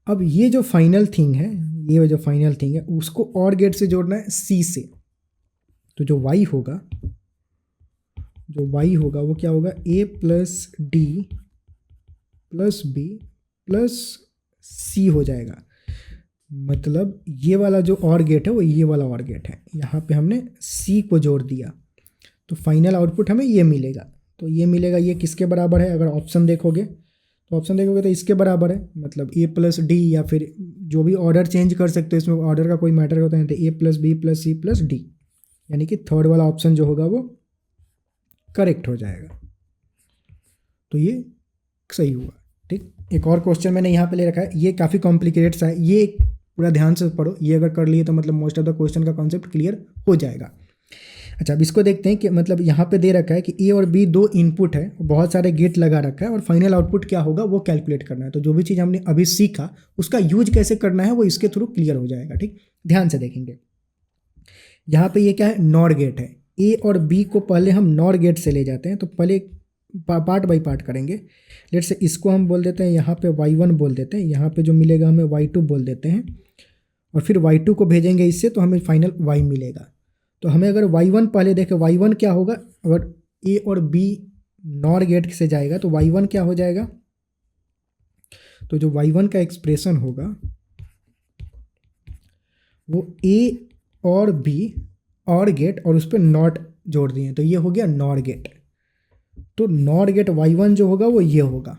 अब ये जो फाइनल थिंग है, ये जो फाइनल थिंग है उसको और गेट से जोड़ना है c से। तो जो y होगा, वो क्या होगा, a plus D plus B plus C हो जाएगा। मतलब ये वाला जो और गेट है वो ये वाला और गेट है, यहाँ पे हमने सी को जोड़ दिया, तो फाइनल आउटपुट हमें ये मिलेगा। तो ये मिलेगा, ये किसके बराबर है, अगर ऑप्शन देखोगे तो इसके बराबर है। मतलब a प्लस डी, या फिर जो भी ऑर्डर चेंज कर सकते हो, इसमें ऑर्डर का कोई मैटर होता है, तो a plus B plus C plus D, यानी कि थर्ड वाला ऑप्शन जो होगा वो करेक्ट हो जाएगा। तो ये सही हुआ, ठीक। एक और क्वेश्चन मैंने यहाँ पे ले रखा है, ये काफ़ी कॉम्प्लिकेटेड सा है, ये पूरा ध्यान से पढ़ो, ये अगर कर लिए तो मतलब मोस्ट ऑफ द क्वेश्चन का कॉन्सेप्ट क्लियर हो जाएगा। अच्छा, अब इसको देखते हैं कि मतलब यहाँ पे दे रखा है कि ए और बी दो इनपुट है, बहुत सारे गेट लगा रखा है और फाइनल आउटपुट क्या होगा वो कैलकुलेट करना है। तो जो भी चीज़ हमने अभी सीखा उसका यूज कैसे करना है वो इसके थ्रू क्लियर हो जाएगा। ठीक, ध्यान से देखेंगे। यहाँ पे ये क्या है, नॉर गेट है। ए और बी को पहले हम नॉर गेट से ले जाते हैं, तो पहले पार्ट बाई पार्ट करेंगे। लेट से इसको हम बोल देते हैं यहाँ पे y1 बोल देते हैं, यहाँ पे जो मिलेगा हमें y2 बोल देते हैं, और फिर y2 को भेजेंगे इससे तो हमें फाइनल y मिलेगा। तो हमें अगर y1 पहले देखें, y1 क्या होगा, अगर a और b नॉर गेट से जाएगा तो y1 क्या हो जाएगा, तो जो y1 का एक्सप्रेशन होगा वो a और b और गेट और उस पर नॉट जोड़ दिए तो ये हो गया नॉर गेट। तो नॉर गेट y1 जो होगा वो ये होगा।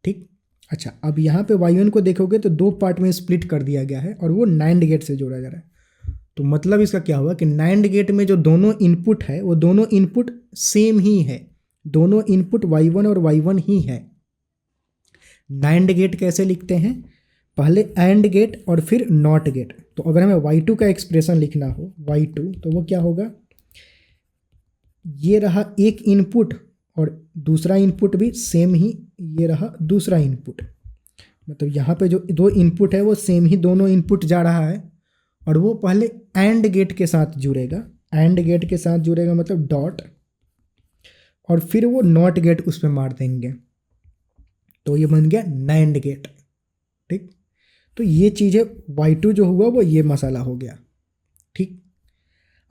ठीक, अच्छा, अब यहाँ पे y1 को देखोगे तो दो पार्ट में स्प्लिट कर दिया गया है और वो नाइंड गेट से जोड़ा जा रहा है। तो मतलब इसका क्या हुआ कि नाइंड गेट में जो दोनों इनपुट है वो दोनों इनपुट सेम ही है, दोनों इनपुट y1 और y1 ही है। नाइंड गेट कैसे लिखते हैं, पहले एंड गेट और फिर नॉट गेट। तो अगर हमें y2 का एक्सप्रेशन लिखना हो y2 तो वो क्या होगा, ये रहा एक इनपुट और दूसरा इनपुट भी सेम ही, ये रहा दूसरा इनपुट। मतलब यहाँ पे जो दो इनपुट है वो सेम ही दोनों इनपुट जा रहा है और वो पहले एंड गेट के साथ जुड़ेगा, एंड गेट के साथ जुड़ेगा मतलब डॉट, और फिर वो नॉट गेट उस पर मार देंगे तो ये बन गया नाइंड गेट। ठीक, तो ये चीज़ें y2 जो हुआ वो ये मसाला हो गया। ठीक,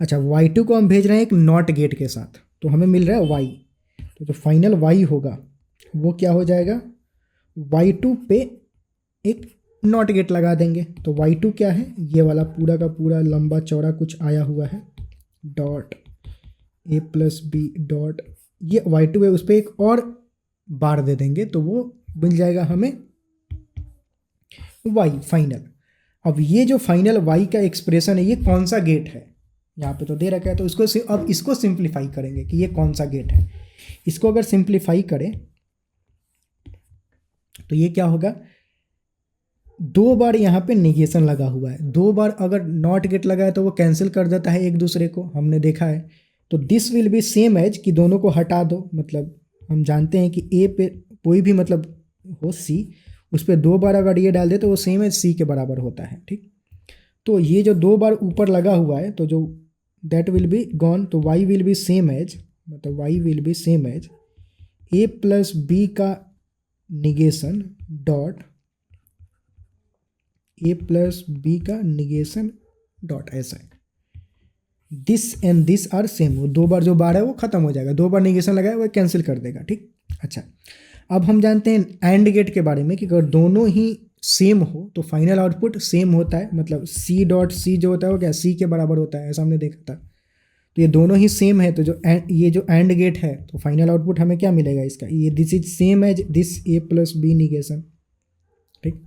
अच्छा, y2 को हम भेज रहे हैं एक नॉट गेट के साथ तो हमें मिल रहा है y, तो जो फाइनल y होगा वो क्या हो जाएगा, y2 पे एक नॉट गेट लगा देंगे। तो y2 क्या है, ये वाला पूरा का पूरा लंबा चौड़ा कुछ आया हुआ है, dot a plus B dot, ये y2 है, उस पर एक और बार दे देंगे तो वो मिल जाएगा हमें y फाइनल। अब ये जो फाइनल y का एक्सप्रेशन है ये कौन सा गेट है, यहाँ पे तो दे रखा है, तो इसको अब इसको सिंप्लीफाई करेंगे कि ये कौन सा गेट है। इसको अगर सिंप्लीफाई करें तो ये क्या होगा, दो बार यहाँ पे निगेशन लगा हुआ है, दो बार अगर नॉट गेट लगा है तो वो कैंसिल कर देता है एक दूसरे को, हमने देखा है। तो this will be same as कि दोनों को हटा दो, मतलब हम जानते हैं कि ए पे कोई भी मतलब हो सी, उस पर दो बार अगर ये डाल दे तो वो सेम एज सी के बराबर होता है। ठीक, तो ये जो दो बार ऊपर लगा हुआ है तो जो दैट विल बी गॉन, तो y will be same as, मतलब y will be same as a plus B का negation dot a plus B का निगेशन डॉट, ऐसा है। This and this are same, वो दो बार जो बार है वो खत्म हो जाएगा, दो बार निगेशन लगाया वो कैंसिल कर देगा। ठीक, अच्छा, अब हम जानते हैं एंड गेट के बारे में कि अगर दोनों ही सेम हो तो फाइनल आउटपुट सेम होता है, मतलब सी डॉट सी जो होता है वो क्या सी के बराबर होता है, ऐसा हमने देखा था। तो ये दोनों ही सेम है तो जो ये जो एंड गेट है तो फाइनल आउटपुट हमें क्या मिलेगा इसका, ये this is same as this a plus B negation. ठीक,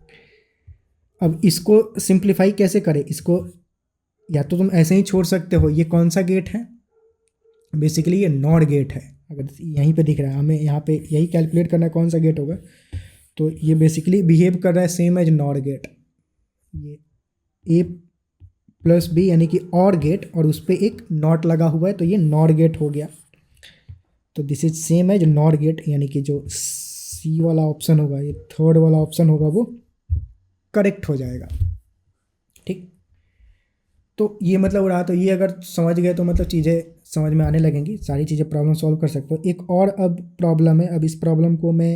अब इसको सिंप्लीफाई कैसे करें, इसको या तो तुम ऐसे ही छोड़ सकते हो, ये कौन सा गेट है, बेसिकली ये नॉर गेट है। अगर यहीं पे दिख रहा है हमें, यहाँ पे यही कैलकुलेट करना है कौन सा गेट होगा, तो ये बेसिकली बिहेव कर रहा है सेम एज नॉर गेट, ये a प्लस बी यानी कि और गेट और उस पर एक नॉट लगा हुआ है तो ये नॉर गेट हो गया। तो this is same as NOR gate, यानी कि जो सी वाला ऑप्शन होगा, ये थर्ड वाला ऑप्शन होगा वो करेक्ट हो जाएगा। ठीक, तो ये मतलब रहा, तो ये अगर समझ गए तो मतलब चीज़ें समझ में आने लगेंगी, सारी चीज़ें प्रॉब्लम सॉल्व कर सकते हो। एक और अब प्रॉब्लम है, अब इस प्रॉब्लम को मैं,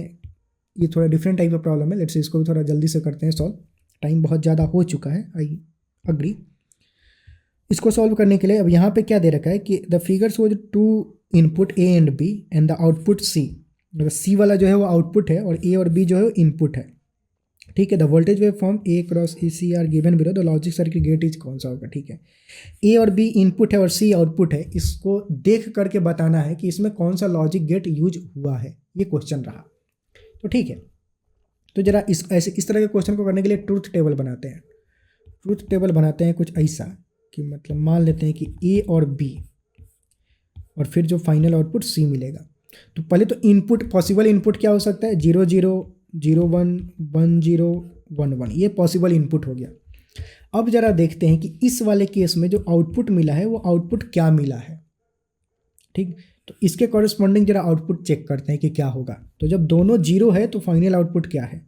ये थोड़ा डिफरेंट टाइप का प्रॉब्लम है, लेट्स से इसको भी थोड़ा जल्दी से करते हैं सॉल्व, टाइम बहुत ज़्यादा हो चुका है, आई अग्री। इसको सॉल्व करने के लिए अब यहाँ पे क्या दे रखा है कि द फिगर्स वो two input A and B and the output C, मतलब सी वाला जो है वो आउटपुट है और ए और बी जो है वो इनपुट है। ठीक है, the voltage wave form across A C are given below, the logic circuit gate is कौन सा होगा। ठीक है, ए और बी इनपुट है और सी आउटपुट है, इसको देख करके बताना है कि इसमें कौन सा लॉजिक गेट यूज हुआ है, ये क्वेश्चन रहा। तो ठीक है, तो जरा इस तरह के क्वेश्चन को करने के लिए ट्रूथ टेबल बनाते हैं। ट्रूथ टेबल बनाते हैं कुछ ऐसा कि मतलब मान लेते हैं कि ए और बी और फिर जो फाइनल आउटपुट सी मिलेगा। तो पहले तो इनपुट, पॉसिबल इनपुट क्या हो सकता है, 0 0 0 1 1 0 1 1, ये पॉसिबल इनपुट हो गया। अब जरा देखते हैं कि इस वाले केस में जो आउटपुट मिला है वो आउटपुट क्या मिला है। ठीक, तो इसके कॉरेस्पॉन्डिंग जरा आउटपुट चेक करते हैं कि क्या होगा। तो जब दोनों जीरो है तो फाइनल आउटपुट क्या है,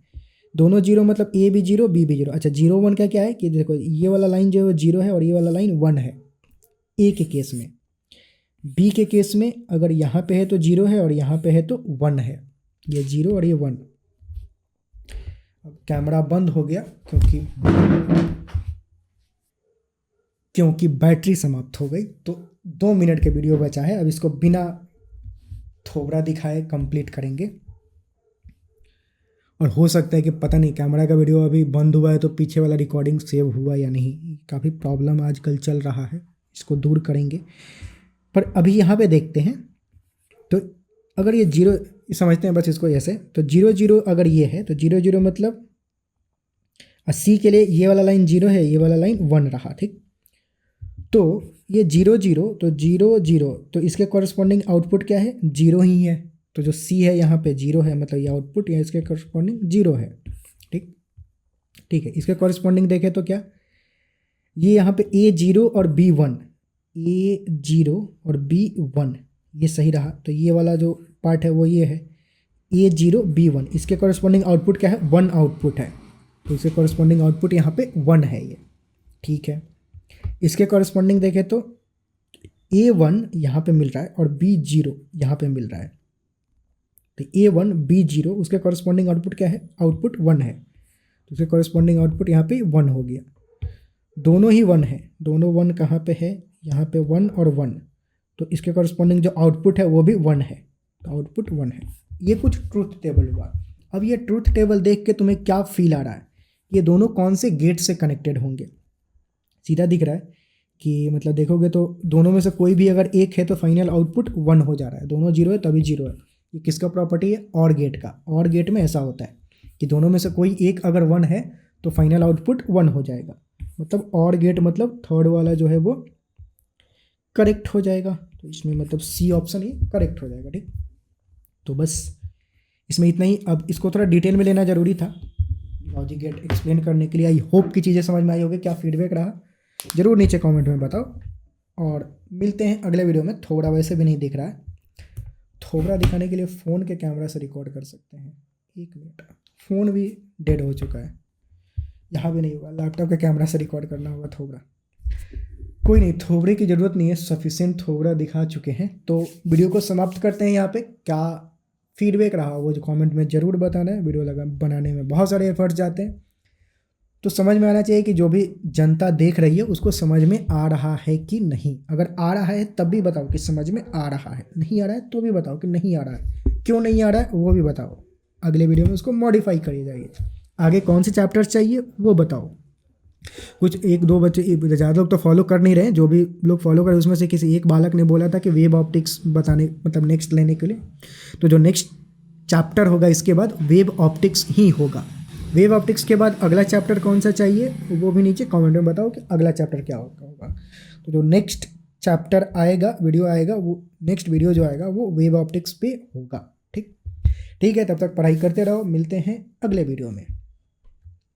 दोनों जीरो मतलब ए भी जीरो बी भी जीरो। अच्छा, जीरो वन का क्या है कि देखो ये वाला लाइन जो है वो जीरो है और ये वाला लाइन वन है ए के केस में। बी के केस में अगर यहाँ पे है तो जीरो है और यहाँ पे है तो वन है, ये जीरो और ये वन। अब कैमरा बंद हो गया क्योंकि बैटरी समाप्त हो गई। तो 2 मिनट के वीडियो बचा है, अब इसको बिना थोबड़ा दिखाए कंप्लीट करेंगे। और हो सकता है कि पता नहीं कैमरा का वीडियो अभी बंद हुआ है तो पीछे वाला रिकॉर्डिंग सेव हुआ या नहीं, काफ़ी प्रॉब्लम आजकल चल रहा है, इसको दूर करेंगे। पर अभी यहाँ पे देखते हैं, तो अगर ये जीरो समझते हैं बस इसको ऐसे, तो जीरो जीरो अगर ये है तो जीरो जीरो मतलब सी के लिए ये वाला लाइन जीरो है, ये वाला लाइन वन रहा। ठीक, तो ये जीरो जीरो तो जीरो जीरो, तो इसके कॉरेस्पॉन्डिंग आउटपुट क्या है, जीरो ही है। तो जो सी है यहाँ पे जीरो है, मतलब ये आउटपुट या इसके कॉरेस्पॉन्डिंग जीरो है। ठीक, ठीक है, इसके कॉरेस्पॉन्डिंग देखें तो क्या, ये यहाँ पे ए जीरो और बी वन, ए जीरो और बी वन, ये सही रहा। तो ये वाला जो पार्ट है वो ये है ए जीरो बी वन, इसके कॉरेस्पॉन्डिंग आउटपुट क्या है, वन आउटपुट है। तो इसके कॉरेस्पॉन्डिंग आउटपुट यहाँ पे वन है ये। ठीक है, इसके कॉरेस्पॉन्डिंग देखें तो ए वन यहाँ पे मिल रहा है और बी जीरो यहाँ पे मिल रहा है। तो ए वन बी जीरो, उसके कॉरेस्पॉन्डिंग आउटपुट क्या है, आउटपुट वन है। तो उसके कॉरेस्पॉन्डिंग आउटपुट यहाँ पे वन हो गया। दोनों ही वन है, दोनों वन कहाँ पे है, यहाँ पे वन और वन। तो इसके कॉरेस्पॉन्डिंग जो आउटपुट है वो भी वन है, तो आउटपुट वन है। ये कुछ ट्रूथ टेबल हुआ। अब ये ट्रूथ टेबल देख के तुम्हें क्या फील आ रहा है, ये दोनों कौन से गेट से कनेक्टेड होंगे। सीधा दिख रहा है कि मतलब देखोगे तो दोनों में से कोई भी अगर एक है तो फाइनल आउटपुट वन हो जा रहा है, दोनों जीरो है तभी जीरो है। ये किसका प्रॉपर्टी है, और गेट का। और गेट में ऐसा होता है कि दोनों में से कोई एक अगर वन है तो फाइनल आउटपुट वन हो जाएगा। मतलब और गेट मतलब थर्ड वाला जो है वो करेक्ट हो जाएगा। तो इसमें मतलब सी ऑप्शन ये करेक्ट हो जाएगा। ठीक, तो बस इसमें इतना ही। अब इसको थोड़ा डिटेल में लेना ज़रूरी था लॉजिक गेट एक्सप्लेन करने के लिए। आई होप की चीज़ें समझ में आई होगी। क्या फीडबैक रहा ज़रूर नीचे कमेंट में बताओ, और मिलते हैं अगले वीडियो में। थोड़ा वैसे भी नहीं दिख रहा है, थोड़ा दिखाने के लिए फ़ोन के कैमरा से रिकॉर्ड कर सकते हैं। 1 मिनट, फ़ोन भी डेड हो चुका है, यहाँ भी नहीं होगा, लैपटॉप के कैमरा से रिकॉर्ड करना होगा थोड़ा। कोई नहीं, थोबड़े की ज़रूरत नहीं है, सफिशिएंट थोबड़ा दिखा चुके हैं। तो वीडियो को समाप्त करते हैं यहाँ पे। क्या फीडबैक रहा वो जो कमेंट में ज़रूर बताना है। वीडियो बनाने में बहुत सारे एफर्ट्स जाते हैं, तो समझ में आना चाहिए कि जो भी जनता देख रही है उसको समझ में आ रहा है कि नहीं। अगर आ रहा है तब भी बताओ कि समझ में आ रहा है, नहीं आ रहा है तो भी बताओ कि नहीं आ रहा है, क्यों नहीं आ रहा है वो भी बताओ। अगले वीडियो में उसको मॉडिफाई करी जाएगी। आगे कौन से चैप्टर्स चाहिए वो बताओ। कुछ 1-2 बच्चे, ज़्यादा लोग तो फॉलो कर नहीं रहे हैं, जो भी लोग फॉलो करें उसमें से किसी एक बालक ने बोला था कि वेब ऑप्टिक्स बताने मतलब नेक्स्ट लेने के लिए, तो जो नेक्स्ट चैप्टर होगा इसके बाद वेब ऑप्टिक्स ही होगा। वेब ऑप्टिक्स के बाद अगला चैप्टर कौन सा चाहिए वो भी नीचे कमेंट में बताओ कि अगला चैप्टर क्या होगा। तो जो नेक्स्ट चैप्टर आएगा, वीडियो आएगा, वो नेक्स्ट वीडियो जो आएगा वो वेब ऑप्टिक्स पे होगा। ठीक, ठीक है, तब तक पढ़ाई करते रहो। मिलते हैं अगले वीडियो में।